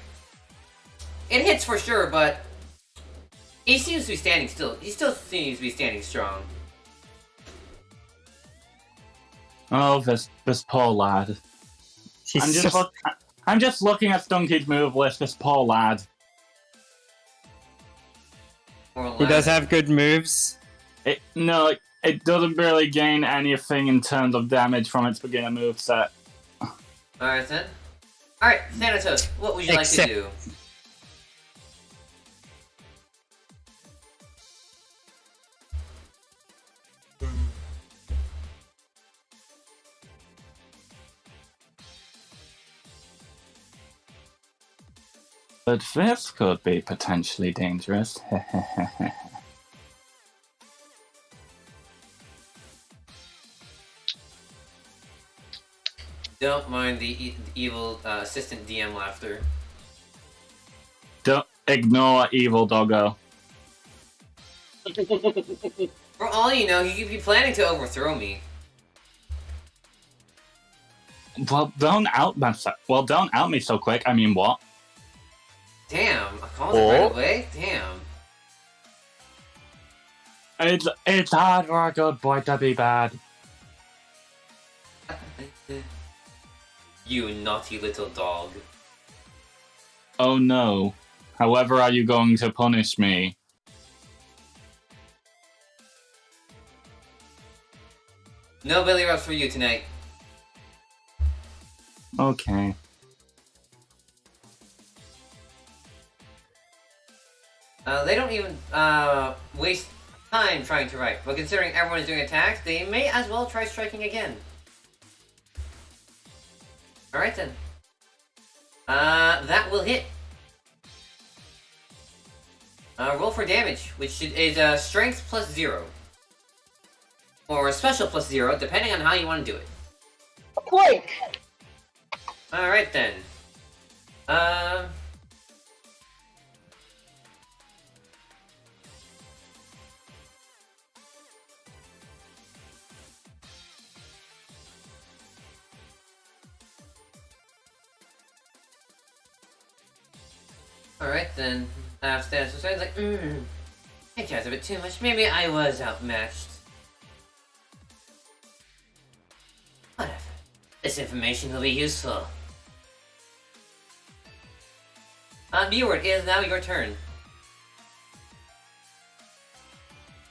It hits for sure, but he seems to be standing still. He still seems to be standing strong. Oh, this poor lad. I'm just looking at Stunky's move list, this poor lad. He does have good moves. No, It doesn't really gain anything in terms of damage from its beginner moveset. Alright then. Alright, Thanatos, what would you like to do? But this could be potentially dangerous. Don't mind the evil assistant DM laughter. Don't ignore evil doggo. For all you know, he could be planning to overthrow me. Well, don't out me so quick. I mean, what? Damn, I called it right away? Damn. It's hard for a good boy to be bad. You naughty little dog. Oh no. However are you going to punish me? No belly rubs for you tonight. Okay. They don't even waste time trying to write, but considering everyone is doing attacks, they may as well try striking again. Alright then. That will hit. Roll for damage, which is strength plus 0. Or a special plus 0, depending on how you want to do it. Plank. Alright then. Alright then. Stan, so it's like, I guess a bit too much. Maybe I was outmatched. Whatever. This information will be useful. Viewer, it is now your turn.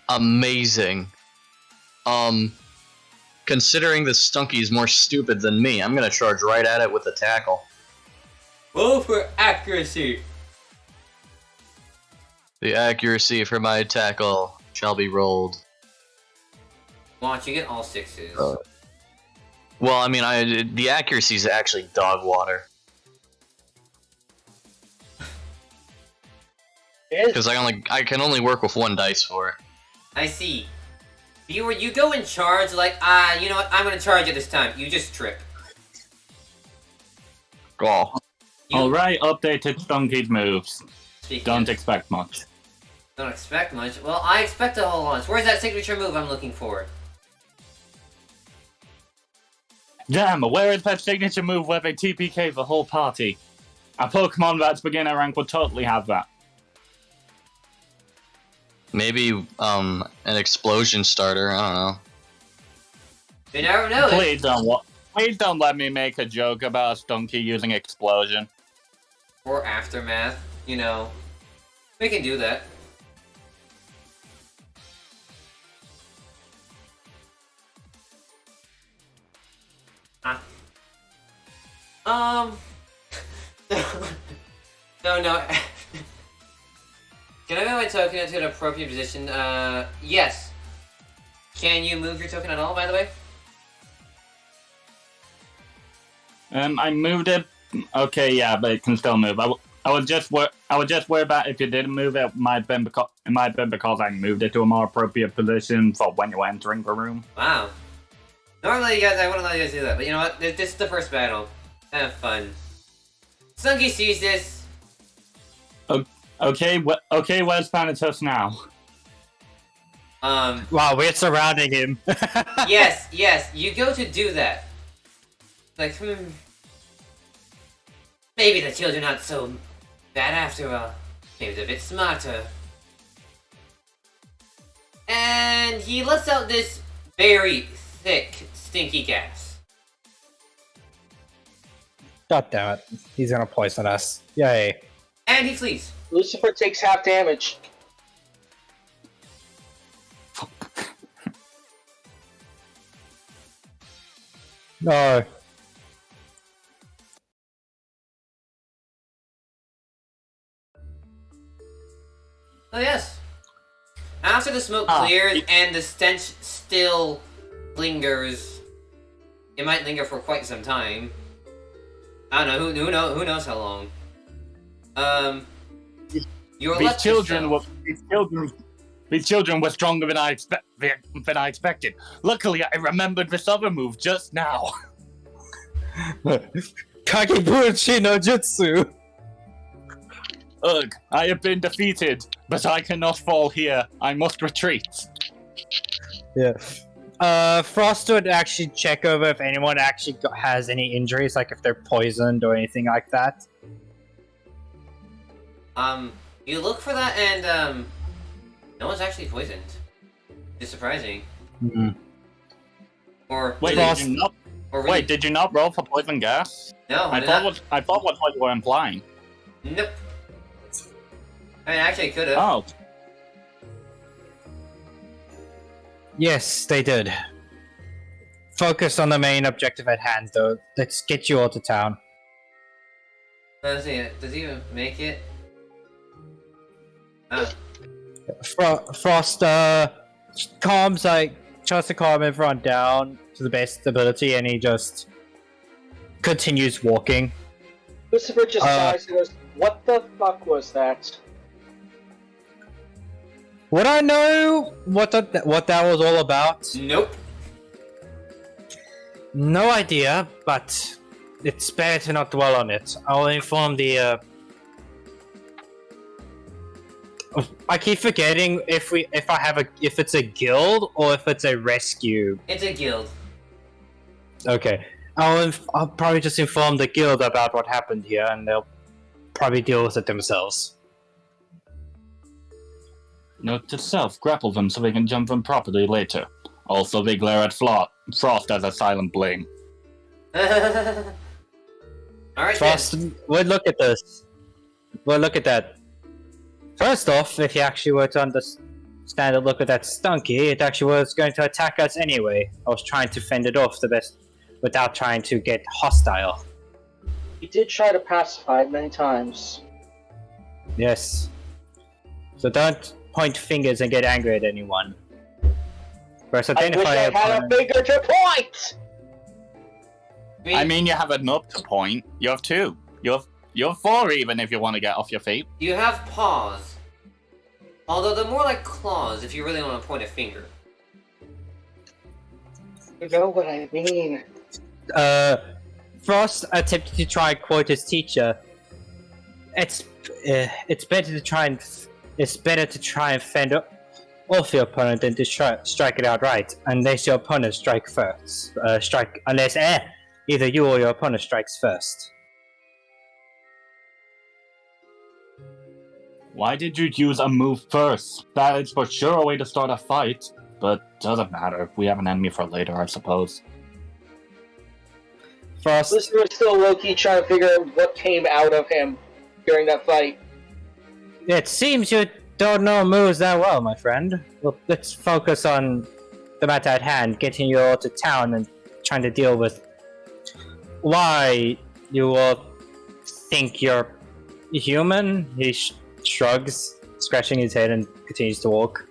Amazing. Considering this Stunky is more stupid than me, I'm gonna charge right at it with a tackle. Roll for accuracy. The accuracy for my tackle shall be rolled. Watch, you get all 6s. Well, I mean, the accuracy is actually dog water. Because I can only work with 1 dice for it. I see. Viewer, you go in charge like, you know what, I'm gonna charge it this time. You just trip. Oh. Alright, updated Stunky's moves. Don't expect much. Don't expect much? Well, I expect a whole lot. Where's that signature move I'm looking for? Damn, where is that signature move where they TPK the whole party? A Pokemon that's beginner rank would totally have that. Maybe, an explosion starter, I don't know. You never know. Please don't let me make a joke about Stunky using explosion. Or aftermath, you know. We can do that. No. Can I move my token into an appropriate position? Yes. Can you move your token at all, by the way? I moved it. Okay, yeah, but it can still move. I would just worry about if you didn't move it. It might have been because I moved it to a more appropriate position for when you were entering the room. Wow. Normally, I wouldn't let you guys do that, but you know what? This is the first battle. Have fun. Sunky sees this. Okay, where's Thanatos now? Wow, we're surrounding him. Yes, you go to do that. Like, maybe the children aren't so bad after all. Maybe they're a bit smarter. And he lets out this very thick, stinky gas. God damn it. He's gonna poison us. Yay. And he flees. Lucifer takes half damage. No. Oh yes. After the smoke clears and the stench still lingers, it might linger for quite some time. I don't know. Who knows how long? These children were stronger than I expected. Luckily, I remembered this other move just now. Kagebuchi no Jutsu! Ugh, I have been defeated, but I cannot fall here. I must retreat. Yeah. Frost would actually check over if anyone actually has any injuries, like if they're poisoned or anything like that. You look for that and, no one's actually poisoned. It's surprising. Mm-hmm. Or Wait, Frost- did you not? or really, Wait, did you not roll for poison gas? no, I thought what you were implying. Nope. I mean, actually, I could have. Oh, Yes, they did. Focus on the main objective at hand, though. Let's get you all to town. Let's see. Does he even make it? Frost, calms, tries to calm everyone down to the best ability, and he just continues walking. Lucifer just sighs and goes, "What the fuck was that?" Would I know what that was all about? Nope. No idea, but it's better to not dwell on it. I'll inform the. I keep forgetting if it's a guild or if it's a rescue. It's a guild. Okay, I'll probably just inform the guild about what happened here, and they'll probably deal with it themselves. note to self: grapple them so they can jump them properly later. Also, they glare at Frost as a silent blame. Alright, Frost, we'll look at this. We'll look at that. First off, if you actually were to understand a look at that Stunky, it actually was going to attack us anyway. I was trying to fend it off the best without trying to get hostile. He did try to pacify it many times. Yes. So don't point fingers and get angry at anyone. First, I wish identify I your had a opponent. finger to point! I mean, you have an up to point. You have two. You have four even if you want to get off your feet. you have paws. Although they're more like claws if you really want to point a finger. You know what I mean. Frost attempted to try and quote his teacher. It's better to try and fend off your opponent than to strike it outright, unless your opponent strikes first. Unless either you or your opponent strikes first. Why did you use a move first? That is for sure a way to start a fight, but doesn't matter. We have an enemy for later, I suppose. Frost, Lucifer is still low-key trying to figure out what came out of him during that fight. it seems you don't know moves that well, my friend. Well, let's focus on the matter at hand, getting you all to town and trying to deal with why you all think you're human. He shrugs, scratching his head, and continues to walk.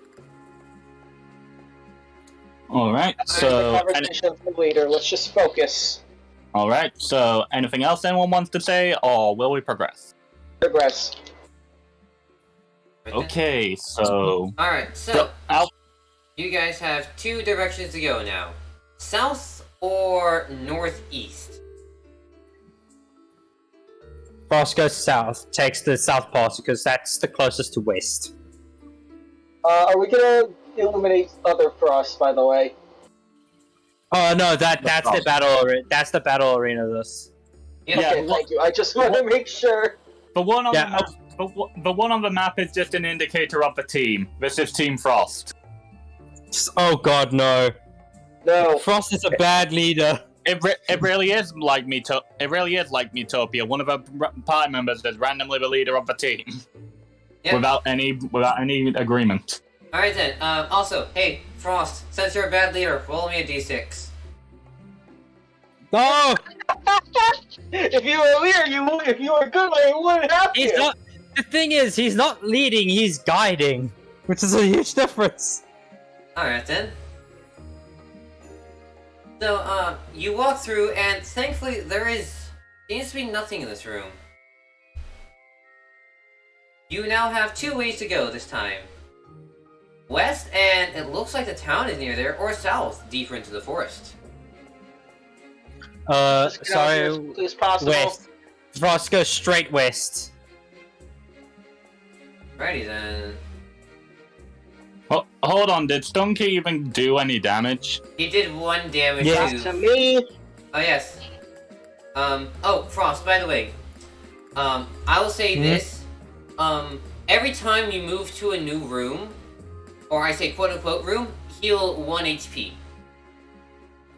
Alright, The so... conversation with the leader. Let's just focus. Alright, so anything else anyone wants to say, or will we progress? Progress. Okay, so... Alright, so I'll you guys have two directions to go now. South or northeast? Frost goes south, takes the south pass because that's the closest to west. Are we gonna illuminate other Frost, by the way? Oh no, that's the battle. That's the battle arena. This. Yeah. Yeah. Okay, thank you. I just want to make sure. the one on Yeah, the map, the one on the map is just an indicator of the team. This is Team Frost. Oh god, no! No. Frost is a bad leader. It really is like Miitopia. One of our party members is randomly the leader of the team Yeah. without any agreement. Alright then, also, hey, Frost, since you're a bad leader, roll me a d6. No! If you were a leader, if you were a good leader, you wouldn't have He's to. not. The thing is, he's not leading, he's guiding, which is a huge difference. Alright then. So, you walk through, and thankfully seems to be nothing in this room. You now have 2 ways to go this time. West, and it looks like the town is near there, or south, deeper into the forest. Just get out here as Sorry, quickly as possible. west. Frost goes straight west. Alrighty then. Hold on, did Stunky even do any damage? He did 1 damage Yeah. To me, Oh, yes. Oh, Frost, by the way. I will say this. Every time you move to a new room, or I say quote-unquote room, heal 1 HP.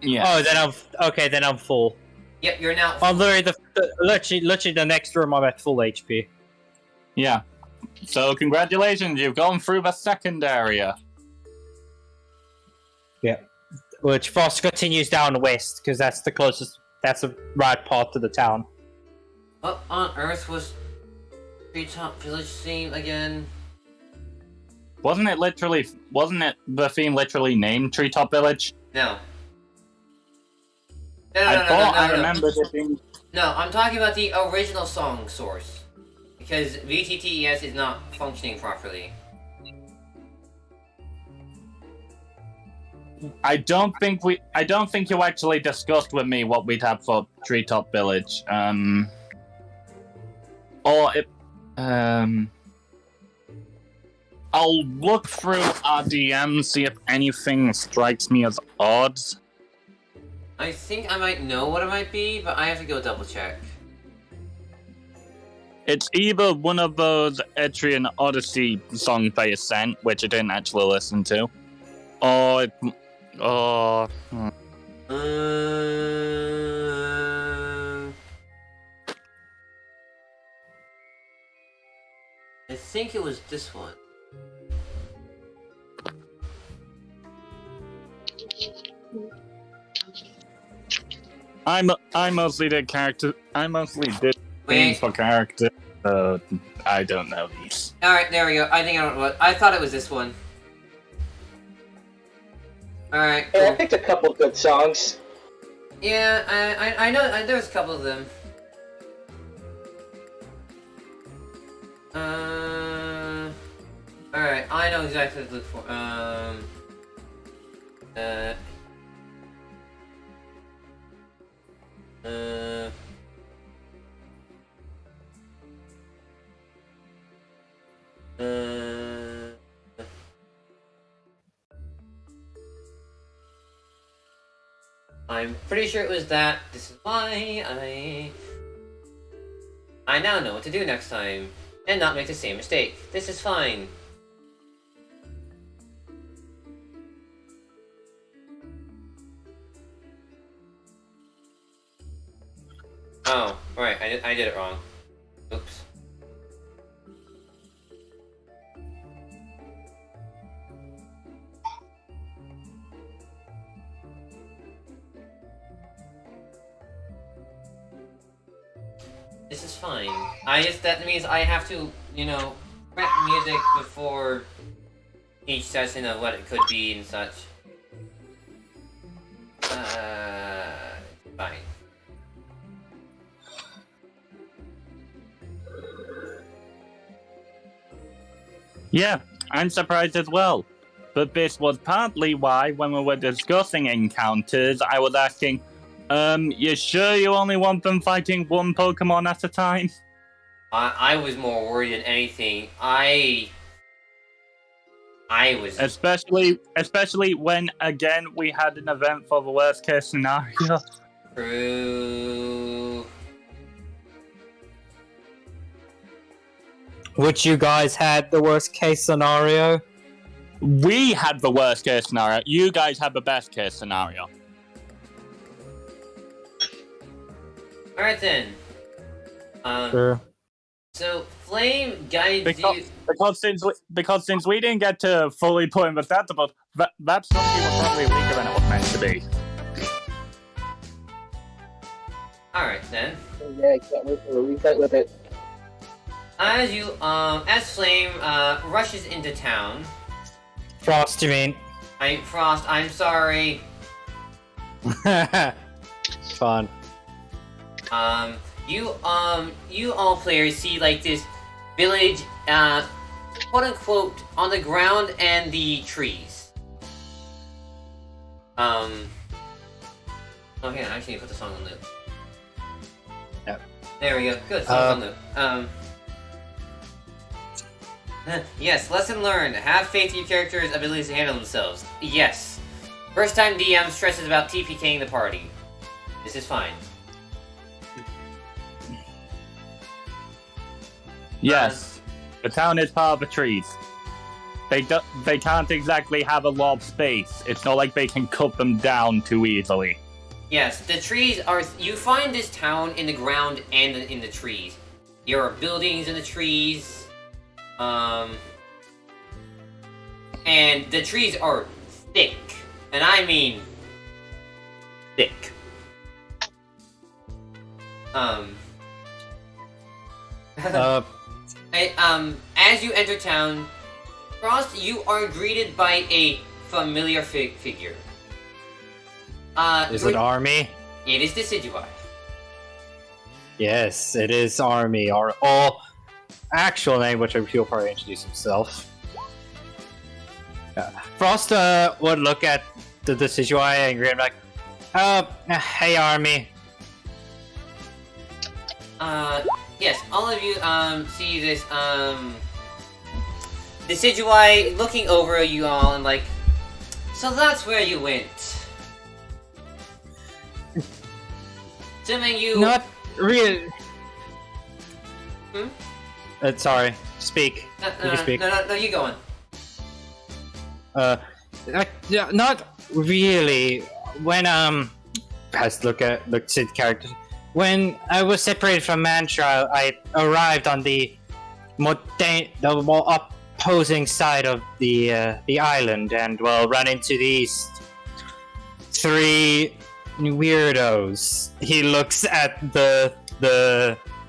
Yeah. Oh, then I'm full. Yep, you're now... I'm literally the next room I'm at full HP. Yeah. So congratulations, you've gone through the second area. Which Frost continues down west, because that's the closest, that's the right path to the town. What on earth was Treetop Village theme again? Wasn't it the theme literally named Treetop Village? No. No, I thought I remembered it being... No, I'm talking about the original song source. Because VTTES is not functioning properly. I don't think you actually discussed with me what we'd have for Treetop Village. I'll look through our DM, see if anything strikes me as odd. I think I might know what it might be, but I have to go double check. It's either one of those Etrian Odyssey songs they sent, which I didn't actually listen to, or I think it was this one. I mostly did character. I mostly did things for character. I don't know these. Alright, there we go. I think I don't know what. I thought it was this one. Alright, hey, I cool. picked a couple good songs. Yeah, I know there's a couple of them. Alright, I know exactly what to look for. I'm pretty sure it was that. This is why I now know what to do next time, and not make the same mistake. This is fine. Oh, right, I did it wrong. Oops. This is fine. That means I have to, prep music before each session of what it could be and such. Fine. Yeah, I'm surprised as well. But this was partly why, when we were discussing encounters, I was asking, you sure you only want them fighting one Pokemon at a time? I was more worried than anything. I was... Especially when, again, we had an event for the worst case scenario. True. Which you guys had the worst case scenario? We had the worst case scenario. You guys had the best case scenario. Alright then. Sure. So, Flame guides you... Because since we didn't get to fully put in the stats about that something was probably weaker than it was meant to be. Alright then. Yeah, I can't wait for a refight with it. As Flame, rushes into town. Frost, you mean? Frost, I'm sorry. Fun. You all players see, like, this village, quote-unquote, on the ground and the trees. Oh, hang on, I actually need to put the song on loop. Yep. There we go. Good, song's on loop. Yes, lesson learned. Have faith in your character's abilities to handle themselves. Yes. First time DM stresses about TPKing the party. This is fine. Yes, the town is part of the trees. They can't exactly have a lot of space. It's not like they can cut them down too easily. Yes, the trees are... You find this town in the ground and in the trees. There are buildings in the trees. And the trees are thick. And I mean... thick. As you enter town, Frost, you are greeted by a familiar figure. Is it Army? It is Decidui. Yes, it is Army. Our all actual name, which he'll probably introduce himself. Frost would look at the Decidui and grin like, hey Army. Yes, all of you, see this, Decidui looking over you all and like, so that's where you went. Assuming you... Not really. Hmm? Sorry, speak. You can speak. No, you go on. Yeah, not really. When let's look at the characters. When I was separated from Mantra, I arrived on the more opposing side of the island, and ran into these three weirdos. He looks at the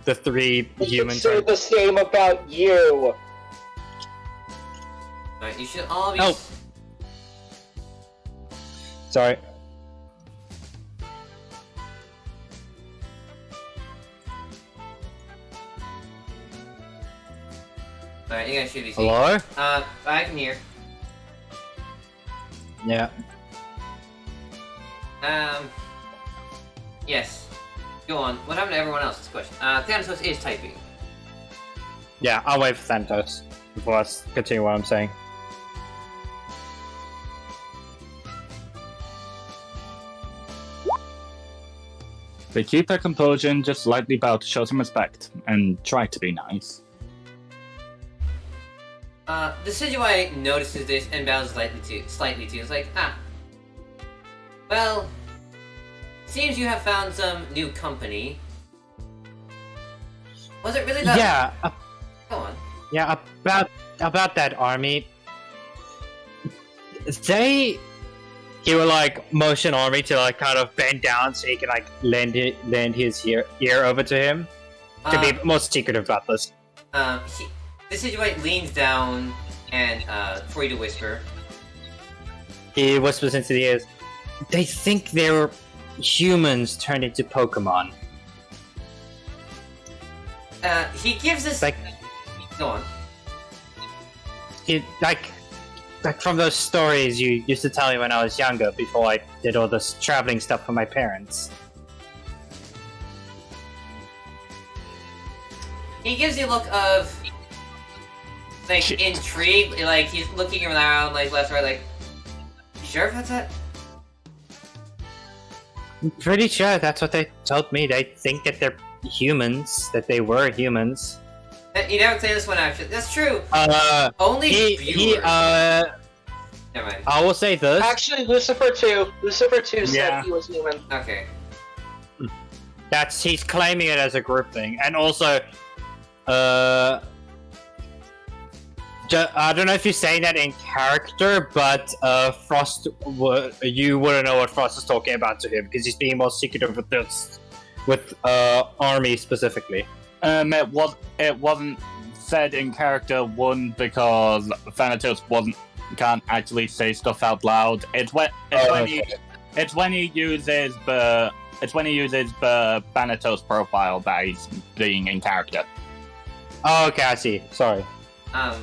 three human. Say the same about you. Alright, you should all be... Oh. Sorry. Alright, you guys should be seeing. Hello? I can hear. Yeah. Yes. Go on. What happened to everyone else's question? Thanatos is typing. Yeah, I'll wait for Thanatos before I continue what I'm saying. They keep their composure and just slightly bow to show some respect, and try to be nice. The Decidui notices this and bows slightly to. It's like, well, seems you have found some new company. Was it really that? Yeah. Go on. Yeah, about that Army. He would like motion Army to like kind of bend down so he can like lend his ear over to him to be most secretive about this. Decidui leans down and for you to whisper. He whispers into the ears. They think they're humans turned into Pokemon. He gives us Like, go on. he like from those stories you used to tell me when I was younger, before I did all this traveling stuff for my parents. He gives you a look of like intrigue, like he's looking around, like left, right, like. You sure if that's it? I'm pretty sure that's what they told me. They think that they're humans, that they were humans. You never say this one actually. That's true. Only he Never mind. I will say this. Actually, Lucifer 2 said he was human. Okay. He's claiming it as a group thing, and also, I don't know if you're saying that in character, but Frost, you wouldn't know what Frost is talking about to him because he's being more secretive with this with Army specifically. It wasn't said in character one because Thanatos can't actually say stuff out loud. It's when he uses the Thanatos profile that he's being in character. Oh, okay, I see. Sorry. I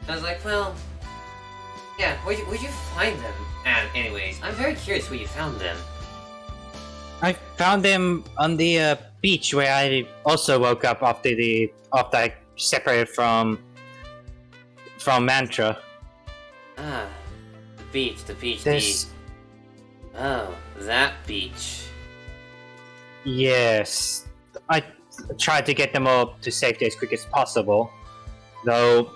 was like, well, yeah, where'd you find them? And anyways, I'm very curious where you found them. I found them on the beach where I also woke up after I separated from Mantra. Ah, the beach. This, Oh, that beach. yes, I tried to get them all to safety as quick as possible, though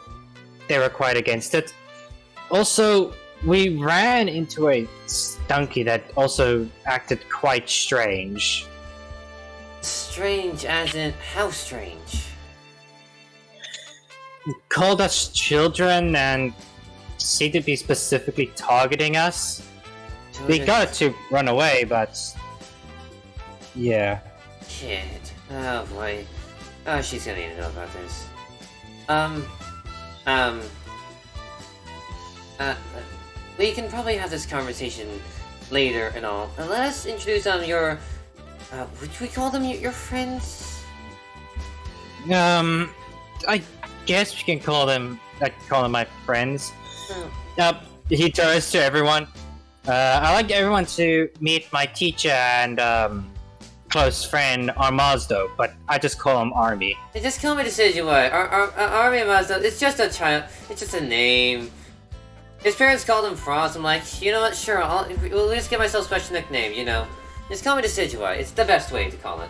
they were quite against it. Also, we ran into a stunky that also acted quite strange. Strange as in how strange? Called us children and seemed to be specifically targeting us. We got to run away, but yeah. Kid. Oh boy. Oh, she's gonna need to know about this. We can probably have this conversation later and all. Let us introduce your, would we call them your friends? I guess we can call them. I can call them my friends. Oh. He turns to everyone. I'd like everyone to meet my teacher and close friend Armazdo, but I just call him Army. Just call me the Decidueye. Army Mazda, it's just a child. It's just a name. His parents called him Frost. I'm like, you know what? Sure, we'll just give myself a special nickname, you know? Just call me the Decidueye. It's the best way to call it.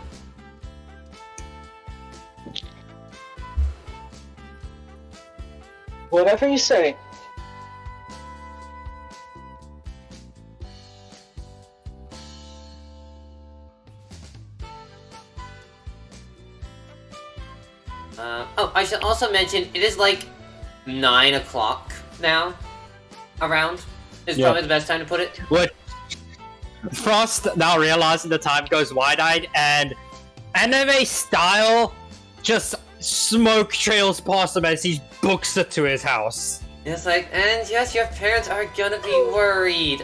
Whatever you say. I should also mention, it is like 9 o'clock now. Around. Is probably the best time to put it. What? Frost now realizing the time goes wide-eyed and anime style, just smoke trails past him as he books it to his house. It's like, and yes, your parents are gonna be worried.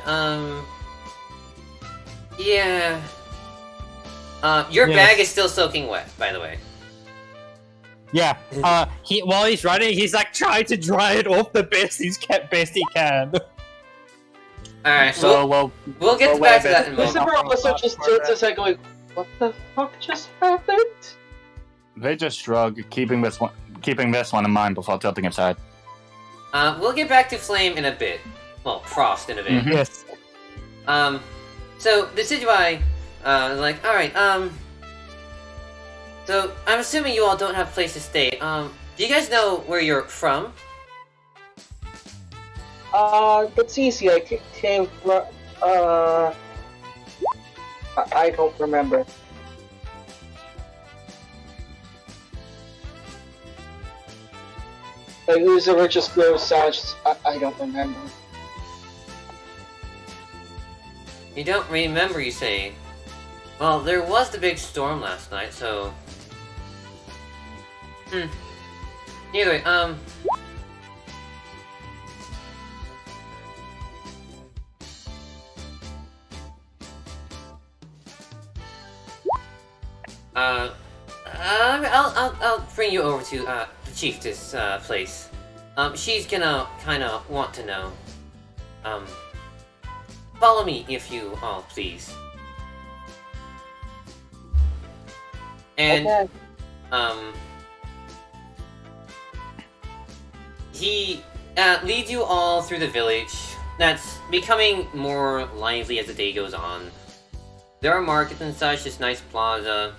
Yeah. Your bag is still soaking wet, by the way. Yeah. While he's running, he's like trying to dry it off the best he can. Alright, So we'll get back to that in a moment. Christopher also just tilts his head going, what the fuck just happened? they just shrug, keeping this one in mind before tilting his head. We'll get back to Flame in a bit. Well, Frost in a bit. Mhm. Yes. So the Decidueye, like, alright, so I'm assuming you all don't have a place to stay. Do you guys know where you're from? It's easy. I came from, I don't remember. Like, who's the richest gross sounds? I don't remember. You don't remember, you say? Well, there was the big storm last night, so... Anyway, I'll bring you over to, the Chiefess, place. She's gonna kinda want to know. Follow me, if you all please. And, Okay. He leads you all through the village that's becoming more lively as the day goes on. There are markets and such, this nice plaza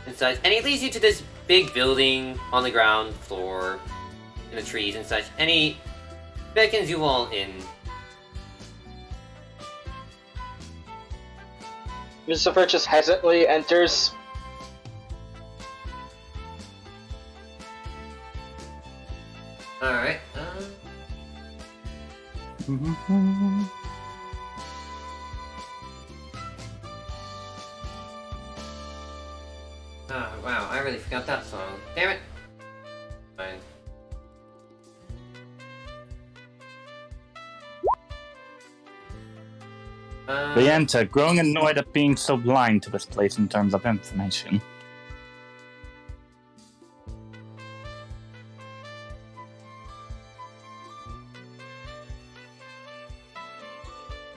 and such, and he leads you to this big building on the ground floor in the trees and such, and he beckons you all in. Lucifer just hesitantly enters. Alright, Wow, I really forgot that song. Damn it. Fine. The enter, growing annoyed at being so blind to this place in terms of information.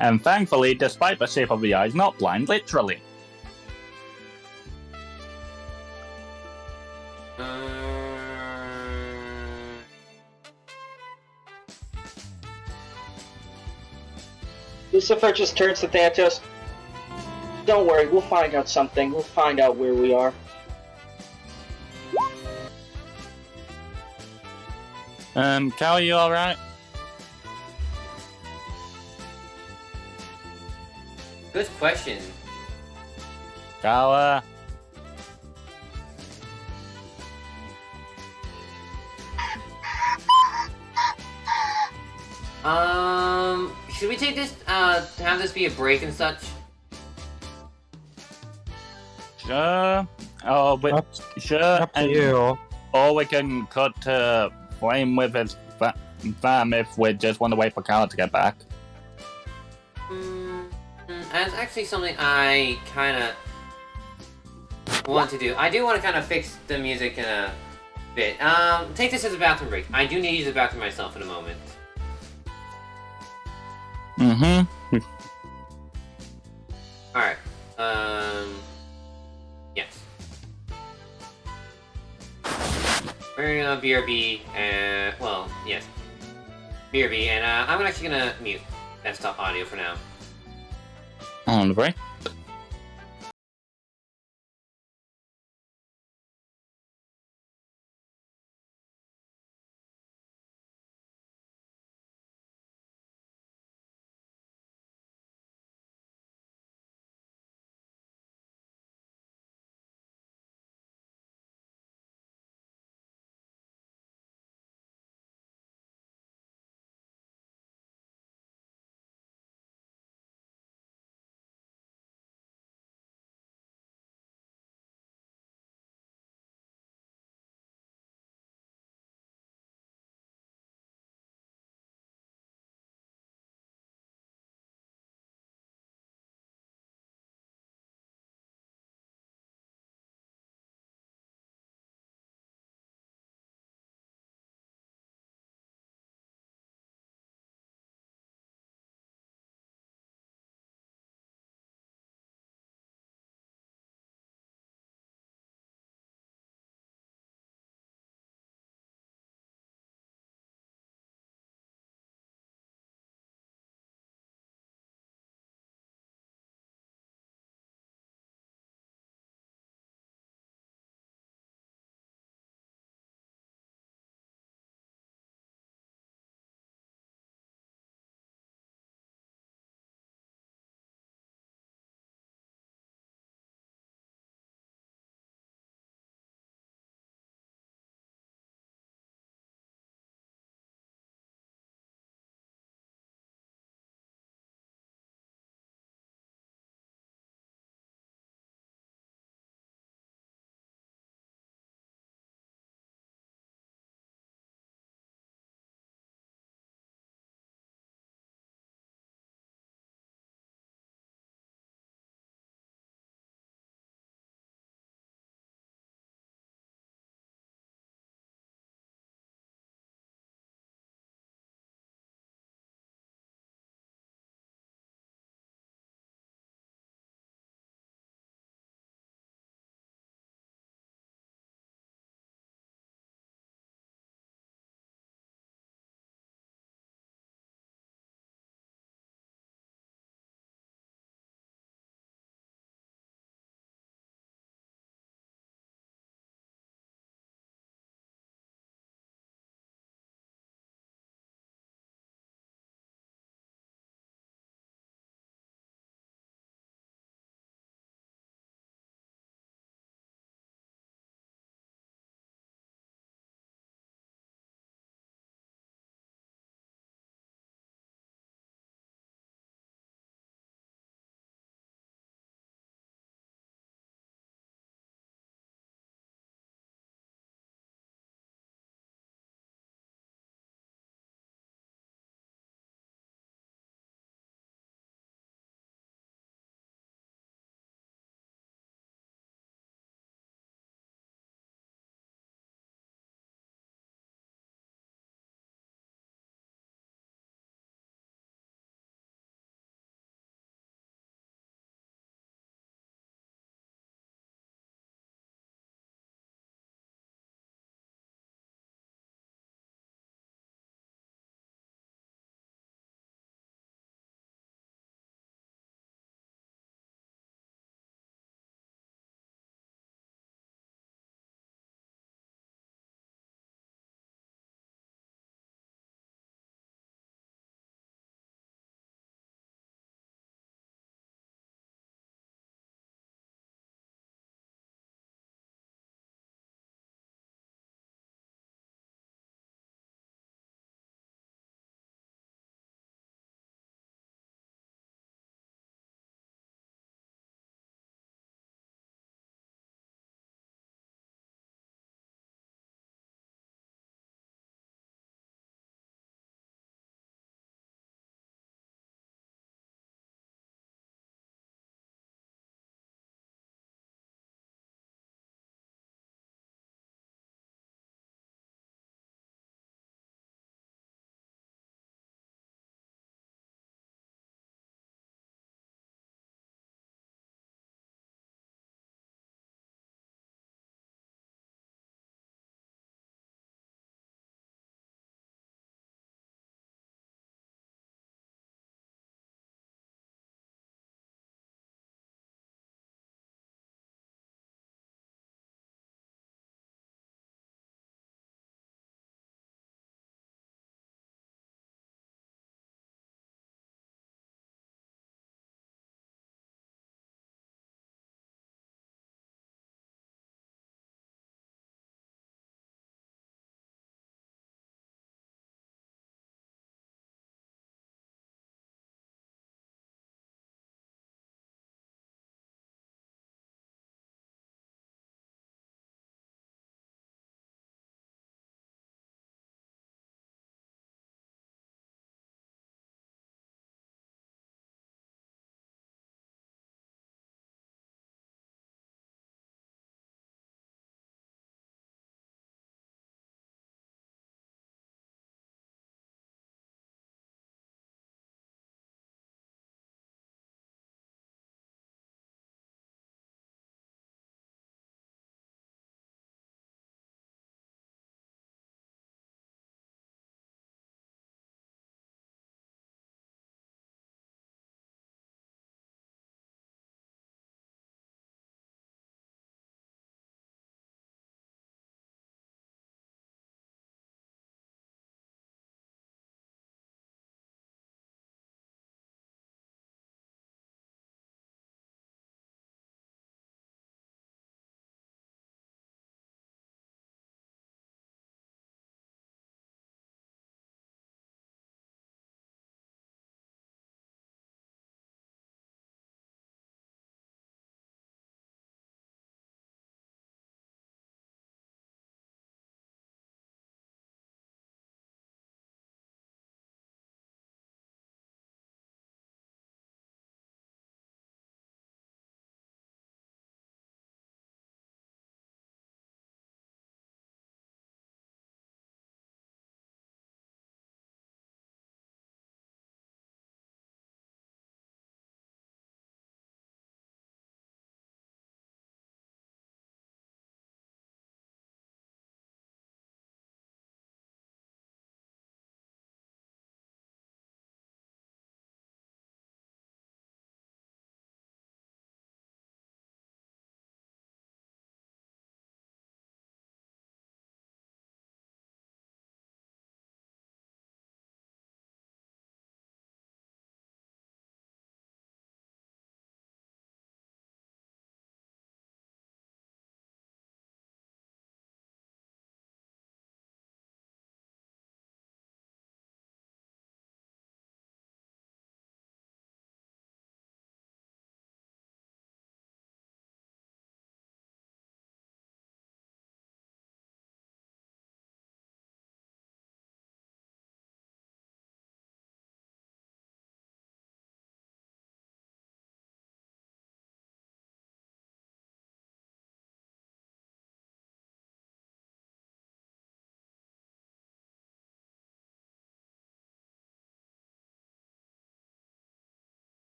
And thankfully, despite the shape of the eyes, not blind literally. Lucifer just turns to Thanatos. Don't worry, we'll find out something. We'll find out where we are. Cal, you alright? Good question. Cal, Should we take this, have this be a break and such? sure. Oh, but sure. Up to you. Or we can cut to Flame with his fam if we just want to wait for Cal to get back. That's actually something I kind of want to do. I do want to kind of fix the music in a bit. Take this as a bathroom break. I do need to use the bathroom myself in a moment. Mm-hmm. Alright. Yes. We're gonna BRB, and, well, yes. BRB, and I'm actually gonna mute desktop audio for now. On the break.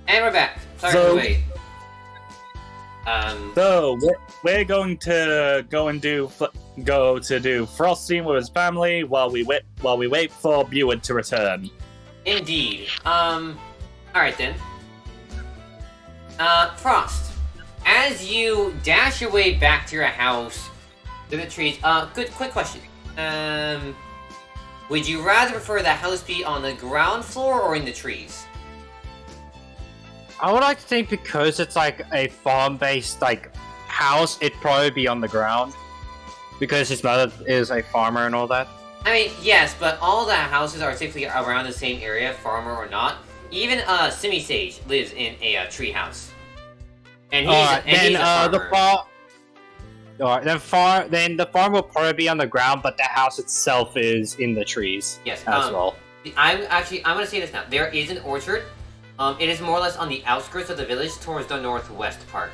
And we're back. Sorry So- for the wait. So we're going to go to do Frosting with his family while we wait for Buick to return. Indeed. Alright then. Frost. As you dash your way back to your house through the trees, quick question. Would you rather prefer the house be on the ground floor or in the trees? I would like to think because it's like a farm-based like house, it'd probably be on the ground. Because his mother is a farmer and all that. I mean, yes, but all the houses are typically around the same area, farmer or not. Even Simi Sage lives in a tree house. And he's, he's a farmer. Then the farm will probably be on the ground, but the house itself is in the trees. Yes, as well. I'm gonna say this now. There is an orchard. It is more or less on the outskirts of the village towards the northwest part.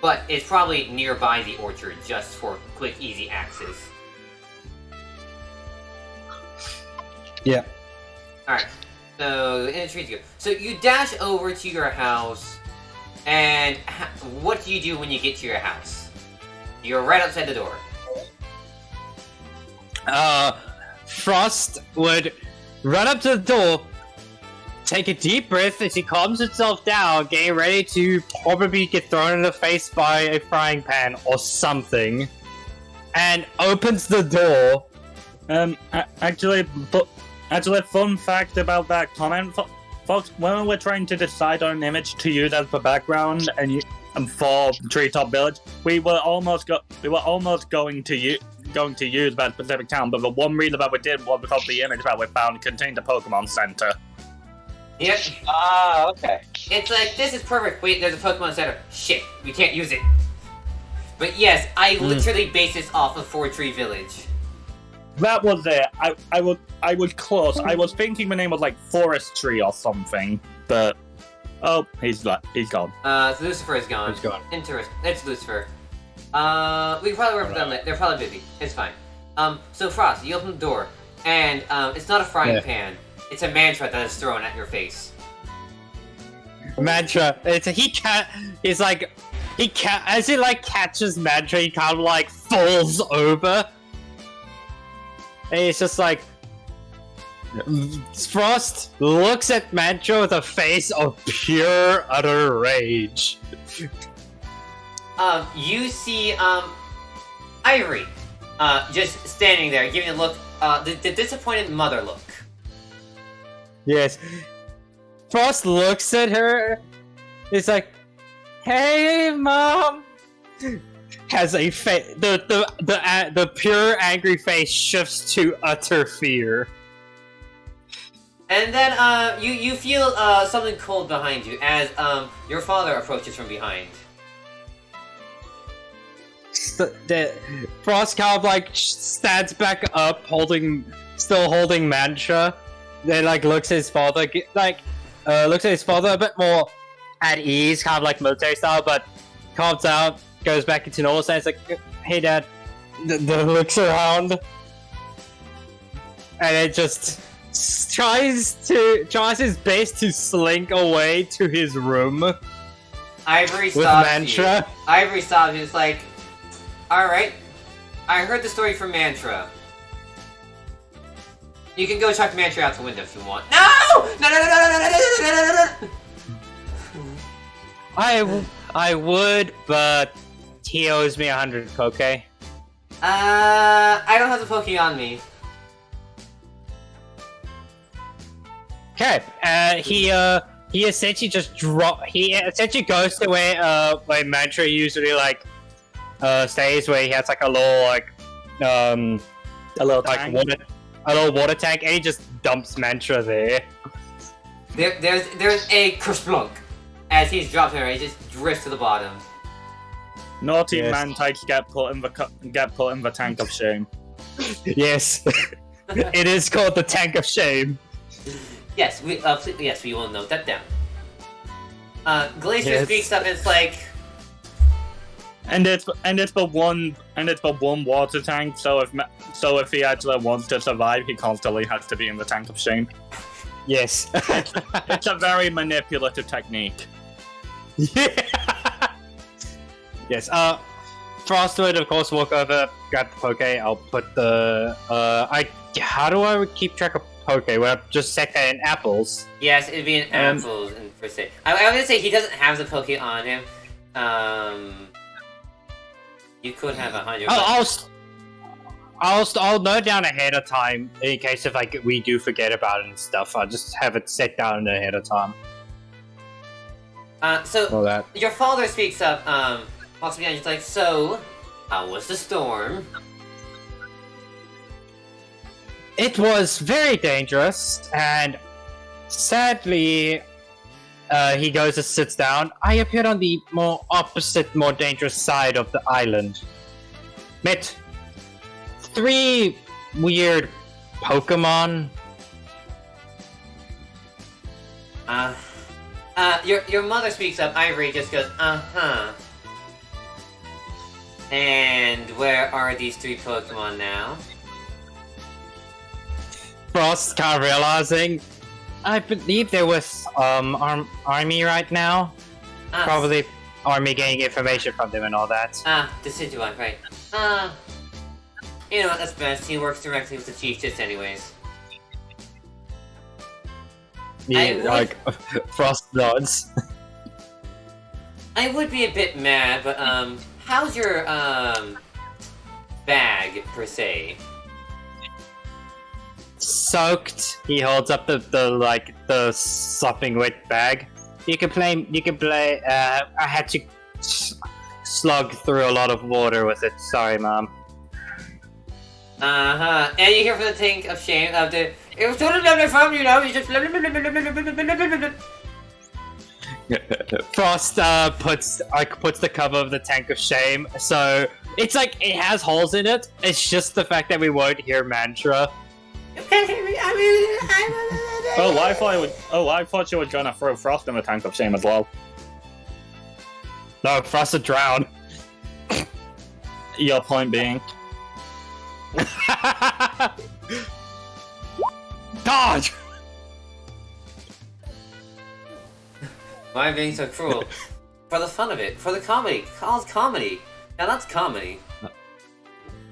But it's probably nearby the orchard just for quick, easy access. Yeah. Alright, so in the trees you go. So you dash over to your house, and what do you do when you get to your house? You're right outside the door. Frost would run up to the door, take a deep breath as he calms himself down, getting ready to probably get thrown in the face by a frying pan or something, and opens the door. Actually, fun fact about that comment, folks. When we're trying to decide on an image to use as the background and for Treetop Village, we were almost going to use that specific town, but the one reason that we did was because the image that we found contained a Pokemon Center. Yep. Ah, okay. It's like, this is perfect. Wait, there's a Pokemon Center. Shit, we can't use it. But yes, I literally based this off of Four Tree Village. That was it. I was close. I was thinking the name was like Forest Tree or something, but he's gone. So Lucifer is gone. He's gone. Interesting. It's Lucifer. We can probably work with them. They're probably busy. It's fine. So Frost, you open the door, and it's not a frying pan. It's a mantra that is thrown at your face. Mantra. As he catches Mantra, he kind of like falls over. And it's just like Frost looks at Mantra with a face of pure utter rage. You see Ivory just standing there, giving a look, the disappointed mother look. Yes. Frost looks at her. It's like, "Hey, Mom." Has a face. The pure angry face shifts to utter fear. And then you feel something cold behind you as your father approaches from behind. Frost kind of like stands back up, still holding Mantra. Then like looks at his father, looks at his father a bit more at ease, kind of like military style, but calms down, goes back into normal stance. Like, "Hey, Dad," looks around, and it just tries his best to slink away to his room. Ivory with stops Mantra. you. Ivory stops you. It's like, all right, I heard the story from Mantra. You can go chuck Mantra out the window if you want. No! No! I would, but he owes me 100 Poke. I don't have the Poke on me. Okay, he essentially he essentially goes to where Mantra usually stays, where he has like a little tank. water tank, and he just dumps Mantra there. There's a kerplunk as he's dropped her. He just drifts to the bottom. Naughty Yes. man-types get put in the tank of shame. Yes, it is called the Tank of Shame. Yes, we will note that down. Glacier Yes. speaks up and it's like, And it's the one water tank. So if he actually wants to survive, he constantly has to be in the tank of shame. Yes. It's a very manipulative technique. Yeah. Yes. Frost would of course walk over, grab the poke. I'll put the. How do I keep track of poke? Would I just set that in apples? Yes, it'd be an apples per se. I was gonna say he doesn't have the poke on him. You could have 100. I'll note down ahead of time in case if like we do forget about it and stuff. I'll just have it set down ahead of time. So that. your father speaks up. Walks behind. He's like, "So, how was the storm?" It was very dangerous, and sadly, he goes and sits down. I appeared on the more opposite, more dangerous side of the island. Met 3 weird Pokemon. Your mother speaks up. Ivory just goes, "Uh-huh." And where are these 3 Pokemon now? Frost kind of realizing, I believe they're with Army right now. Probably Army getting information from them and all that. Decidueye, right. You know what, that's best. He works directly with the chief just anyways. Yeah, Frost nods. I would be a bit mad, but, how's your, bag, per se? Soaked. He holds up the sopping wet bag. You can play. I had to slug through a lot of water with it. Sorry, Mom. And you hear from the tank of shame of the. It was totally not my fault, you know. It's just. Frost puts the cover of the tank of shame, so it's like it has holes in it. It's just the fact that we won't hear mantra. Oh, I thought you were gonna throw Frost in the tank of shame as well. No, Frost would drown. Your point being. Dodge! Why being so cruel? For the fun of it, for the comedy. Call it comedy. Now that's comedy.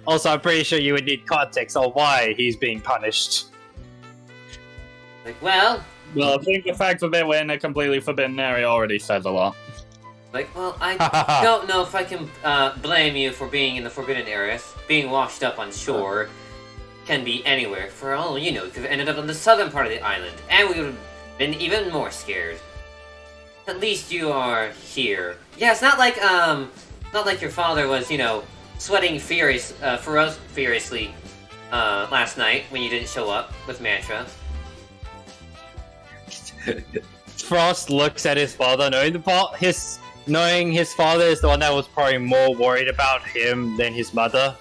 Also, I'm pretty sure you would need context on why he's being punished. Like, well, I think the fact of it we're in a completely forbidden area already says a lot. I don't know if I can blame you for being in the forbidden areas. Being washed up on shore can be anywhere. For all you know, you could have ended up on the southern part of the island, and we would have been even more scared. At least you are here. Yeah, it's not like your father was, you know, sweating furiously last night when you didn't show up with Mantra. Frost looks at his father, knowing his father is the one that was probably more worried about him than his mother.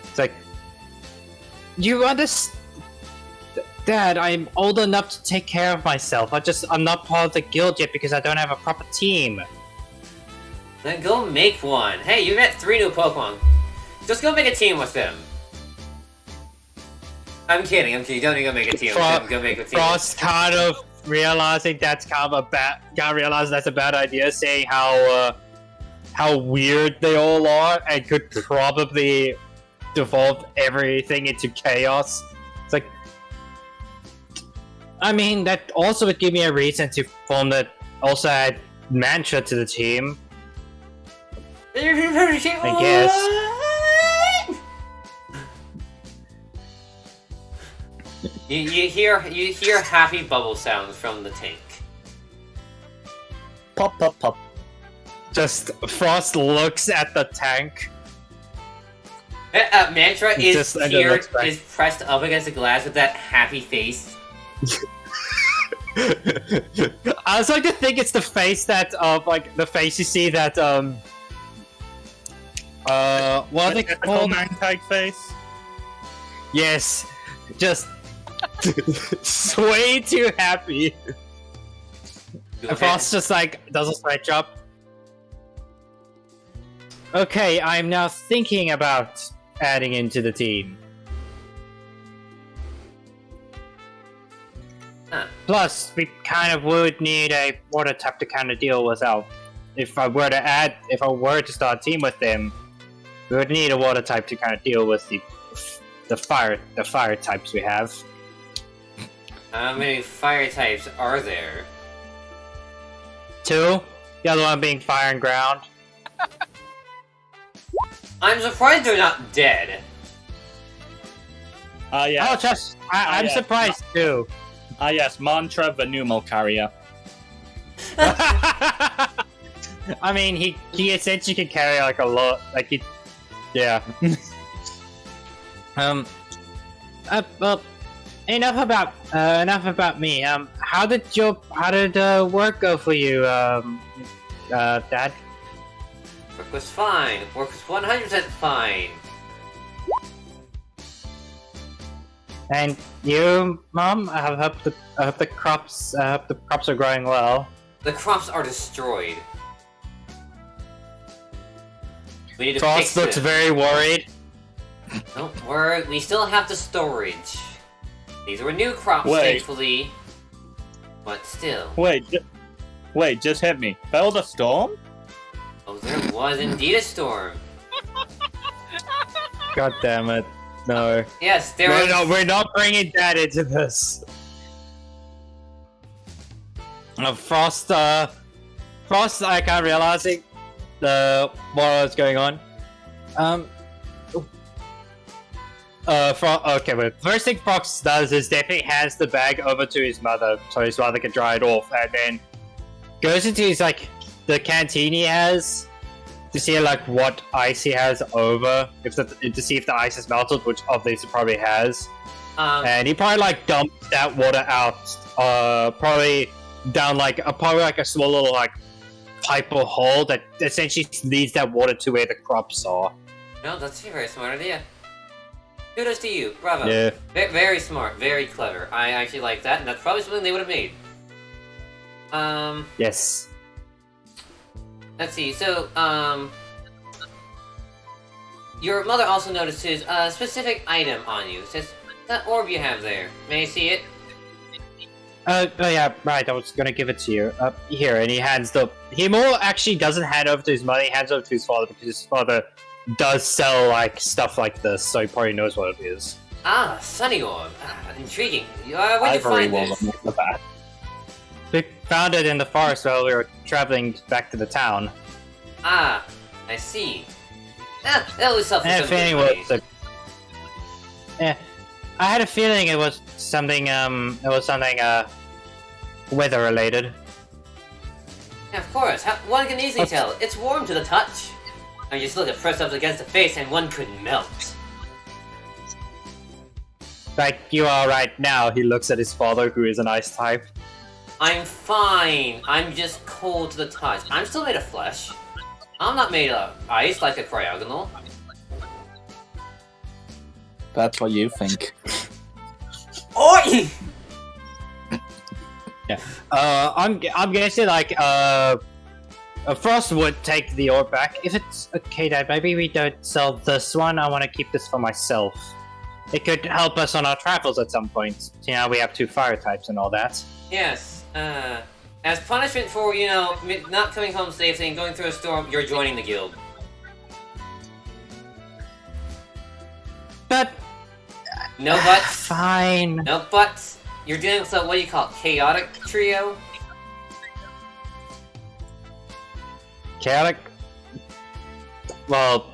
It's like, you understand, Dad? I'm old enough to take care of myself. I'm not part of the guild yet because I don't have a proper team. Then go make one. Hey, you met 3 new Pokemon. Just go make a team with them. I'm kidding. You don't need to go make a team with them. Go make a team. Frost kind of realizing that's kind of realize that's a bad idea, saying how weird they all are and could probably devolve everything into chaos. It's like, I mean, that also would give me a reason to form that. Also add Mantra to the team, I guess. You hear happy bubble sounds from the tank. Pop, pop, pop. Just Frost looks at the tank. Mantra is pressed up against the glass with that happy face. I was like to think it's the face that like the face you see that what are they called? Type face. Yes, just way too happy. And Frost just like does a side jump. Okay, I'm now thinking about adding into the team. Plus, we kind of would need a water type to kind of deal with our. If I were to start a team with them, we would need a water type to kind of deal with the fire types we have. How many fire types are there? 2. The other one being fire and ground. I'm surprised they're not dead. Yeah. Oh, I'm yes. surprised too. Yes, Mantra the Numal Carrier. I mean, he essentially can carry like a lot, like he, yeah. Well, enough about me. How did work go for you, Dad? Work was fine. Work was 100% fine. And you, Mom? I hope the crops are growing well. The crops are destroyed. We need to Frost fix looks it. very worried. Don't worry, we still have the storage. These were new crops, Wait. thankfully. But still. Wait, just hit me. Fell the storm? Oh, there was indeed a storm. God damn it! No, Yes, there was. we're not bringing Dad into this. Frost, like I'm realizing what was going on. Okay, but first thing Fox does is definitely hands the bag over to his mother so his mother can dry it off, and then goes into his the canteen he has to see what ice he has over, to see if the ice is melted, which obviously probably has. And he probably dumps that water out, probably down a small little pipe or hole that essentially leads that water to where the crops are. No, that's a very smart idea. Kudos to you, bravo. Yeah. Very smart, very clever. I actually like that, and that's probably something they would have made. Yes. Let's see, so, your mother also notices a specific item on you. It says, that orb you have there. May I see it? Oh yeah, right, I was gonna give it to you. Here, and he more actually doesn't hand over to his mother, he hands over to his father, because his father does sell, stuff like this, so he probably knows what it is. Ah, Sunny Orb. Intriguing. Where'd you find this? We found it in the forest while we were traveling back to the town. Ah, I see. That was something. I had a feeling it was something, weather related. Yeah, of course. One can easily tell. It's warm to the touch. I just look at pressed up against the face and one could melt. Like you are right now, he looks at his father, who is an ice type. I'm fine. I'm just cold to the touch. I'm still made of flesh. I'm not made of ice like a cryogonal. That's what you think. Oi! Yeah. I'm guessing Frost would take the orb back. If it's okay, Dad, maybe we don't sell this one. I want to keep this for myself. It could help us on our travels at some point. You know, we have 2 fire types and all that. Yes. As punishment for, not coming home safely and going through a storm, you're joining the guild. But No buts. fine. No buts. You're dealing with what do you call it? Chaotic trio? Chaotic. Well,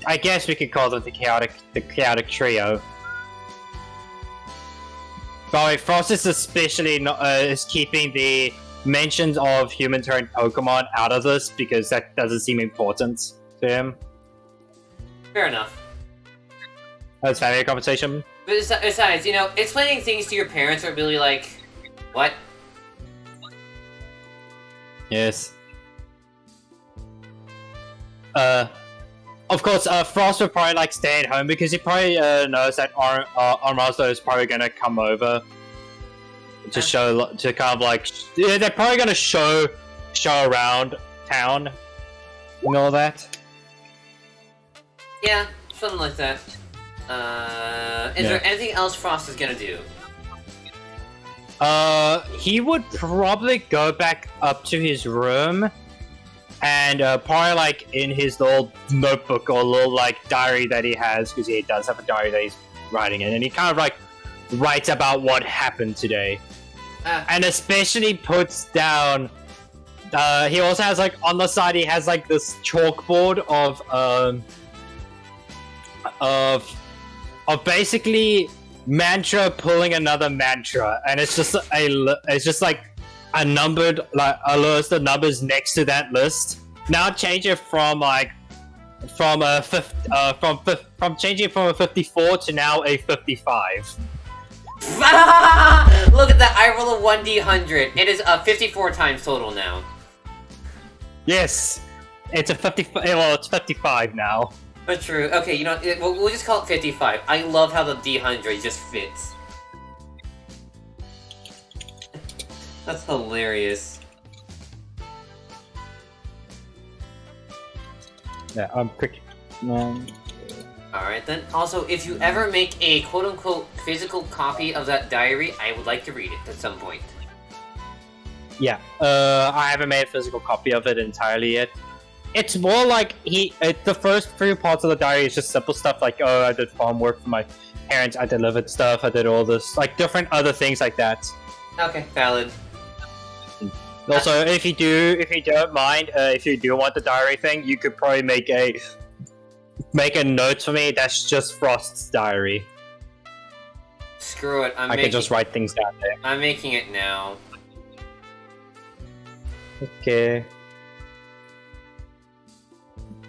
I guess we could call them the chaotic trio. But Frost is especially is keeping the mentions of human-turned Pokemon out of this because that doesn't seem important to him. Fair enough. That's family conversation. But besides, explaining things to your parents are really like, what? Yes. Of course, Frost would probably stay at home because he probably knows that Armazdo is probably gonna come over to show, to kind of they're probably gonna show around town and all that. Yeah, something like that. Is there anything else Frost is gonna do? He would probably go back up to his room and probably like in his little notebook or little like diary that he has, because he does have a diary that he's writing in, and he kind of like writes about what happened today. And especially puts down he also has like on the side he has like this chalkboard of basically mantra pulling another mantra, and it's just like a numbered like a list of numbers next to that list. Now change it from like from changing it from a 54 to now a 55. Look at that! I roll a 1d100. It is 54 times total now. Yes, it's a 55. Well, it's 55 now. But true. Okay, you know, we'll just call it 55. I love how the d100 just fits. That's hilarious. Yeah, I'm quick. Alright then. Also, if you ever make a quote-unquote physical copy of that diary, I would like to read it at some point. Yeah, I haven't made a physical copy of it entirely yet. It's more like the first few parts of the diary is just simple stuff like, oh, I did farm work for my parents, I delivered stuff, I did all this, like different other things like that. Okay, valid. Also, if you don't mind, if you do want the diary thing, you could probably make a note for me that's just Frost's diary. Screw it, I can just write things down there. I'm making it now. Okay.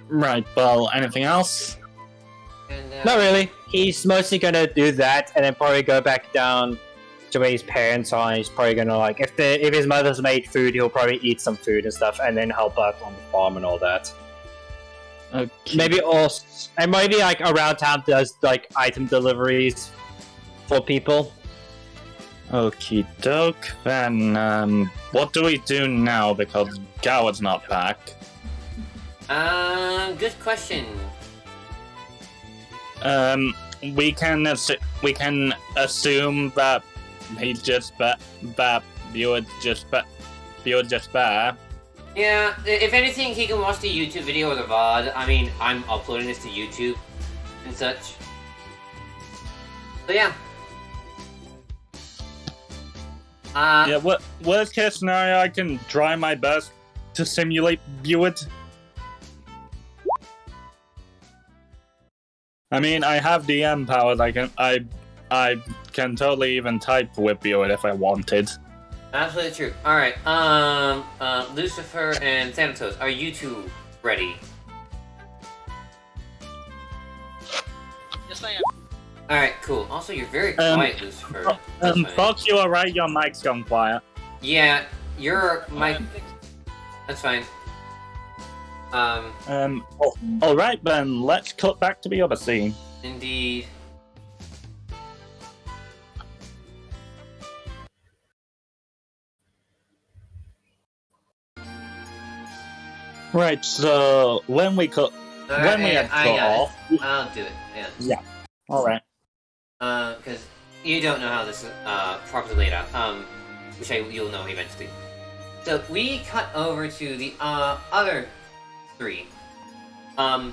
Right, well, anything else? And, Not really. He's mostly gonna do that, and then probably go back down to where his parents are. And he's probably gonna like, if his mother's made food, he'll probably eat some food and stuff, and then help out on the farm and all that. Okay. Maybe like around town does like item deliveries for people. Okie doke. Then, what do we do now? Because Goward's not back. Good question. We can assume that he just Build just bear. Yeah, if anything, he can watch the YouTube video or the VOD. I mean, I'm uploading this to YouTube and such. So yeah. Yeah, worst case scenario, I can try my best to simulate Build. I mean, I have DM powers. I can totally even type with Build if I wanted. Absolutely true. Alright, Lucifer and Thanatos, are you two ready? Yes, I am. Alright, cool. Also, you're very quiet, Lucifer. That's fine. Fox, you alright? Your mic's gone quiet. Yeah, your mic... That's fine. Alright then, let's cut back to the other scene. Indeed. Right, so when we cut off... I'll do it, yeah. Yeah, alright. Because you don't know how this is properly laid out, which you'll know eventually. So we cut over to the other three. The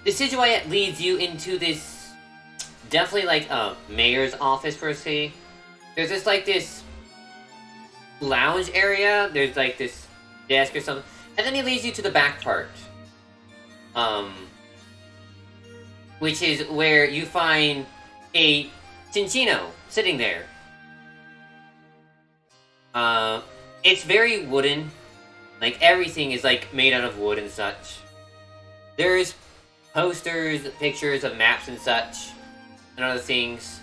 Sijuayet leads you into this definitely like mayor's office per se. There's just like this lounge area. There's like this desk or something, and then he leads you to the back part, which is where you find a Cinchino sitting there. It's very wooden. Like, everything is, like, made out of wood and such. There's posters, pictures of maps and such, and other things.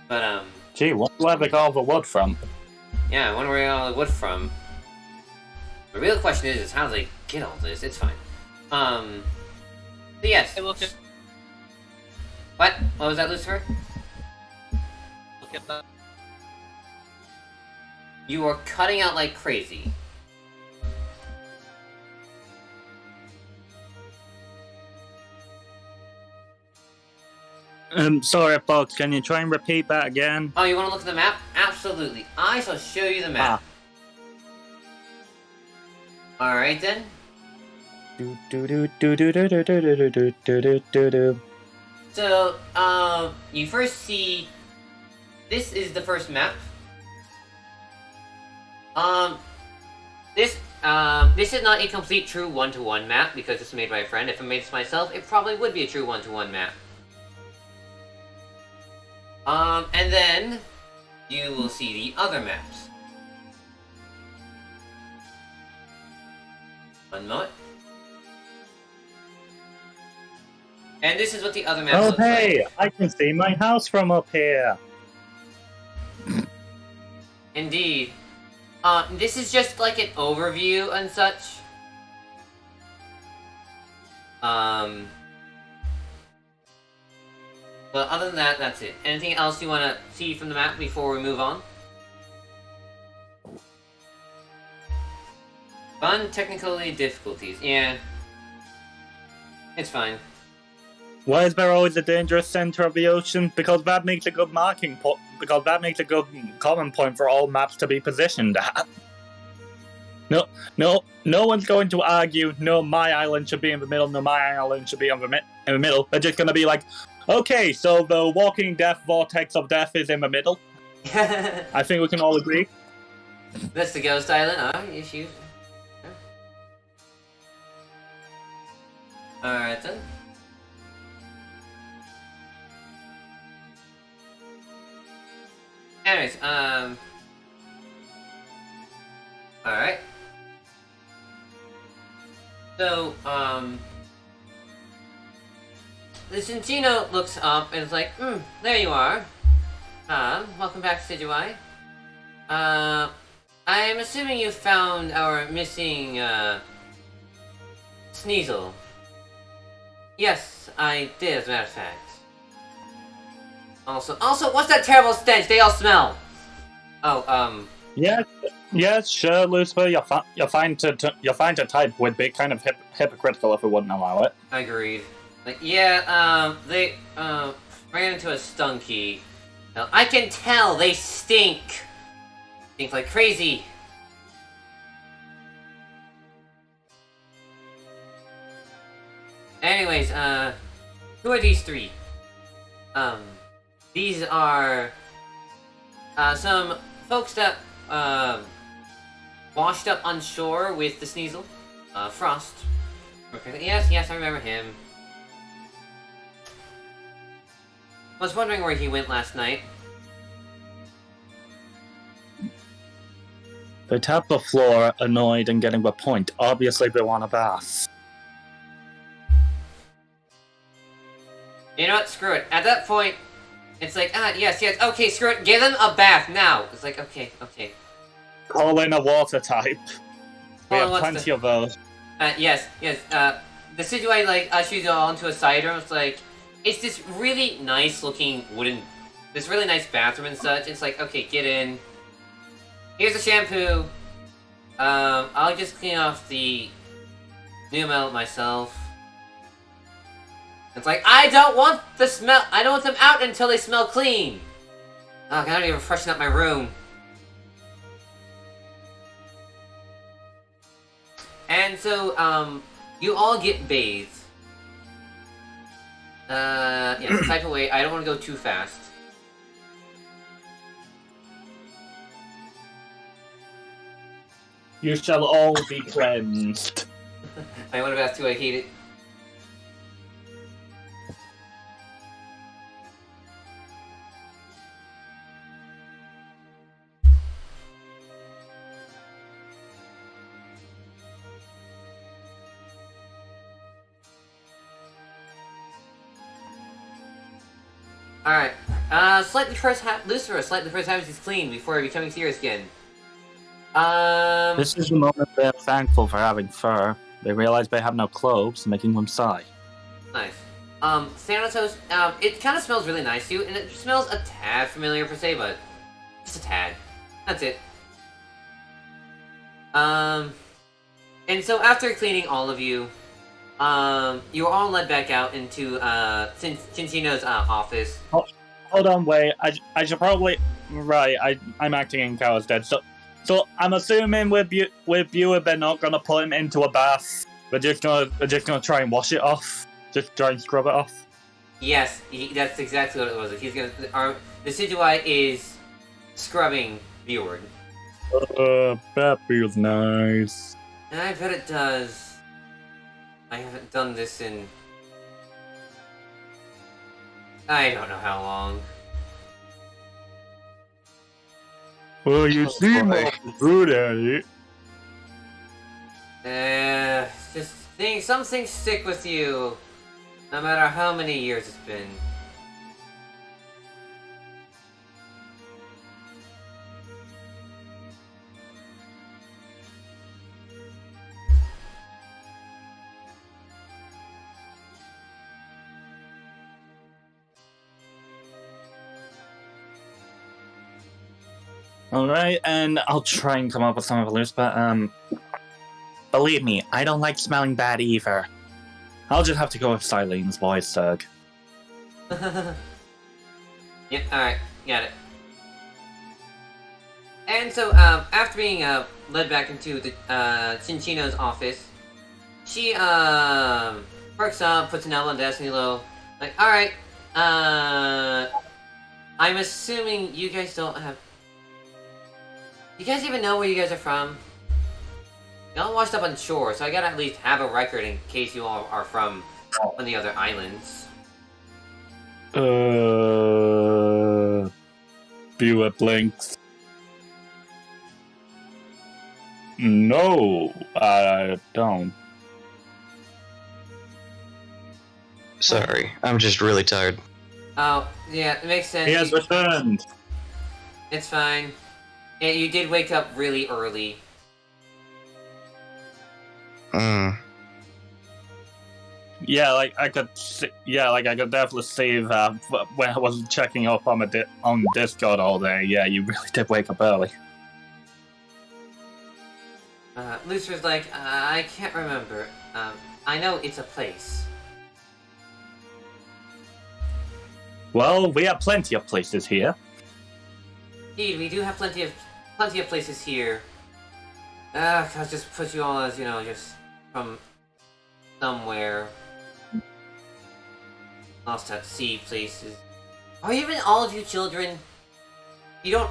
But, Gee, where they got all the wood from? yeah, I wonder where they got all the wood from. The real question is how do they get all this? It's fine. So yes. Hey, look at What? What was that, Lucifer? that. You are cutting out like crazy. Sorry, folks. Can you try and repeat that again? Oh, you want to look at the map? Absolutely. I shall show you the map. Alright then. So, you first see... This is the first map. This is not a complete true one-to-one map, because it's made by a friend. If I made this myself, it probably would be a true one-to-one map. And then, you will see the other maps. One moment. And this is what the other map looks like. Hey, I can see my house from up here. Indeed. This is just like an overview and such. But other than that, that's it. Anything else you want to see from the map before we move on? Fun technically difficulties. Yeah. It's fine. Why is there always a dangerous center of the ocean? Because that makes a good marking point. Because that makes a good common point for all maps to be positioned at. No one's going to argue. No, my island should be in the middle. No, my island should be in the middle. They're just gonna be like, okay, so the walking death vortex of death is in the middle. I think we can all agree. That's the ghost island. Issues. Alright then. Anyways, alright. So, the Centino looks up and is like, there you are. Welcome back to Sidui. I'm assuming you found our missing, Sneasel. Yes, I did, as a matter of fact. Also, what's that terrible stench? They all smell. Oh, Yes, sure, Lucifer. You're fine to type would be kind of hypocritical if we wouldn't allow it. Agreed. Like, yeah, they ran into a stunky. Now, I can tell they stink. Stink like crazy. Anyways, who are these three? These are, some folks that, washed up on shore with the Sneasel. Frost. Okay. Yes, I remember him. I was wondering where he went last night. They tap the floor, annoyed and getting the point. Obviously, they want a bath. You know what? Screw it. At that point, it's like, yes, okay, screw it. Give them a bath now. It's like, okay. Call in a water type. We have What's plenty of those. Yes. The Sidui, like, ushers you all into a side room. It's like, it's this really nice looking this really nice bathroom and such. It's like, okay, get in. Here's the shampoo. I'll just clean off the new milk myself. It's like, I don't want them out until they smell clean. Oh, I gotta even freshen up my room. And so, you all get bathed. Type away. I don't want to go too fast. You shall all be cleansed. I want to fast too, I hate it. Alright, Lucifer slightly first time he's clean before becoming serious again. This is the moment they're thankful for having fur. They realize they have no clothes, making them sigh. Nice. Thanatos, it kind of smells really nice to you, and it smells a tad familiar per se, but just a tad. That's it. And so after cleaning all of you, you were all led back out into Cinchino's office. Hold on, wait. I should probably. Right, I'm acting in coward's dead. So I'm assuming with Viewer, they're not gonna put him into a bath. We're just gonna try and wash it off. Just try and scrub it off. Yes, that's exactly what it was. He's gonna. The Decidueye is scrubbing Viewer. That feels nice. And I bet it does. I haven't done this in... I don't know how long. Well, you seem boy. good at it. Some things stick with you, no matter how many years it's been. Alright, and I'll try and come up with something loose, but, believe me, I don't like smelling bad either. I'll just have to go with Silene's voice, Doug. Yep, alright, got it. And so, after being, led back into the, Cinchino's office, she, perks up, puts an elbow on the desk and low, like, alright, I'm assuming you guys don't have... You guys even know where you guys are from? Y'all washed up on shore, so I gotta at least have a record in case you all are from one of the other islands. Viewer blinks. No, I don't. Sorry, I'm just really tired. Oh, yeah, it makes sense. He has returned. It's fine. Yeah, you did wake up really early. Yeah, like I could definitely see that when I was checking up on on Discord all day. Yeah, you really did wake up early. Lucifer's like, I can't remember. I know it's a place. Well, we have plenty of places here. Indeed, we do have plenty of places here. I'll just put you all as, just from somewhere. Lost at sea places. Are even all of you children? You don't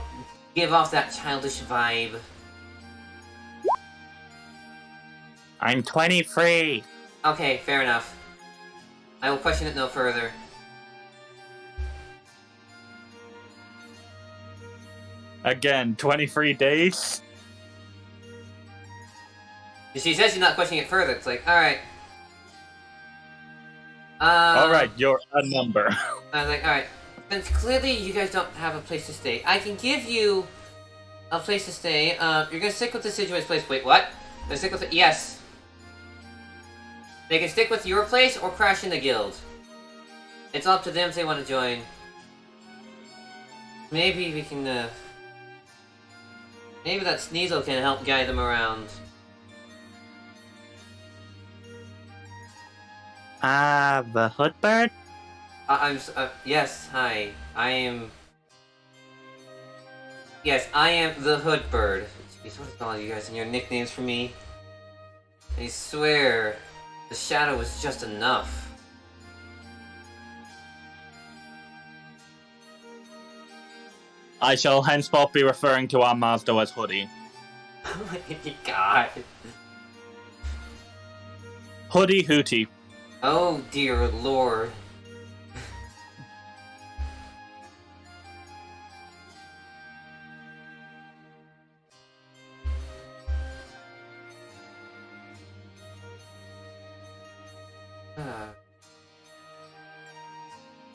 give off that childish vibe. I'm 23. Okay, fair enough. I will question it no further. Again, 23 days? She says she's not questioning it further. It's like, alright. Alright, you're a number. I was like, alright. Since clearly you guys don't have a place to stay, I can give you a place to stay. You're gonna stick with the Decidueye's place. Wait, what? Gonna stick with it? Yes. They can stick with your place or crash in the guild. It's up to them if they want to join. Maybe we can, maybe that Sneasel can help guide them around. The Hoodbird? Yes, hi. Yes, I am the Hoodbird. Jeez, what is all you guys and your nicknames for me? I swear, the shadow was just enough. I shall henceforth be referring to our master as Hoodie. Oh my god. Hoodie Hootie. Oh dear lord.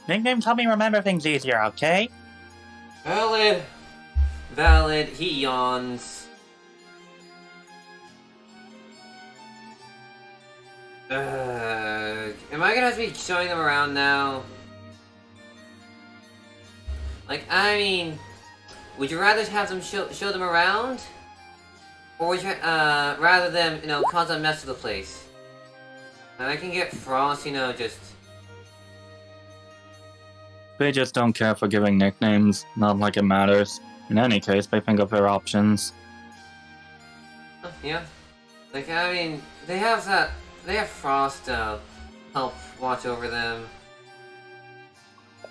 Nicknames help me remember things easier, okay? Valid. Valid. He yawns. Am I gonna have to be showing them around now? Like, I mean, would you rather have them show them around? Or would you, rather them, cause a mess of the place? And I can get Frost, you know, just... They just don't care for giving nicknames, not like it matters. In any case, they think of their options. Yeah. Like, I mean, they have that... They have Frost to help watch over them.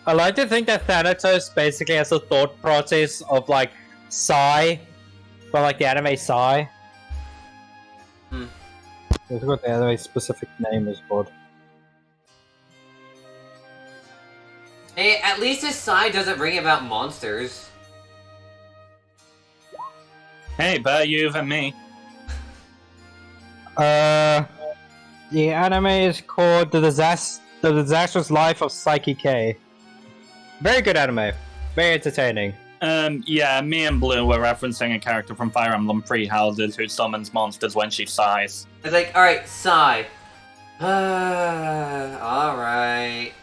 I like to think that Thanatos basically has a thought process of like Psy, but like the anime Psy. I forgot the anime specific name is called. Hey, at least his side doesn't bring about monsters. Hey, better you than me. The anime is called The Disastrous Life of Psyche K. Very good anime. Very entertaining. Yeah, me and Blue were referencing a character from Fire Emblem Three Houses who summons monsters when she sighs. It's like, alright, sigh. Alright.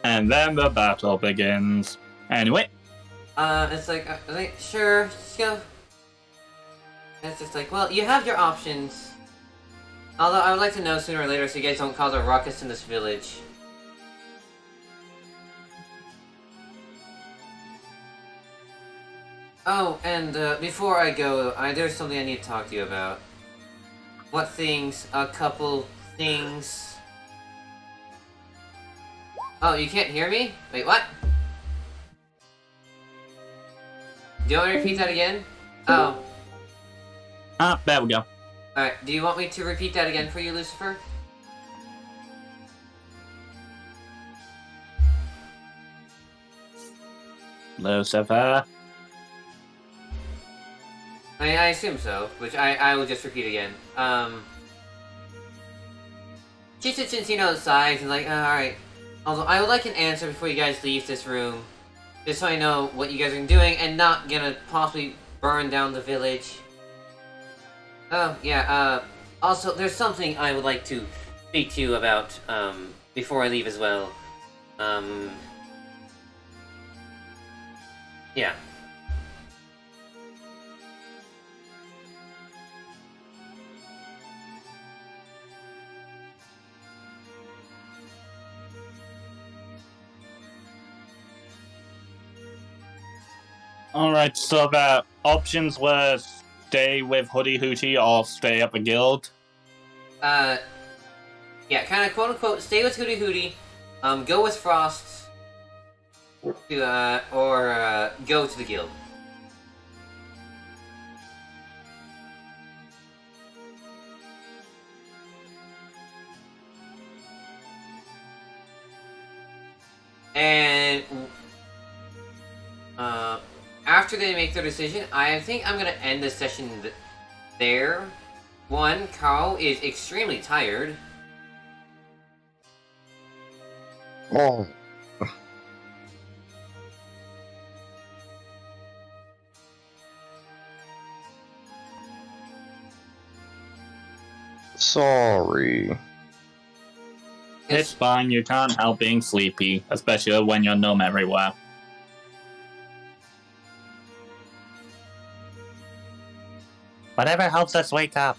And then the battle begins. Anyway. It's like, sure, just go. It's just like, well, you have your options. Although I would like to know sooner or later so you guys don't cause a ruckus in this village. Oh, and before I go, there's something I need to talk to you about. What things? A couple things. Oh, you can't hear me? Wait, what? Do you want me to repeat that again? Oh. Ah, there we go. Alright, do you want me to repeat that again for you, Lucifer? Lucifer. I assume so, which I will just repeat again. She sits in outside and like, alright. Although I would like an answer before you guys leave this room. Just so I know what you guys are doing and not gonna possibly burn down the village. Oh, yeah, also, there's something I would like to speak to you about, before I leave as well. Yeah. Alright, so the options were stay with Hoodie Hootie or stay at the guild. Yeah, kind of quote-unquote, stay with Hootie Hootie, go with Frost, to, or go to the guild. And, after they make their decision, I think I'm gonna end the session there. One, Carl is extremely tired. Oh. Sorry. It's fine, you can't help being sleepy, especially when you're numb everywhere. Whatever helps us wake up.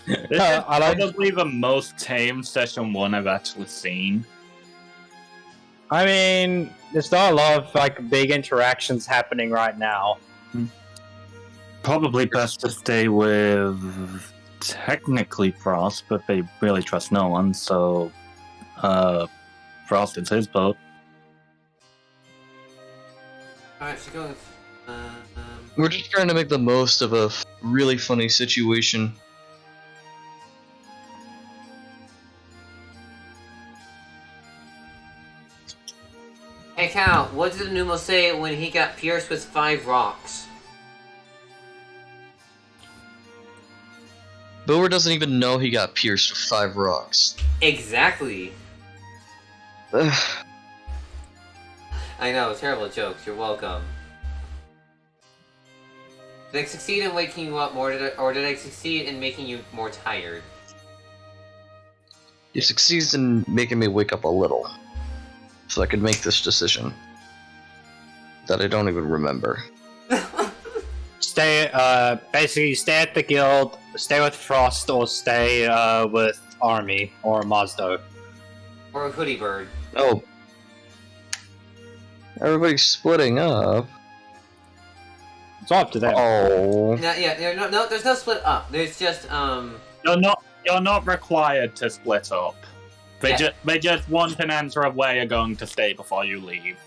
This is probably the most tame session 1 I've actually seen. I mean, there's not a lot of like big interactions happening right now. Probably best to stay with technically Frost, but they really trust no one, so Frost is his boat. Alright, so go with, We're just trying to make the most of a really funny situation. Hey Cal, what did Numo say when he got pierced with 5 rocks? Boer doesn't even know he got pierced with 5 rocks. Exactly. Ugh. I know, terrible jokes, you're welcome. Did I succeed in waking you up more, or did I succeed in making you more tired? You succeed in making me wake up a little, so I could make this decision that I don't even remember. Basically stay at the guild, stay with Frost, or stay with Army or Mazdo. Or a hoodie bird. Oh, everybody's splitting up. It's all up to them. Oh, No, there's no split up. There's just You're not required to split up. They just want an answer of where you're going to stay before you leave.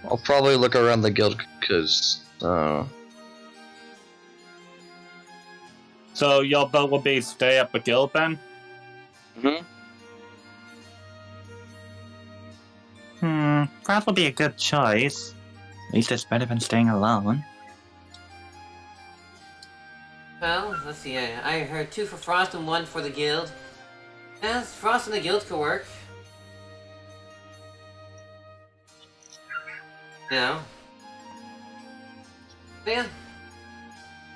I'll probably look around the guild because. So your vote will be stay at the guild then? That would be a good choice. At least it's better than staying alone. well, let's see. I heard 2 for Frost and 1 for the guild. Yes, Frost and the guild could work. No. But yeah.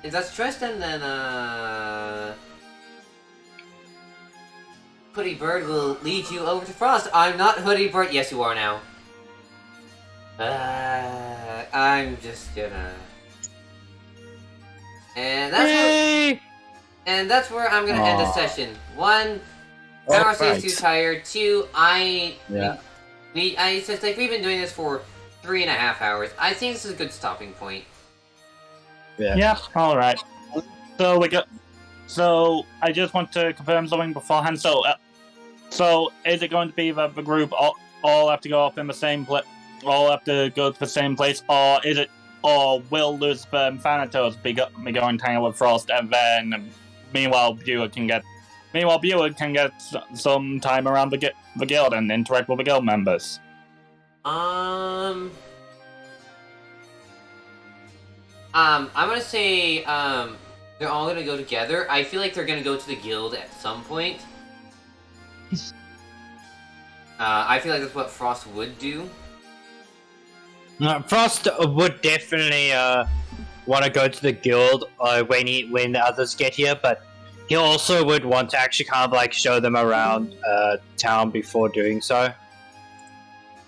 If that's Tristan, then Hoodie Bird will lead you over to Frost. I'm not Hoodie Bird. Yes, you are now. I'm just gonna. And that's where I'm gonna end the session. 1, Power State's too tired. 2, since like we've been doing this for 3.5 hours, I think this is a good stopping point. Yeah, alright. So I just want to confirm something beforehand. So is it going to be that the group all have to go up in the same place, all have to go to the same place, or will Lucifer and Thanatos be going to hang out with Frost, and then meanwhile Buick can get some time around the guild and interact with the guild members? I'm gonna say, they're all gonna go together. I feel like they're gonna go to the guild at some point. I feel like that's what Frost would do. Frost would definitely want to go to the guild when the others get here, but he also would want to actually kind of like show them around town before doing so.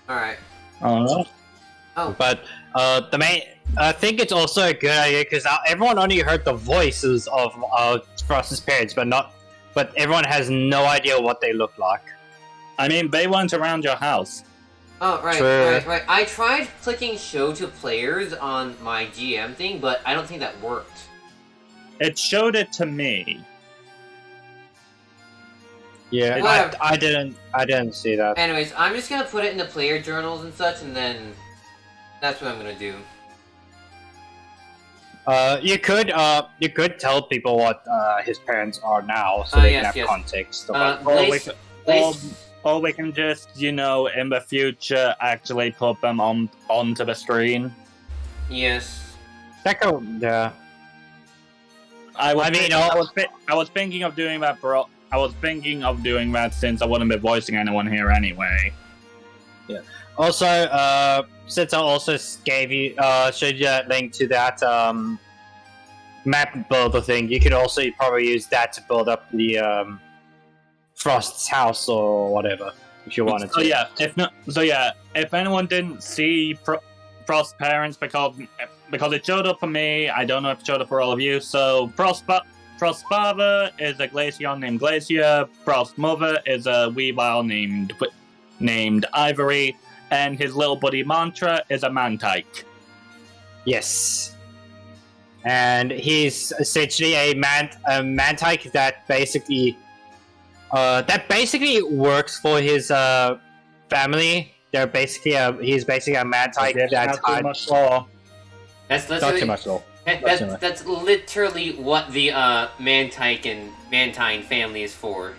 Alright. Oh. But I think it's also a good idea because everyone only heard the voices of Frost's parents, but everyone has no idea what they look like. I mean, they weren't around your house. Oh, right, True. right. I tried clicking show to players on my GM thing, but I don't think that worked. It showed it to me. Yeah, I didn't see that. Anyways, I'm just gonna put it in the player journals and such, and then that's what I'm gonna do. You could tell people what his parents are now, so they can have context. Or we can just, in the future, actually put them onto the screen. Yes. Yeah. I was thinking of doing that, bro. I was thinking of doing that since I wouldn't be voicing anyone here anyway. Yeah. Also, since I also showed you that link to that map builder thing, you could also probably use that to build up the Frost's house or whatever if you wanted to. If anyone didn't see Frost's parents because it showed up for me, I don't know if it showed up for all of you. So Frost's father is a Glaceon named Glacier. Frost's mother is a Weavile named Ivory, and his little buddy Mantra is a Mantike. Yes. And he's essentially a Mantike that basically works for his family. He's basically a Mantike that's not too much law. That's not too much law. That's literally what the Mantike and Mantine family is for.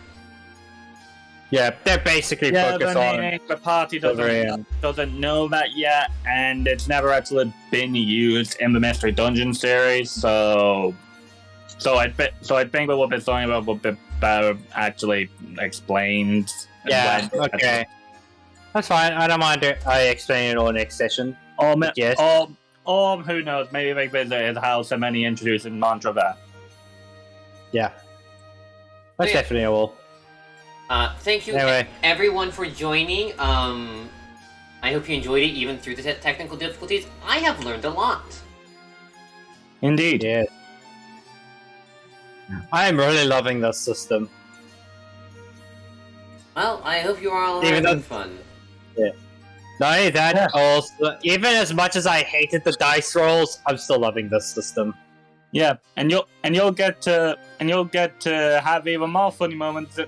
Yeah, they're basically focused on. The party doesn't know that yet, and it's never actually been used in the Mystery Dungeon series. So I think that what they're talking about would be better actually explained. Yeah. Okay. That's fine. I don't mind. I explain it all next session. Or or who knows, maybe they visit his house and then he introduces mantra there. Yeah. That's Yeah. definitely a will. Thank you Anyway. everyone for joining. I hope you enjoyed it even through the technical difficulties. I have learned a lot. Indeed. Yeah. I am really loving this system. Well, I hope you are all Even having though- fun. Not only that, Yeah. also, even as much as I hated the dice rolls, I'm still loving this system. Yeah, and you'll get to have even more funny moments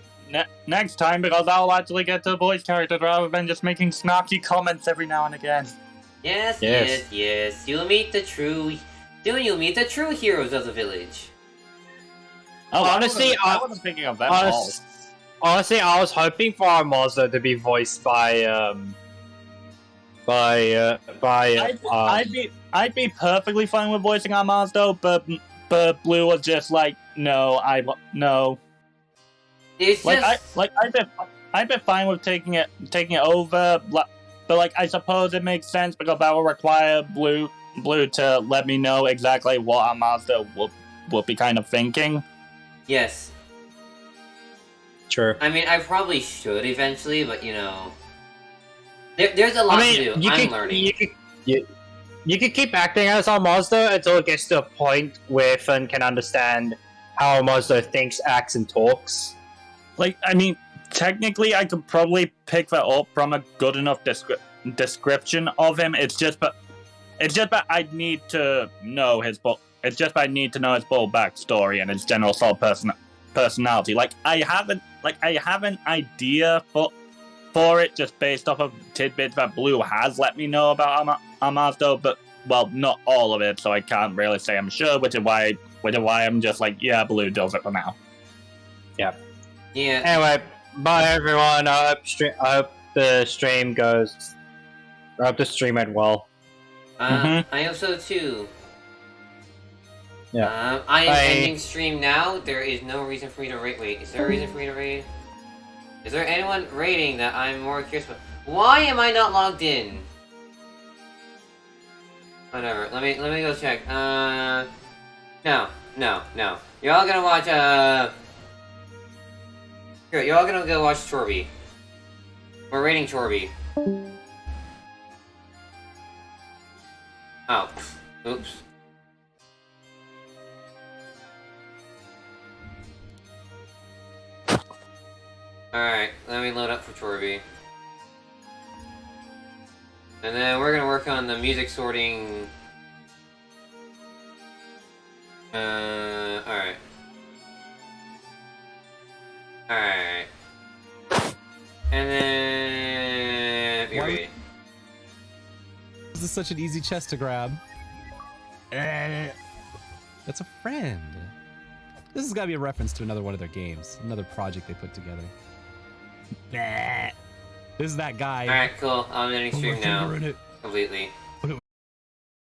next time because I'll actually get to voice characters rather than just making snarky comments every now and again. Yes, Yes. yes. You'll meet the true heroes of the village. Oh, Honestly, I wasn't thinking of them all. Honestly, I was hoping for our monster to be voiced by I'd be perfectly fine with voicing our Mazdo, but Blue was just like, no. It's just I'd be fine with taking it over, but like I suppose it makes sense because that will require Blue to let me know exactly what our Mazda would be kind of thinking. yes. Sure. I mean, I probably should eventually, but you know, there's a lot to do. I'm learning. You could keep acting as our Mazda until it gets to a point where Finn can understand how a Mazda thinks, acts, and talks. Like, I mean, technically, I could probably pick that up from a good enough description of him. It's just that I'd need to know his full backstory and his general sort of personality. Like, I have an idea for it just based off of tidbits that Blue has let me know about Amazdo, but well, not all of it, so I can't really say I'm sure, which is why I'm just like, yeah, Blue does it for now. Yeah. Anyway, bye everyone. I hope the stream goes. I hope the stream went well. I hope so too. Yeah. I am Bye. ending stream now. There is no reason for me to raid. Wait, is there a reason for me to raid? Is there anyone raiding that I'm more curious about? Why am I not logged in? Whatever. Let me go check. No. You're all gonna watch. Here, you're all gonna go watch Chorby. We're raiding Chorby. Oh. Oops. Alright, let me load up for Chorby. And then we're gonna work on the music sorting. Alright. Alright. And then... Wait. This is such an easy chest to grab. That's a friend. This has got to be a reference to another one of their games, another project they put together. This is that guy. Alright, cool. I'm ending Put my stream now. finger in it. Completely.